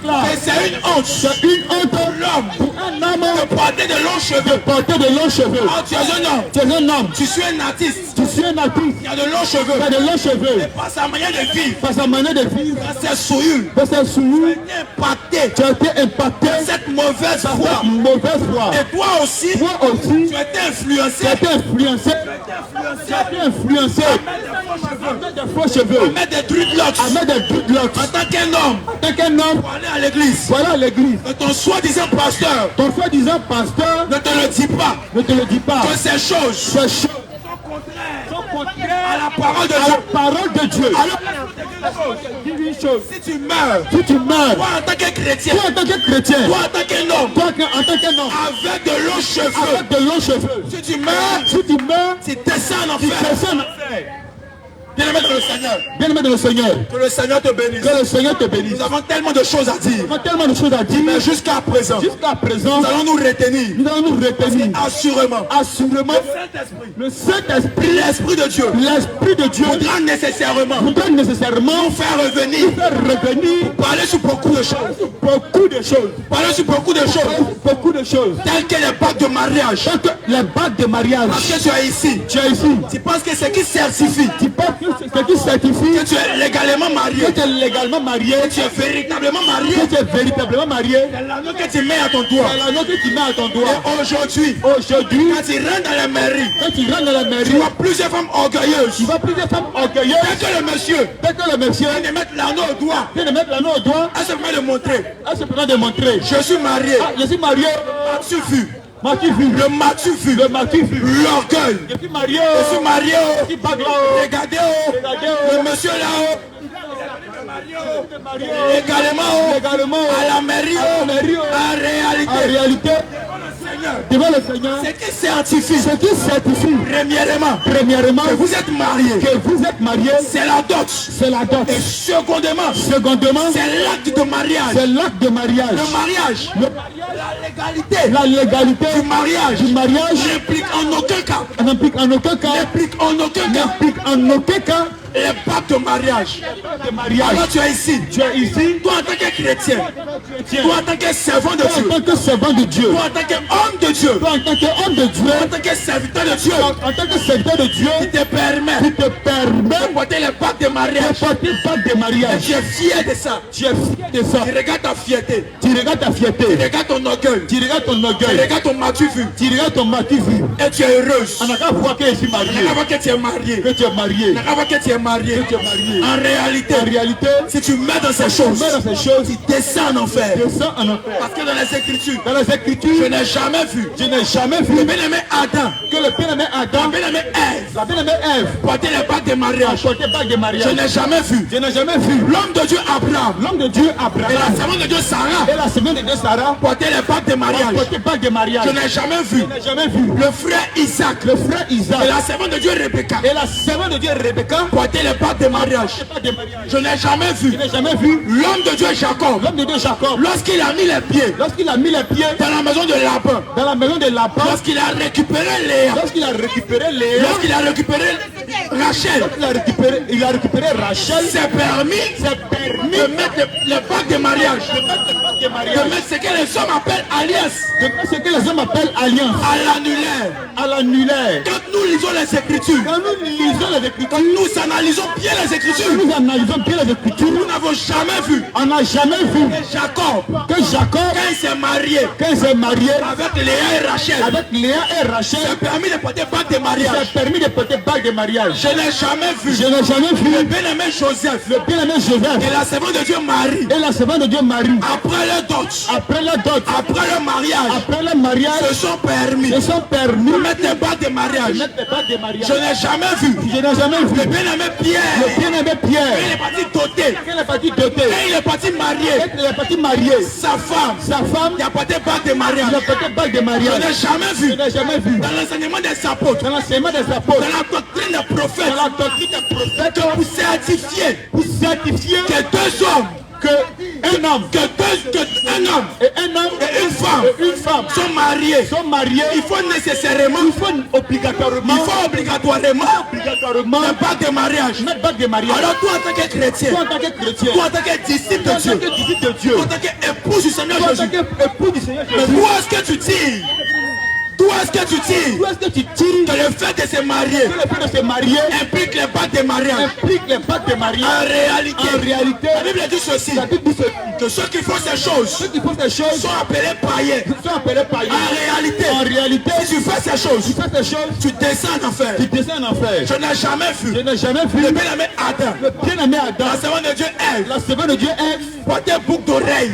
Et c'est une honte pour l'homme de porter de longs cheveux. Oh, tu es un homme. Tu suis un artiste. Il y a de longs cheveux. Et par sa manière de vivre. Dans ses souillures. Tu as été impacté. Cette mauvaise foi. Et toi aussi. Tu as été influencé. Des faux cheveux. À mettre des dreadlocks. En tant qu'un homme. Pour aller à l'église. Ton soi-disant pasteur. Ne te le dit pas. Que ces choses sont contraires à la parole de Dieu. Alors, si tu meurs. Toi en tant que chrétien. Toi en tant qu'un homme. Avec de longs cheveux. Si tu meurs. Tu descends en enfer. Bien-aimé dans le Seigneur. Que le Seigneur te bénisse. Nous avons tellement de choses à dire. Mais jusqu'à présent. Nous allons nous retenir. Assurément. Le Saint-Esprit. L'Esprit de Dieu. Voudra nécessairement. Nous faire revenir. Pour parler sur beaucoup de choses. Telles que les bagues de mariage. Parce que tu es ici. Tu penses que c'est qui certifie. Que tu es légalement marié. Que tu es véritablement marié. C'est l'anneau que tu mets à ton doigt. Et aujourd'hui, quand tu rentres dans la mairie, tu vois plusieurs femmes orgueilleuses. Dès que le monsieur vient de mettre l'anneau au doigt, elle se permet de montrer. Je suis marié. Le matu-vu. L'orgueil. Je suis marié. Regardez le monsieur là-haut. Légalement à la mairie. En réalité. Devant le Seigneur. Ce qui certifie. Premièrement. Que vous êtes marié. C'est la dot. Et secondement. C'est l'acte de mariage. Le mariage. La légalité du mariage n'implique en aucun cas les pactes de mariage. Alors tu es ici. Toi en tant que chrétien. Toi en tant que servant de Dieu. Toi en tant qu'homme de Dieu. Toi en tant que serviteur de Dieu. Qui te permet de porter les pactes de mariage. Et tu es fier de ça. Tu regardes ta fierté. Tu regardes ton orgueil. Tu regardes ton matu-vu. Et tu es heureuse. On n'a qu'à voir que tu es marié. marié. En réalité, si tu mets dans ces choses, tu descends en enfer. Parce que dans les Écritures, je n'ai jamais vu le bien-aimé Adam, la bien-aimée Ève porter les bagues de mariage. Je n'ai jamais vu l'homme de Dieu Abraham et la servante de Dieu Sarah porter les bagues de mariage. Je n'ai jamais vu le frère Isaac et la servante de Dieu Rebecca porter les bagues de mariage. Je n'ai jamais vu l'homme de Dieu Jacob lorsqu'il a mis les pieds dans la maison de Laban, lorsqu'il a récupéré Léa, lorsqu'il a récupéré Rachel, c'est permis de mettre les bagues de mariage, de mettre ce que les hommes appellent alliance, à l'annulaire. Quand nous lisons les Écritures, quand nous analysons bien les Écritures, nous n'avons jamais vu que Jacob, quand il s'est marié avec Léa et Rachel, c'est permis de porter bague de mariage. Je n'ai jamais vu le bien-aimé Joseph et la servante de Dieu Marie, après le mariage, se sont permis de mettre les bagues de mariage. Je n'ai jamais vu le bien-aimé Pierre, quand il est parti doté, quand il est parti marié, sa femme qui a porté bague de mariage. Je n'ai jamais vu dans l'enseignement des apôtres, dans la doctrine des prophètes, que pour certifier que deux hommes, un homme et une femme sont mariés, il faut nécessairement, obligatoirement ne pas de mariage. Alors toi en tant que chrétien, toi en tant que disciple de Dieu, toi en tant qu'épouse du Seigneur Jésus, mais où est-ce que tu tires? D'où est-ce que tu tires que le fait de se marier implique les bagues de mariage? En réalité, la Bible dit ceci, que ceux qui font ces choses sont appelés païens. En réalité, si tu fais ces choses, tu descends en enfer. Je n'ai jamais vu le bien-aimé Adam, la servante de Dieu Ève, porter boucle d'oreille,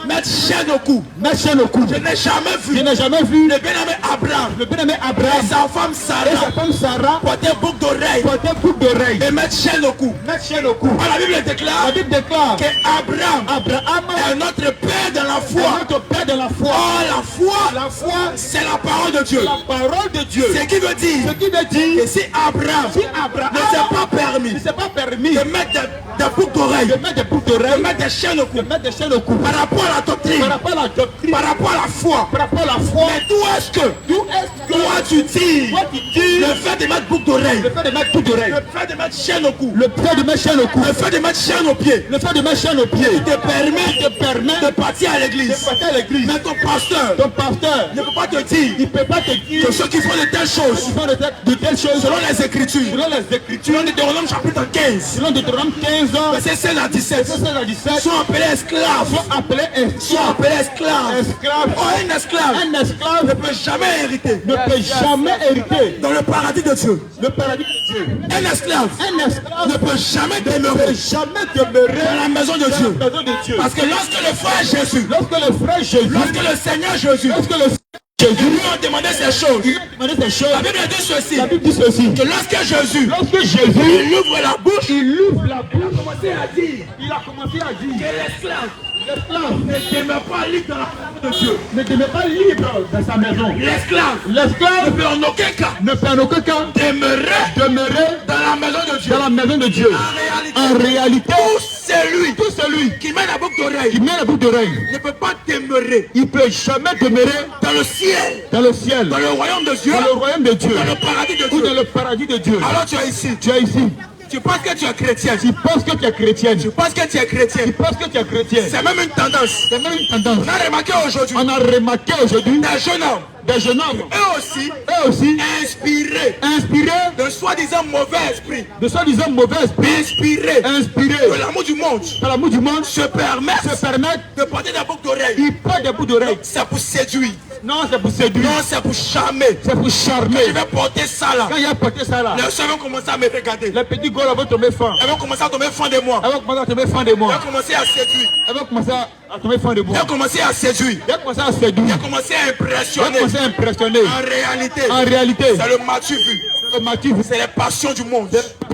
mettre chaîne au cou. Je n'ai jamais vu le bien-aimé Abraham et sa femme Sarah porter boucle d'oreille et mettre chaîne au cou. La Bible déclare qu'Abraham est notre père dans la foi. Or la foi, c'est la parole de Dieu. Ce qui veut dire que si Abraham ne s'est pas permis de mettre des boucles d'oreilles, de mettre des chaînes au cou, par rapport à la doctrine, par rapport à la foi, mais d'où est-ce que toi tu tires le fait de mettre boucle d'oreille, le fait de mettre chaîne au cou, le fait de mettre chaîne au pied, te permet de partir à l'église. Mais ton pasteur ne peut pas te dire que ceux qui font de telles choses, selon les Écritures, selon Deutéronome chapitre 15, verset 16 à 17, sont appelés esclaves. Oh, un esclave ne peut jamais hériter dans le paradis de Dieu. Un esclave ne peut jamais demeurer dans la maison de Dieu. Parce que lorsque le frère Jésus, lorsque le Seigneur Jésus, ils lui ont demandé ces choses. La Bible dit ceci, que lorsque Jésus il ouvre la bouche, il a commencé à dire que l'esclave ne demeure pas libre dans la maison de Dieu. Dans sa maison. L'esclave ne peut en aucun cas demeurer dans la maison de Dieu. En réalité, tout celui qui met la boucle d'oreille ne peut pas demeurer. Il ne peut jamais demeurer dans le ciel, dans le royaume de Dieu, dans le paradis de Dieu. Alors tu es ici. Tu penses que tu es chrétien. C'est même une tendance. On a remarqué aujourd'hui des jeunes hommes eux aussi inspirés de soi-disant mauvais esprits, inspirés de l'amour du monde, se permettent de porter des boucles d'oreilles. C'est pour séduire. Non, c'est pour séduire. Non, c'est pour charmer. C'est pour charmer. Je vais porter ça là. Quand il a porté ça là, Les soeurs vont commencer à me regarder. les petits gars vont tomber fan. Elles vont commencer à tomber fan de moi. Elles vont commencer à tomber fan de Elles moi. vont commencer à séduire. Elles vont commencer à tomber fan de moi. Elles vont commencer à séduire. Elles vont commencer à séduire. Elles vont commencer à Elles vont impressionner. commencer à impressionner. En réalité, c'est le matu vu. le motif, C'est les passions du monde.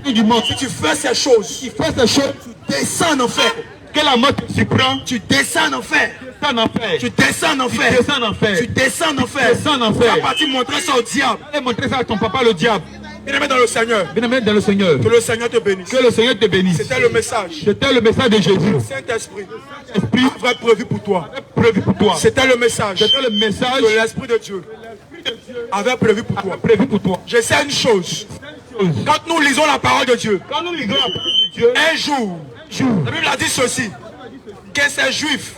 du monde. Si tu fais ces choses, Il fait ces choses descends en enfer. que la mort te surprend. Tu descends en enfer. Ça n'en fait. Tu descends en enfer. Tu descends en enfer. Tu descends en enfer. descends en Tu enfer. vas partir montrer ça au diable. Allez montrer ça à ton papa le diable. Bien-aimé dans le Seigneur. Bien-aimé dans le Seigneur. Que le Seigneur te bénisse. Que le Seigneur te bénisse. C'était le message. C'était le message de Jésus. Saint-Esprit Esprit avait prévu pour toi. prévu pour toi. C'était le message C'était le message que l'Esprit de Dieu avait prévu pour toi. prévu pour toi. Je sais une chose. Quand nous lisons la parole de Dieu, Quand nous lisons la parole de Dieu, un jour, la Bible a dit ceci, que ces Juifs,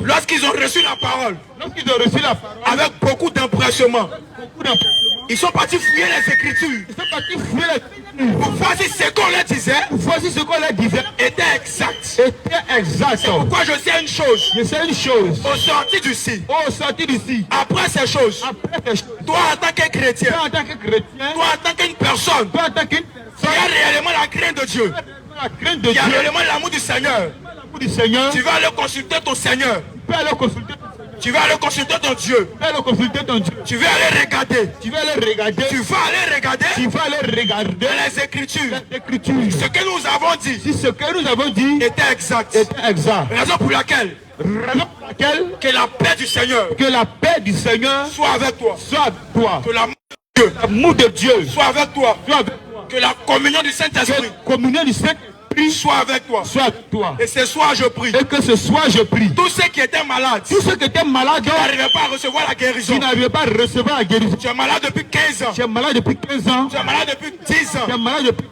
lorsqu'ils ont reçu la parole, lorsqu'ils ont reçu la parole, avec beaucoup d'empressement, beaucoup d'impression, ils sont partis fouiller les Écritures ils sont partis fouiller les pour voir si ce qu'on leur disait voici ce qu'on leur disait était exact. était exact. Pourquoi je sais une chose, Je sais une chose. au sorti d'ici, Au sorti d'ici, après ces choses, après ces choses, toi en tant que chrétien, toi en tant que chrétien, toi en tant qu'une personne toi en tant qu'une qui a réellement la crainte de Dieu, la crainte de qui a Dieu, réellement l'amour du Seigneur, l'amour du Seigneur, tu vas aller consulter ton Seigneur, tu peux aller consulter, tu vas aller consulter ton Dieu, tu peux aller consulter ton Dieu, tu vas aller regarder, tu vas aller regarder, tu vas aller regarder tu vas aller regarder dans les Écritures les Écritures. ce que nous avons dit Si ce que nous avons dit était exact. était exact, Raison pour laquelle raison pour laquelle que la paix du Seigneur que la paix du Seigneur soit avec toi, soit avec toi, que l'amour de Dieu l'amour de Dieu soit avec toi, soit avec toi, que la communion du que Saint-Esprit la communion du Saint-Esprit soit avec toi. soit avec toi. Et ce soir, je prie. Et que ce soir, je prie. Tous ceux qui étaient malades, Tous ceux qui étaient malades, n'arrivaient pas à recevoir la guérison. qui n'arrivaient pas à recevoir la guérison. Tu es malade depuis 15 ans. Tu es malade depuis 15 ans. Tu es malade depuis 10 Tu es ans. malade depuis...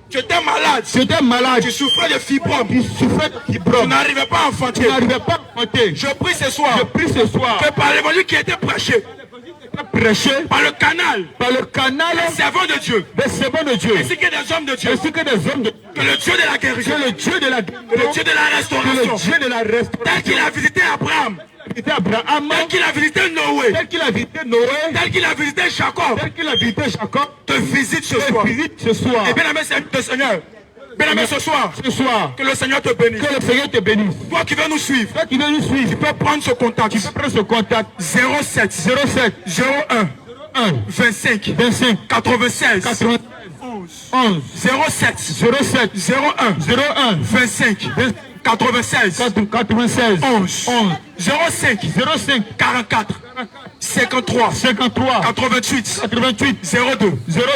Tu étais malade. Tu étais malade. Tu souffrais de fibromes. Tu souffrais de Tu fibrome. n'arrivais pas à enfanter. Tu n'arrivais pas à monter. Je prie ce soir Je prie ce soir que par l'évangile qui était prêché, prêcher par le canal, par le canal les servants de Dieu, des servants de Dieu, ainsi que des hommes de Dieu, ainsi que des hommes de Dieu, que le Dieu de la guérison, que le Dieu de la que le Dieu de la que le restauration, Dieu de la tel restauration, qu'il a visité Abraham, visité Abraham, tel qu'il a visité Noé, tel qu'il a visité Noé, tel qu'il a visité Jacob, tel qu'il a visité Jacob, te visite ce soir. te visite ce soir. Et bien aimé Seigneur, bien aimé ce soir, Ce soir, que le Seigneur te bénisse. que le Seigneur te bénisse. Toi qui veux nous suivre, Toi qui veux nous suivre, tu peux prendre ce contact. tu peux prendre ce contact 07 07 01 1 25 25 96 91 11 07 07 01 01 25 96 96 11 05 05 44 53 53 88 88 02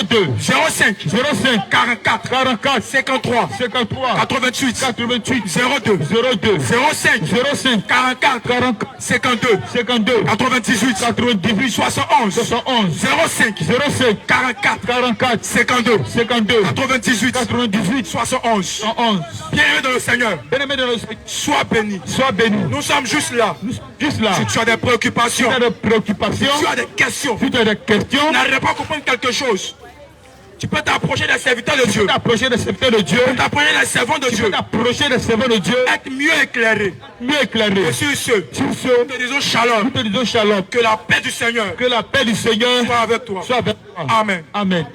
02 05 05 44 44 53 53 88 88 02 02 05 05 44 44 52 52 98 98 71 71 05 05 44 44 52 52 98 98 71. 111. Bien-aimé dans le Seigneur, Bien-aimé dans le Seigneur, sois béni. sois béni. Nous sommes juste là. Nous sommes juste là. Si tu as des préoccupations, Si tu as des préoccupations, si tu as des questions, si tu as des questions, tu n'arrives pas à comprendre quelque chose, tu peux t'approcher des serviteurs de Dieu, t'approcher des serviteurs de Dieu, t'approcher des servants de tu Dieu, peux t'approcher des servants de Dieu, être mieux éclairé. mieux éclairé. Et sur ce, Sur ce, nous te disons shalom, nous te disons shalom. que la paix du Seigneur Que la paix du Seigneur soit avec toi. soit avec toi. Amen. Amen.